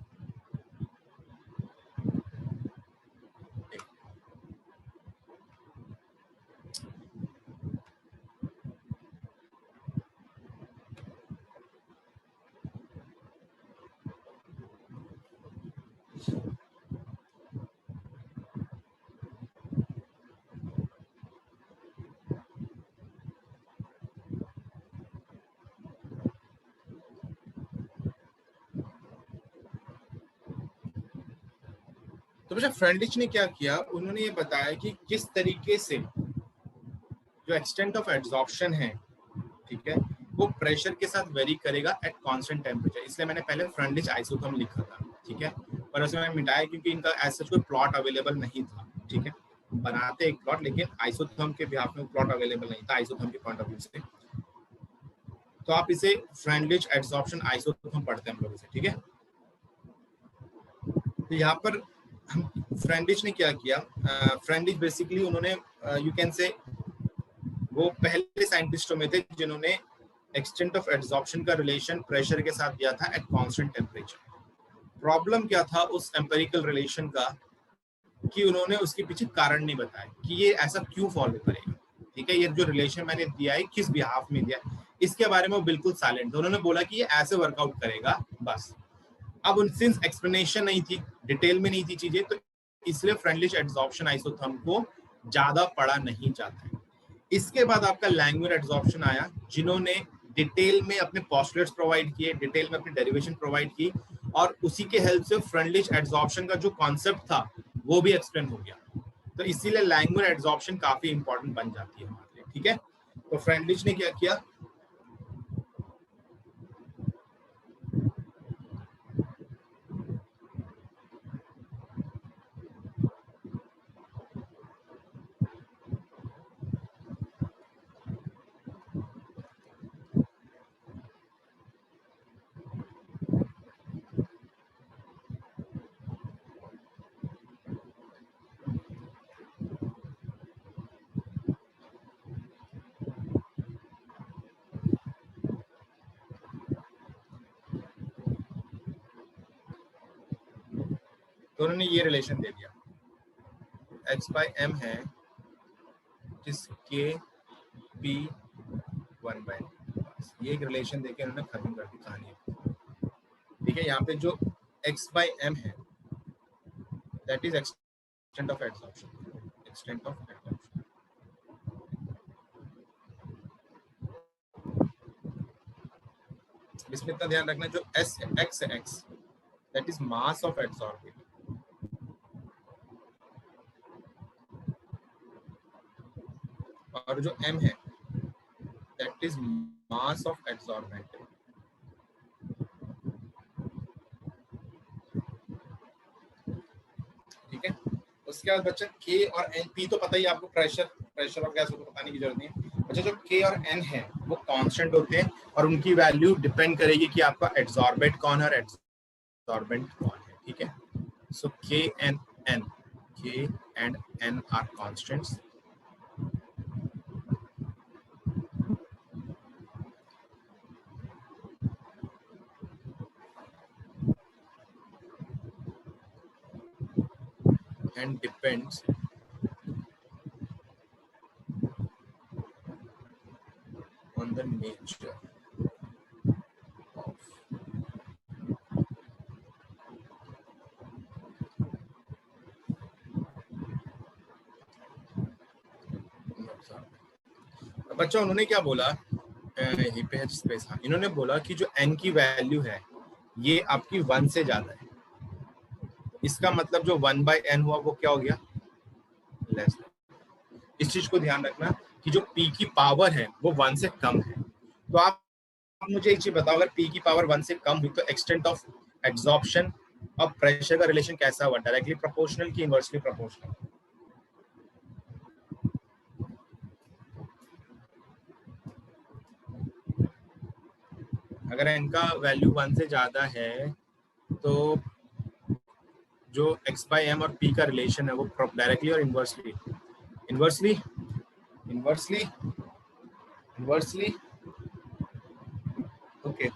तो बच्चा फ्रेंडलिच ने क्या किया, उन्होंने ये बताया कि किस तरीके से जो एक्सटेंट ऑफ एब्जॉर्प्शन है, ठीक है, वो प्रेशर के साथ वेरी करेगा एट कांस्टेंट टेम्परेचर। इसलिए मैंने पहले फ्रेंडलिच आइसोथर्म लिखा था, ठीक है, पर उसमें मैंने मिटाया क्योंकि इनका ऐसा कोई प्लॉट अवेलेबल नहीं था, ठीक है। बनाते एक प्लॉट, लेकिन आइसोथर्म के बिहाफ में प्लॉट अवेलेबल नहीं था आइसोथर्म के पॉइंट ऑफ व्यू से, तो आप इसे फ्रेंडलिच एब्जॉर्प्शन आइसोथर्म पढ़ते हैं हम लोग इसे, ठीक है। तो यहाँ पर हम फ्रेंडलिच ने क्या किया, फ्रेंडलिच बेसिकली उन्होंने यू कैन से वो पहले साइंटिस्टों में थे जिन्होंने एक्सटेंट ऑफ एब्जॉर्प्शन का रिलेशन प्रेशर के साथ दिया था एट कांस्टेंट टेम्परेचर। प्रॉब्लम क्या था उस एम्पेरिकल रिलेशन का, कि उन्होंने उसके पीछे कारण नहीं बताया कि ये ऐसा क्यों फॉलो करेगा, ठीक है। ये जो रिलेशन मैंने दिया है किस बिहाफ में दिया, इसके बारे में वो बिल्कुल साइलेंट थे। उन्होंने बोला कि ये ऐसे वर्कआउट करेगा, बस। अब सिंस एक्सप्लेनेशन नहीं थी, डिटेल में नहीं थी चीजें, तो इसलिए फ्रेंडलिच एब्जॉर्प्शन आइसोथर्म को ज्यादा पढ़ा नहीं जाता है। इसके बाद आपका लैंग्वेज एब्जॉर्प्शन आया, जिन्होंने डिटेल में अपने पोस्टुलेट्स प्रोवाइड किए, डिटेल में अपनी डेरिवेशन प्रोवाइड की, और उसी के हेल्प से फ्रेंडलिच एब्जॉर्प्शन का जो कॉन्सेप्ट था वो भी एक्सप्लेन हो गया। तो इसीलिए लैंग्वेज एब्जॉर्प्शन काफी इंपॉर्टेंट बन जाती है हमारे लिए, ठीक है। तो फ्रेंडलिच ने क्या किया, तो उन्होंने ये रिलेशन दे दिया, x by m है जिस k p 1/n, ये एक रिलेशन देके उन्होंने खत्म कर दी कहानी। ठीक है, यहाँ पे जो x by m है that is extent of adsorption, extent of adsorption. इसमें इतना ध्यान रखना, जो s x है x that is mass of adsorbing, और जो m है that is mass of adsorbent. ठीक है, उसके बाद बच्चा k और n, p तो पता ही आपको, प्रेशर और गैस को बताने की जरूरत नहीं है। अच्छा, जो k और n है वो कांस्टेंट होते हैं और उनकी वैल्यू डिपेंड करेगी कि आपका एडसॉर्बेंट कौन है और एडसॉर्बेंट कौन है। ठीक है, so k and n are constants. And depends on the nature of बच्चा। उन्होंने क्या बोला, स्पेस, हाँ, इन्होंने बोला कि जो n की वैल्यू है ये आपकी 1 से ज्यादा है, इसका मतलब जो 1/n हुआ वो क्या हो गया, लेस। इस चीज को ध्यान रखना कि जो p की पावर है वो 1 से कम है। तो आप मुझे एक चीज बताओ, अगर p की पावर 1 से कम हुई तो एक्सटेंट ऑफ एब्जॉर्प्शन और प्रेशर का रिलेशन कैसा हुआ, डायरेक्टली प्रोपोर्शनल कि इनवर्सली प्रोपोर्शनल? अगर n का वैल्यू 1 से ज्यादा है तो जो x by m और p का रिलेशन है वो डायरेक्टली और inversely, inversely inversely inversely okay.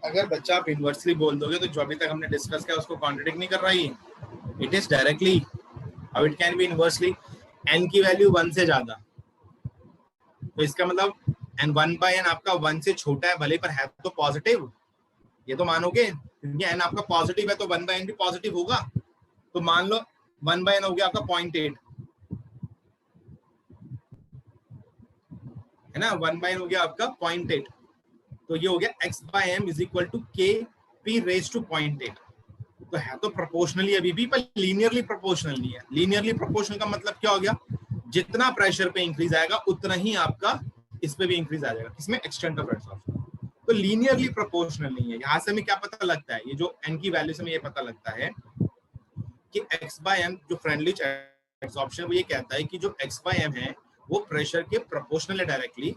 अगर बच्चा आप इनवर्सली बोल दोगे तो जो अभी तक हमने डिस्कस किया उसको कॉन्ट्रडिक्ट नहीं कर रहा है, इट इज डायरेक्टली। अब it can be inversely, n की वैल्यू 1 से ज्यादा, तो इसका मतलब n 1/n आपका 1 से छोटा है भले पर है तो पॉजिटिव, ये तो मानोगे, क्योंकि n आपका पॉजिटिव है तो 1/n भी पॉजिटिव होगा। तो मान लो 1/n हो गया आपका 0.8, है ना, 1/n हो गया आपका 0.8, तो ये हो गया x by m is equal to k p raise to 0.8। तो है तो प्रोपोर्शनली अभी भी, पर लीनियरली प्रोपोर्शनल नहीं है। लीनियरली प्रोपोर्शनल का मतलब क्या हो गया, जितना प्रेशर पे इंक्रीज आएगा उतना ही आपका इस पे भी इंक्रीज आ जाएगा, किसमें, एक्सटेंट ऑफ एडसॉर्प्शन। तो लीनियरली प्रोपोर्शनल नहीं है। यहाँ से हमें क्या पता लगता है, ये जो n की वैल्यू से हमें ये पता लगता है कि x by m जो फ्रेंडली एडसॉर्प्शन, वो ये कहता है कि जो x by m है वो प्रेशर के प्रोपोर्शनल है डायरेक्टली,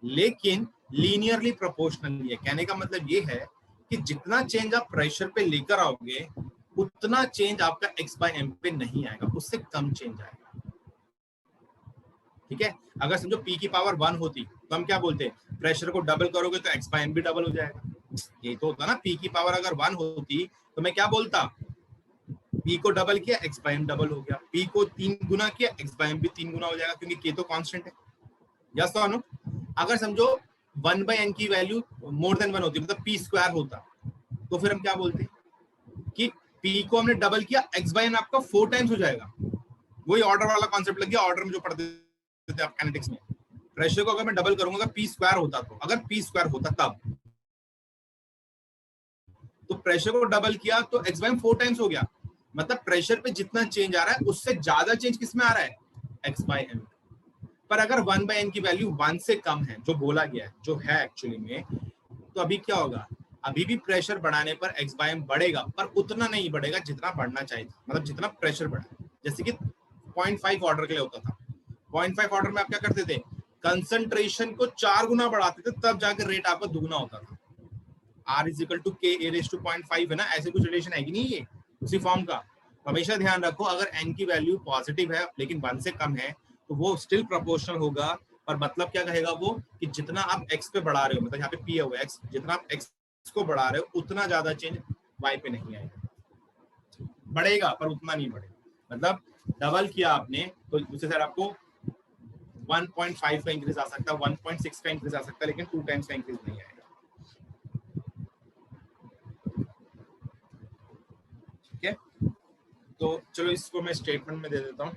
लेकिन लीनियरली प्रोपोर्शनल नहीं है। कहने का मतलब ये है कि जितना चेंज आप प्रेशर पे लेकर आओगे उतना चेंज आपका x by m पे नहीं आएगा, उससे कम चेंज आएगा। ठीक है, अगर समझो p की पावर 1 होती तो हम क्या बोलते, प्रेशर को डबल करोगे तो x by m भी डबल हो जाएगा। ये तो होता ना, p की पावर अगर 1 होती तो मैं क्या बोलता, p को डबल किया x by m डबल हो गया, p को 3 गुना किया x by m भी 3 गुना हो जाएगा, क्योंकि k तो कांस्टेंट है। यस तो नो, अगर समझो 1/n की वैल्यू मोर देन 1 होती, मतलब p स्क्वायर होता, तो फिर हम क्या बोलते कि p को हमने डबल किया, x by n आपका 4 टाइम्स हो जाएगा। वही ऑर्डर वाला कॉन्सेप्ट लग गया, ऑर्डर में जो पढ़ते थे आप काइनेटिक्स में। प्रेशर को अगर मैं डबल करूंगा, अगर p स्क्वायर होता, तो अगर p स्क्वायर होता तब, तो प्रेशर को डबल किया तो x by m 4 टाइम्स हो गया, मतलब प्रेशर पे जितना चेंज आ रहा है उससे ज्यादा चेंज किसमें आ रहा है, x by m। पर अगर 1/n की वैल्यू 1 से कम है, जो बोला गया है, जो है एक्चुअली में, तो अभी क्या होगा, अभी भी प्रेशर बढ़ाने पर x by m बढ़ेगा, पर उतना नहीं बढ़ेगा जितना बढ़ना चाहिए, मतलब जितना प्रेशर बढ़ा। जैसे कि 0.5 ऑर्डर के लिए होता था, 0.5 ऑर्डर में आप क्या करते थे, कंसंट्रेशन को 4 गुना बढ़ाते थे, तब जाकर रेट आपका दुगना होता था। R = K A raised to 0.5 है ना, ऐसे कुछ रिलेशन है कि नहीं, ये उसी फॉर्म का। हमेशा ध्यान रखो अगर n की वैल्यू पॉजिटिव है लेकिन 1 से कम है तो वो स्टिल प्रोपोर्शनल होगा, पर मतलब क्या कहेगा वो कि जितना आप x पे बढ़ा रहे हो, मतलब यहाँ पे p है वो x, जितना आप x को बढ़ा रहे हो उतना ज्यादा चेंज y पे नहीं आएगा, बढ़ेगा पर उतना नहीं बढ़ेगा। मतलब डबल किया आपने तो दूसरे साइड आपको 1.5 का इंक्रीज आ सकता है, 1.6 का इंक्रीज आ सकता है, लेकिन 2 टाइम्स का इंक्रीज नहीं आएगा। ठीक है, तो चलो इसको मैं स्टेटमेंट में दे देता हूँ।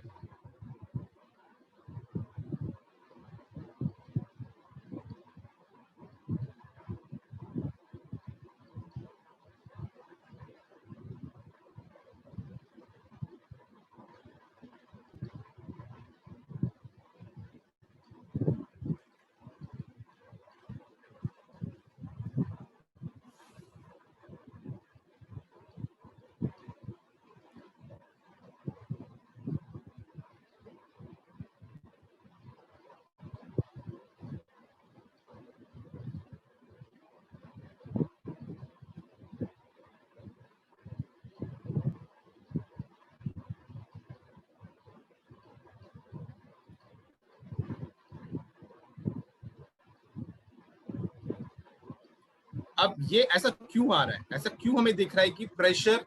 अब ये ऐसा क्यों आ रहा है, ऐसा क्यों हमें दिख रहा है कि प्रेशर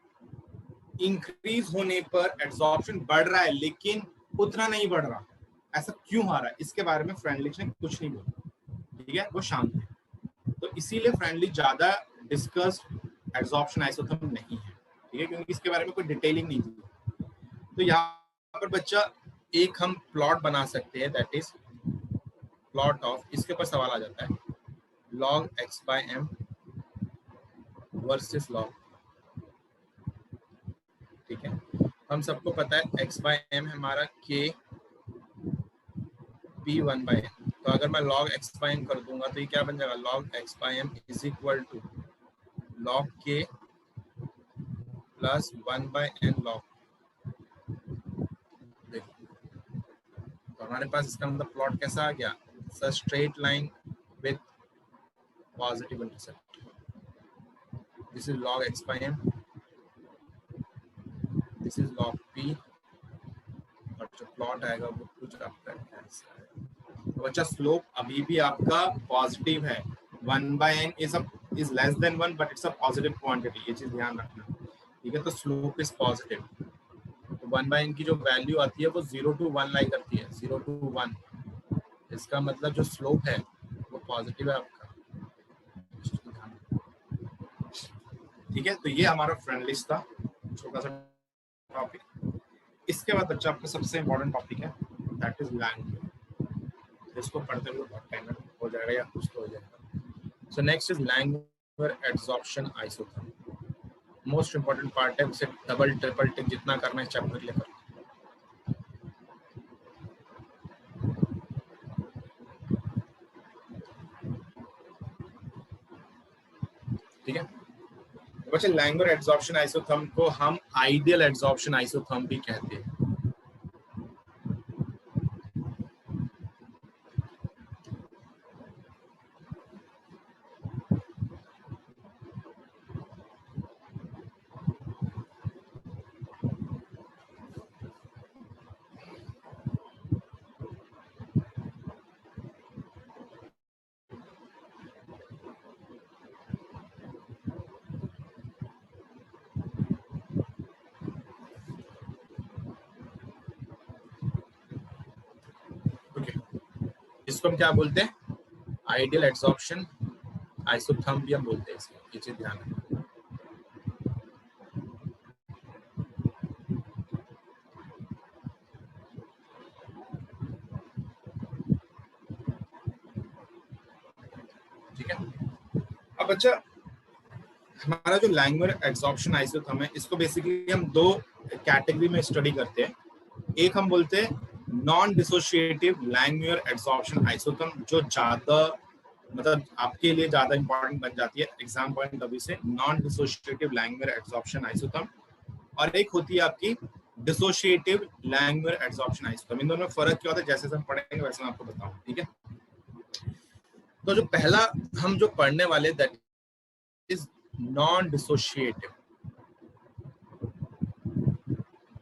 इंक्रीज होने पर एब्जॉर्प्शन बढ़ रहा है लेकिन उतना नहीं बढ़ रहा, ऐसा क्यों आ रहा है? इसके बारे में फ्रेंडलिच ने कुछ नहीं बोला, ठीक है, वो शांत है। तो इसीलिए फ्रेंडलिच ज्यादा डिस्कस्ड एब्जॉर्प्शन आइसोथर्म नहीं है, ठीक है, क्योंकि इसके बारे में कोई डिटेलिंग नहीं दी। तो यहाँ पर बच्चा एक हम प्लॉट बना सकते हैं, दैट इज प्लॉट ऑफ, इसके ऊपर सवाल आ जाता है log x by m versus log, ठीक है। हम सबको पता है x by m हमारा k p 1 by m, तो अगर मैं log x by m कर दूंगा तो ये क्या बन जाएगा, log x by m is equal to log k plus 1 by n log। देखो तो हमारे पास इसका मतलब प्लॉट कैसा आ गया, straight line with positive intercept, this is log x by m, this is log p, और जो प्लॉट आएगा वो कुछ आपका ऐसा है। तो बच्चा स्लोप अभी भी आपका पॉजिटिव है, 1 by n is less than 1 but it's a positive quantity, ये चीज ध्यान रखना, ठीक है। तो स्लोप इज पॉजिटिव, तो 1 by n की जो वैल्यू आती है वो 0 to 1 लाई करती है, 0 to 1, इसका मतलब जो स्लोप है वो पॉजिटिव है आपका, ठीक है। तो ये हमारा फ्रेंड लिस्ट था, छोटा सा टॉपिक। इसके बाद बच्चा आपका सबसे इंपॉर्टेंट टॉपिक है, दैट इज लैंग्वेज। इसको पढ़ते हुए बहुत टाइम हो जाएगा या कुछ तो हो जाएगा। सो next is language absorption isotherm, most important part है, उसे डबल ट्रिपल टिक जितना करना है चैप्टर लेकर, ठीक है। बच्चे लैंग्वेज एब्जॉर्प्शन आइसोथर्म को हम आइडियल एब्जॉर्प्शन आइसोथर्म भी कहते हैं, इसको हम क्या बोलते हैं, आइडियल एब्जॉर्प्शन आइसोथर्म भी हम बोलते हैं इसको, ये चीज ध्यान रखना, ठीक है। अब बच्चा हमारा जो लैंग्वेज एब्जॉर्प्शन आइसोथर्म है, इसको बेसिकली हम दो कैटेगरी में स्टडी करते हैं। एक हम बोलते हैं non dissociative language absorption isotherm, जो ज्यादा मतलब आपके लिए ज्यादा इंपॉर्टेंट बन जाती है एग्जाम पॉइंट ऑफ व्यू से, non dissociative language absorption isotherm. और एक होती है आपकी डिसोशिएटिव लैंग्वेज एब्जॉर्प्शन आइसोथर्म। इन दोनों में फर्क क्या होता है, जैसे हम पढ़ेंगे वैसे मैं आपको बताऊं, ठीक है। तो जो पहला हम जो पढ़ने वाले that is non dissociative,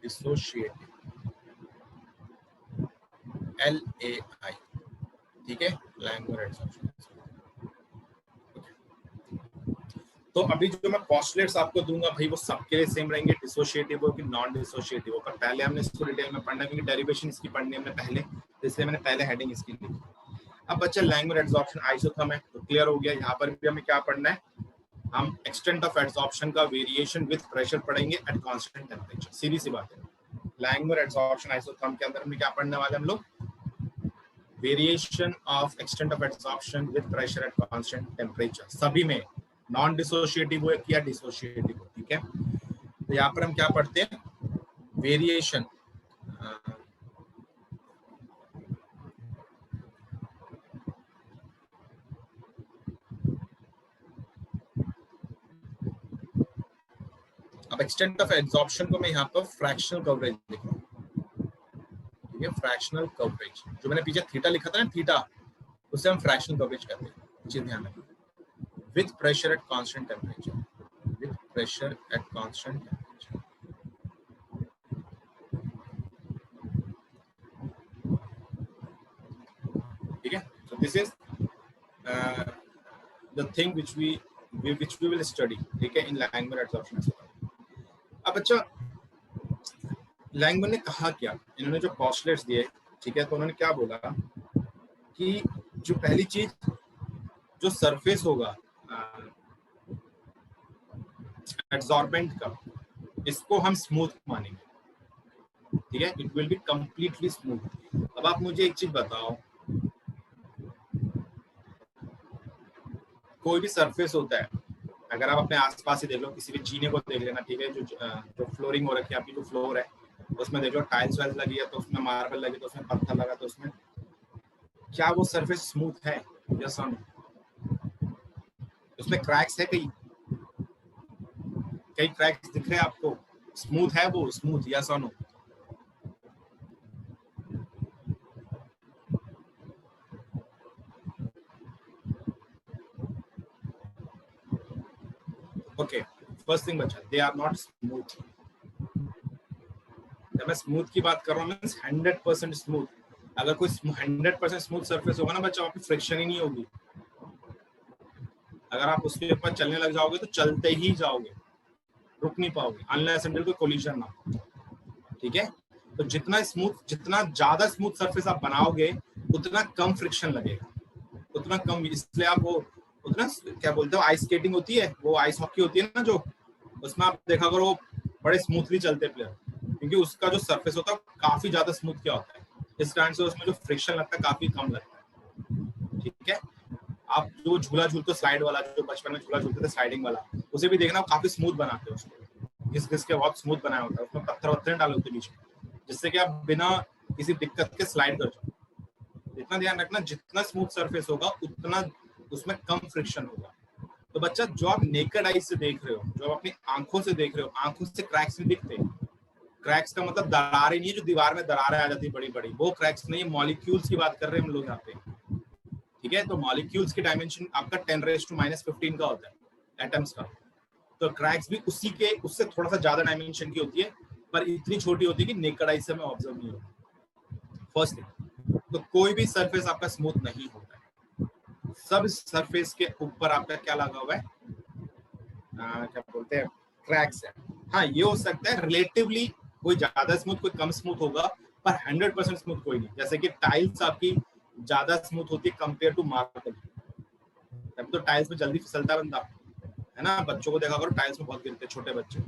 dissociative, LAI, ठीक है, लैंगमुर एडसॉर्प्शन। तो अभी जो मैं पोस्टुलेट्स आपको दूंगा भाई वो सबके लिए सेम रहेंगे, डिसोशिएटिव हो कि नॉन डिसोशिएटिव हो, पर पहले हमने इसको डिटेल में पढ़ना क्योंकि डेरिवेशन इसकी पढ़नी हमने पहले, तो इसलिए मैंने पहले हेडिंग इसकी लिखी। अब बच्चा लैंगमुर एडसॉर्प्शन आइसोथर्म है तो क्लियर हो गया। यहाँ पर भी हमें क्या पढ़ना है, हम एक्सटेंट ऑफ एडसॉर्प्शन का वेरिएशन विद प्रेशर पढ़ेंगे एट कांस्टेंट टेंपरेचर। सीधी सी बात है, लैंगमुर एडसॉर्प्शन आइसोथर्म के अंदर हमें क्या पढ़ने वाले हम लोग, variation of extent of adsorption with pressure at constant temperature, सभी में नॉन डिसोशिएटिव हो या डिसोशिएटिव हो, ठीक है। तो यहाँ पर हम क्या पढ़ते हैं, वेरिएशन अब एक्सटेंट ऑफ एब्जॉर्प्शन को मैं यहाँ पर फ्रैक्शनल कवरेज लिख रहा हूँ, ठीक है, फ्रैक्शनल कवरेज, जो मैंने पीछे थीटा लिखा था ना, थीटा, उससे हम फ्रैक्शनल कवरेज करते हैं, चीज ध्यान रखिए, with pressure at constant temperature, with pressure at constant temperature, ठीक है। So this is the thing which we will study, ठीक है, इन लैंगमुर एडसॉर्प्शन। अब अच्छा, लैंगमुर ने कहा क्या, इन्होंने जो पोस्टुलेट्स दिए, ठीक है, तो उन्होंने क्या बोला कि जो पहली चीज, जो सरफेस होगा एड्सॉर्बेंट का, इसको हम स्मूथ मानेंगे, ठीक है, it will be completely smooth. अब आप मुझे एक चीज बताओ, कोई भी सरफेस होता है, अगर आप अपने आसपास ही देख लो, किसी भी जीने को देख लेना, ठीक है, जो फ्लोरिंग हो रखी है आपकी, जो फ्लोर है उसमें देख लो, टाइल्स वाइल्स लगी है तो उसमें मार्बल लगी तो उसमें पत्थर लगा तो उसमें क्या वो सरफेस स्मूथ है या सन, उसमें क्रैक्स है, कई क्रैक्स दिख रहे हैं आपको, स्मूथ है वो, स्मूथ या सन? ओके, फर्स्ट थिंग बच्चा, दे आर नॉट स्मूथ। जब मैं स्मूथ की बात कर रहा हूँ, मींस 100% स्मूथ। अगर कोई 100% स्मूथ सरफेस होगा ना बच्चा, वहाँ पे फ्रिक्शन ही नहीं होगी। अगर आप उसके ऊपर चलने लग जाओगे तो चलते ही जाओगे, रुक नहीं पाओगे, अनलेस अंटिल कोई कोलिजन ना, ठीक है। तो जितना ज्यादा स्मूथ सरफेस आप बनाओगे उतना कम फ्रिक्शन लगेगा, उतना कम, इसलिए आप वो उतना क्या बोलते हो, आइस स्केटिंग होती है, वो आइस हॉकी होती है ना, जो उसमें आप देखा करो वो बड़े स्मूथली चलते प्लेयर, क्योंकि उसका जो सरफेस होता है काफी ज्यादा स्मूथ क्या होता है, इस कारण से उसमें जो फ्रिक्शन लगता है काफी कम लगता है, ठीक है। आप जो झूला झूलते स्लाइड वाला, जो बचपन में झूला झूलते थे स्लाइडिंग वाला, उसे भी देखना काफी स्मूथ बनाते हैं उसको, घिस घिस के बहुत स्मूथ बनाया होता है, उसमें पत्थर वत्थर डाले होते बीच में, जिससे कि आप बिना किसी दिक्कत के स्लाइड कर जाओ। इतना ध्यान रखना, जितना स्मूथ सरफेस होगा उतना उसमें कम फ्रिक्शन होगा। तो बच्चा, जो आप नेकेड आई से देख रहे हो, जो आप अपनी आंखों से देख रहे हो, आंखों से क्रैक्स नहीं दिखते। क्रैक्स का मतलब दरारें नहीं है, जो दीवार में दरारें आ जाती है बड़ी बड़ी, वो क्रैक्स नहीं है, मॉलिक्यूल्स की बात कर रहे हैं हम लोग यहाँ पे, ठीक है। तो मॉलिक्यूल्स की डायमेंशन आपका 10⁻⁻15 का होता है, एटम्स का। तो क्रैक्स भी उससे थोड़ा सा ज्यादा डायमेंशन की होती है, पर इतनी छोटी होती है कि नेकेड आई से हमें ऑब्जर्व नहीं होती। फर्स्ट थिंग, तो कोई भी सरफेस आपका स्मूथ नहीं होता है, सब सरफेस के ऊपर आपका क्या लगा हुआ है, क्या बोलते हैं, क्रैक्स है। हाँ, ये हो सकता है रिलेटिवली कोई ज्यादा स्मूथ, कोई कम स्मूथ होगा, पर 100% स्मूथ कोई नहीं। जैसे कि टाइल्स आपकी ज्यादा स्मूथ होती है कंपेयर टू मार्बल, तब तो टाइल्स में जल्दी फिसलता बंदा है ना, बच्चों को देखा करो टाइल्स में बहुत गिरते छोटे बच्चे,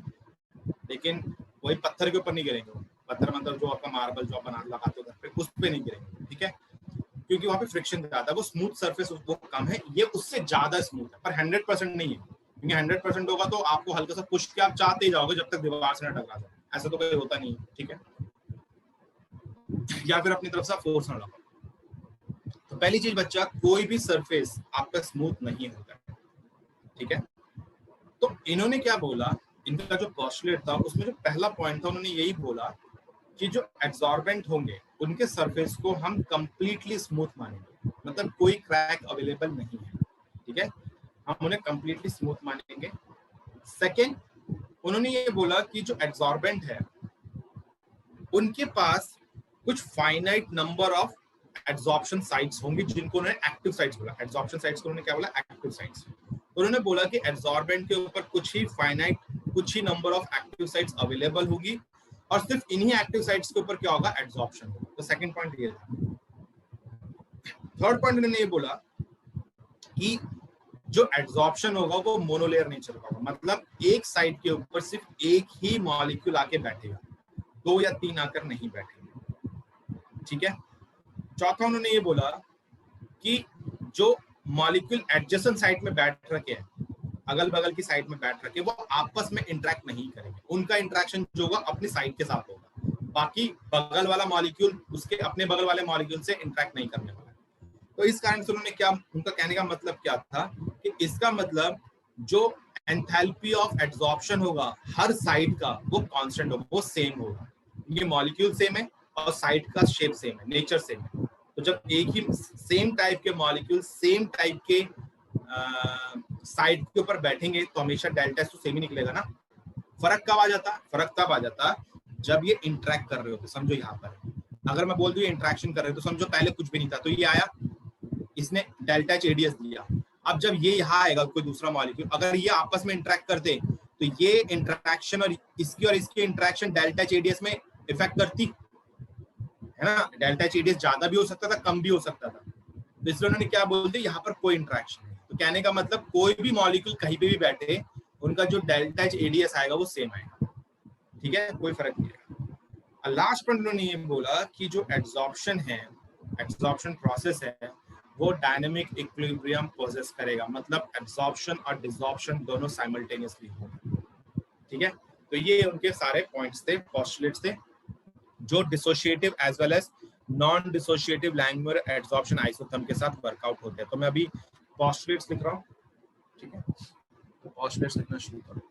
लेकिन वही पत्थर के ऊपर नहीं गिरेंगे, पत्थर मतलब जो आपका मार्बल जो आप बना लगाते हो घर पे, उस पे नहीं गिरेंगे, ठीक है, क्योंकि वहाँ पे फ्रिक्शन ज्यादा है, वो स्मूथ सरफेस वो कम है, ये उससे ज्यादा स्मूथ है, पर 100% नहीं है, क्योंकि 100% होगा तो आपको हल्का सा पुश के आप चाहते ही जाओगे जब तक दीवार से ना टकरा जाए, ऐसा तो कहीं होता नहीं है, ठीक है, या फिर अपनी तरफ से फोर्स ना लगाओ। तो पहली चीज बच्चा, कोई भी सरफेस आपका स्मूथ नहीं होता है, ठीक है। तो इन्होंने क्या बोला, इनका जो पोस्टुलेट था उसमें जो पहला पॉइंट था, उन्होंने यही बोला कि जो एब्जॉर्बेंट होंगे उनके सरफेस को हम कंप्लीटली स्मूथ मानेंगे, मतलब कोई क्रैक अवेलेबल नहीं है, ठीक है, हम उन्हें कंप्लीटली स्मूथ मानेंगे। सेकेंड, उन्होंने ये बोला कि जो एब्जॉर्बेंट है उनके पास कुछ finite number of adsorption sites होंगी, जिनको उन्होंने एक्टिव साइट्स बोला। एड्सॉर्प्शन साइट्स को उन्होंने क्या बोला? Active sites. तो उन्होंने बोला कि एड्सॉर्बेंट के ऊपर कुछ ही number of active sites available होगी, और सिर्फ इन्हीं एक्टिव साइट्स के ऊपर क्या होगा? एड्सॉर्प्शन होगा। तो सेकंड पॉइंट ये था। थर्ड पॉइंट उन्होंने ये बोला कि जो एड्सॉर्प्शन होगा वो मोनोलेयर नेचर का होगा, मतलब एक साइट के ऊपर सिर्फ एक ही मॉलिक्यूल आके बैठेगा, 2 या 3 आकर नहीं बैठेंगे। ठीक है। चौथा उन्होंने ये बोला कि जो मॉलिक्यूल एडजेसेंट साइट में बैठ रखे हैं, अगल बगल की साइट में बैठ रखे, वो आपस में इंटरेक्ट नहीं करेंगे। उनका इंटरेक्शन जो होगा अपनी साइट के साथ होगा, बाकी बगल वाला मॉलिक्यूल उसके अपने बगल वाले मॉलिक्यूल से इंटरेक्ट नहीं करने वाला। तो इस कारण से उन्होंने क्या, उनका कहने का मतलब क्या था कि इसका मतलब जो एंथैल्पी ऑफ एड्सॉर्प्शन होगा हर साइट का, वो कांस्टेंट होगा, वो सेम होगा। ये मॉलिक्यूल सेम है और साइट का शेप सेम है, नेचर सेम है। तो जब एक ही सेम टाइप के मॉलिक्यूल सेम टाइप के साइट के ऊपर बैठेंगे तो हमेशा डेल्टा एस तो सेम ही निकलेगा ना। फर्क कब आ जाता? फर्क तब आ जाता जब ये इंटरेक्ट कर रहे होते। समझो यहाँ पर अगर मैं बोल दूं ये इंटरेक्शन कर रहे हो, तो समझो पहले कुछ भी नहीं था, तो ये आया, इसने डेल्टा एच एडीएस दिया। अब जब ये यहाँ आएगा कोई दूसरा मॉलिक्यूल, अगर ये आपस में इंटरेक्ट करते तो ये इंटरेक्शन और इसकी इंटरेक्शन डेल्टा एच एडीएस में इफेक्ट करती है ना। डेल्टा एच एडीएस ज्यादा भी हो सकता था, कम भी हो सकता था। तो इसलिए उन्होंने क्या बोल दिया, यहाँ पर कोई इंटरेक्शन नहीं। तो कहने का मतलब कोई भी मॉलिक्यूल कहीं पे भी बैठे, उनका जो डेल्टा एच एडीएस आएगा वो सेम आएगा। ठीक है, कोई फर्क नहीं आएगा। लास्ट पॉइंट उन्होंने ये बोला कि जो एड्सॉर्प्शन है, एड्सॉर्प्शन प्रोसेस है, वो डायनेमिक इक्विलिब्रियम पोजेस करेगा, मतलब एब्जॉर्प्शन और डिसॉर्प्शन दोनों साइमल्टेनियसली हो। ठीक है। तो ये उनके सारे पॉइंट्स थे, पोस्टुलेट्स थे, जो dissociative as well as non dissociative Langmuir adsorption isotherm के साथ वर्कआउट होते हैं। तो मैं अभी पोस्टुलेट्स लिख रहा हूँ। ठीक है, तो पोस्टुलेट्स लिखना शुरू करो।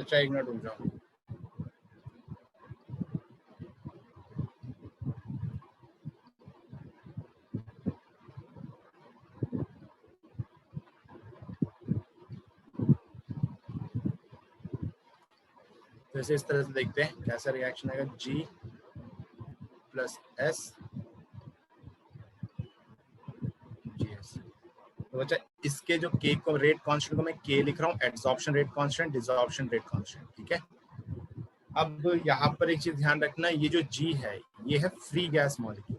अच्छा, एक मिनट रुक जाओ। जैसे इस तरह से देखते हैं कैसा रिएक्शन आएगा। G + S तो बच्चा इसके जो के को रेट कांस्टेंट को मैं के लिख रहा हूँ, adsorption rate constant, desorption rate constant, ठीक है। अब यहाँ पर एक चीज ध्यान रखना, ये जो जी है ये है free gas molecule,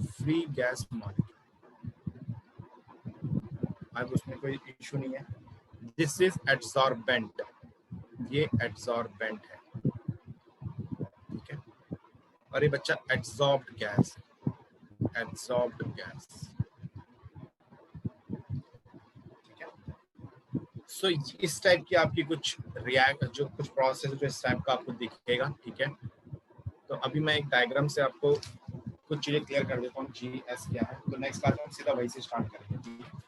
free gas molecule, अब उसमें कोई इशू नहीं है। दिस इज एड्सॉर्बेंट, ये एड्सॉर्बेंट है, ठीक है। और ये बच्चा एड्सॉर्ब्ड गैस, एड्सॉर्ब्ड गैस, ठीक है। सो इस टाइप की आपकी कुछ रिएक्ट जो कुछ प्रोसेस जो इस टाइप का आपको दिखेगा, ठीक है। तो अभी मैं एक डायग्राम से आपको कुछ चीजें क्लियर कर देता हूँ, जी एस क्या है। तो नेक्स्ट क्लास में सीधा वही से स्टार्ट करेंगे।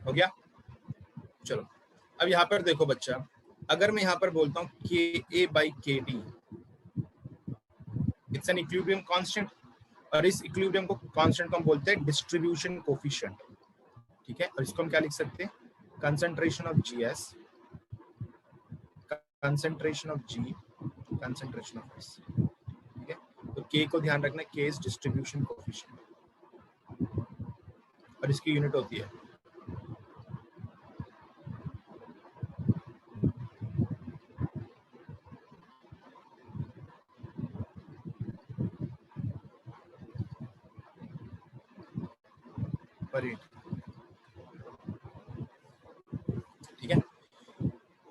हो गया, चलो। अब यहाँ पर देखो बच्चा, अगर मैं यहाँ पर बोलता हूँ के ए बाई के D, it's an equilibrium constant, और इस इक्विलिब्रियम को कांस्टेंट को हम बोलते हैं डिस्ट्रीब्यूशन कोफिशिएंट, ठीक है। और इसको हम क्या लिख सकते हैं, concentration of G S, concentration of G, concentration of S, ठीक है। तो के को ध्यान रखना, के इज डिस्ट्रीब्यूशन कोफिशिएंट, और इसकी यूनिट होती है पर यूनिट, ठीक है।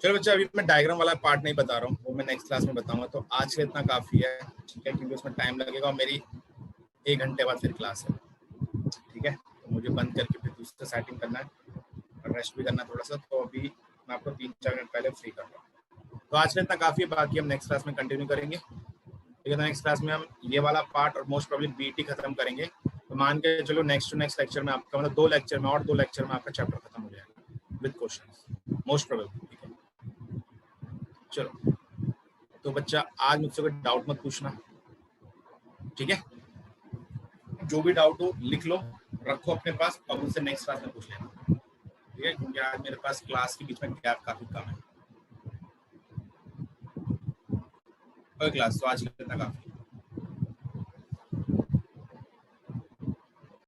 चलो बच्चा, अभी मैं डायग्राम वाला पार्ट नहीं बता रहा हूँ, वो मैं नेक्स्ट क्लास में बताऊंगा। तो आज के लिए इतना काफी है, ठीक है, क्योंकि उसमें टाइम लगेगा और मेरी 1 घंटे बाद फिर क्लास है, ठीक है। तो मुझे बंद करके फिर दूसरा सेटिंग करना है और रेस्ट भी करना है थोड़ा सा। तो अभी मैं आपको 3-4 मिनट पहले फ्री कर रहा हूँ। तो आज के लिए इतना काफी है, बाकी हम नेक्स्ट क्लास में कंटिन्यू करेंगे, ठीक है। तो नेक्स्ट क्लास में हम ये वाला पार्ट और मोस्ट प्रोबेबली बीटी खत्म करेंगे। तो मान के चलो नेक्स्ट टू नेक्स्ट लेक्चर में आपका, मतलब 2 लेक्चर में और 2 लेक्चर में आपका चैप्टर खत्म हो जाएगा विद क्वेश्चंस, मोस्ट प्रोबेबली, ठीक है। चलो, तो बच्चा आज मुझसे कोई डाउट मत पूछना, ठीक है। जो भी डाउट हो लिख लो, रखो अपने पास, और मुझसे नेक्स्ट क्लास में पूछ लेना, ठीक है, क्योंकि आज मेरे पास क्लास के बीच में गैप काफी कम है। क्लास तो आज इतना काफी।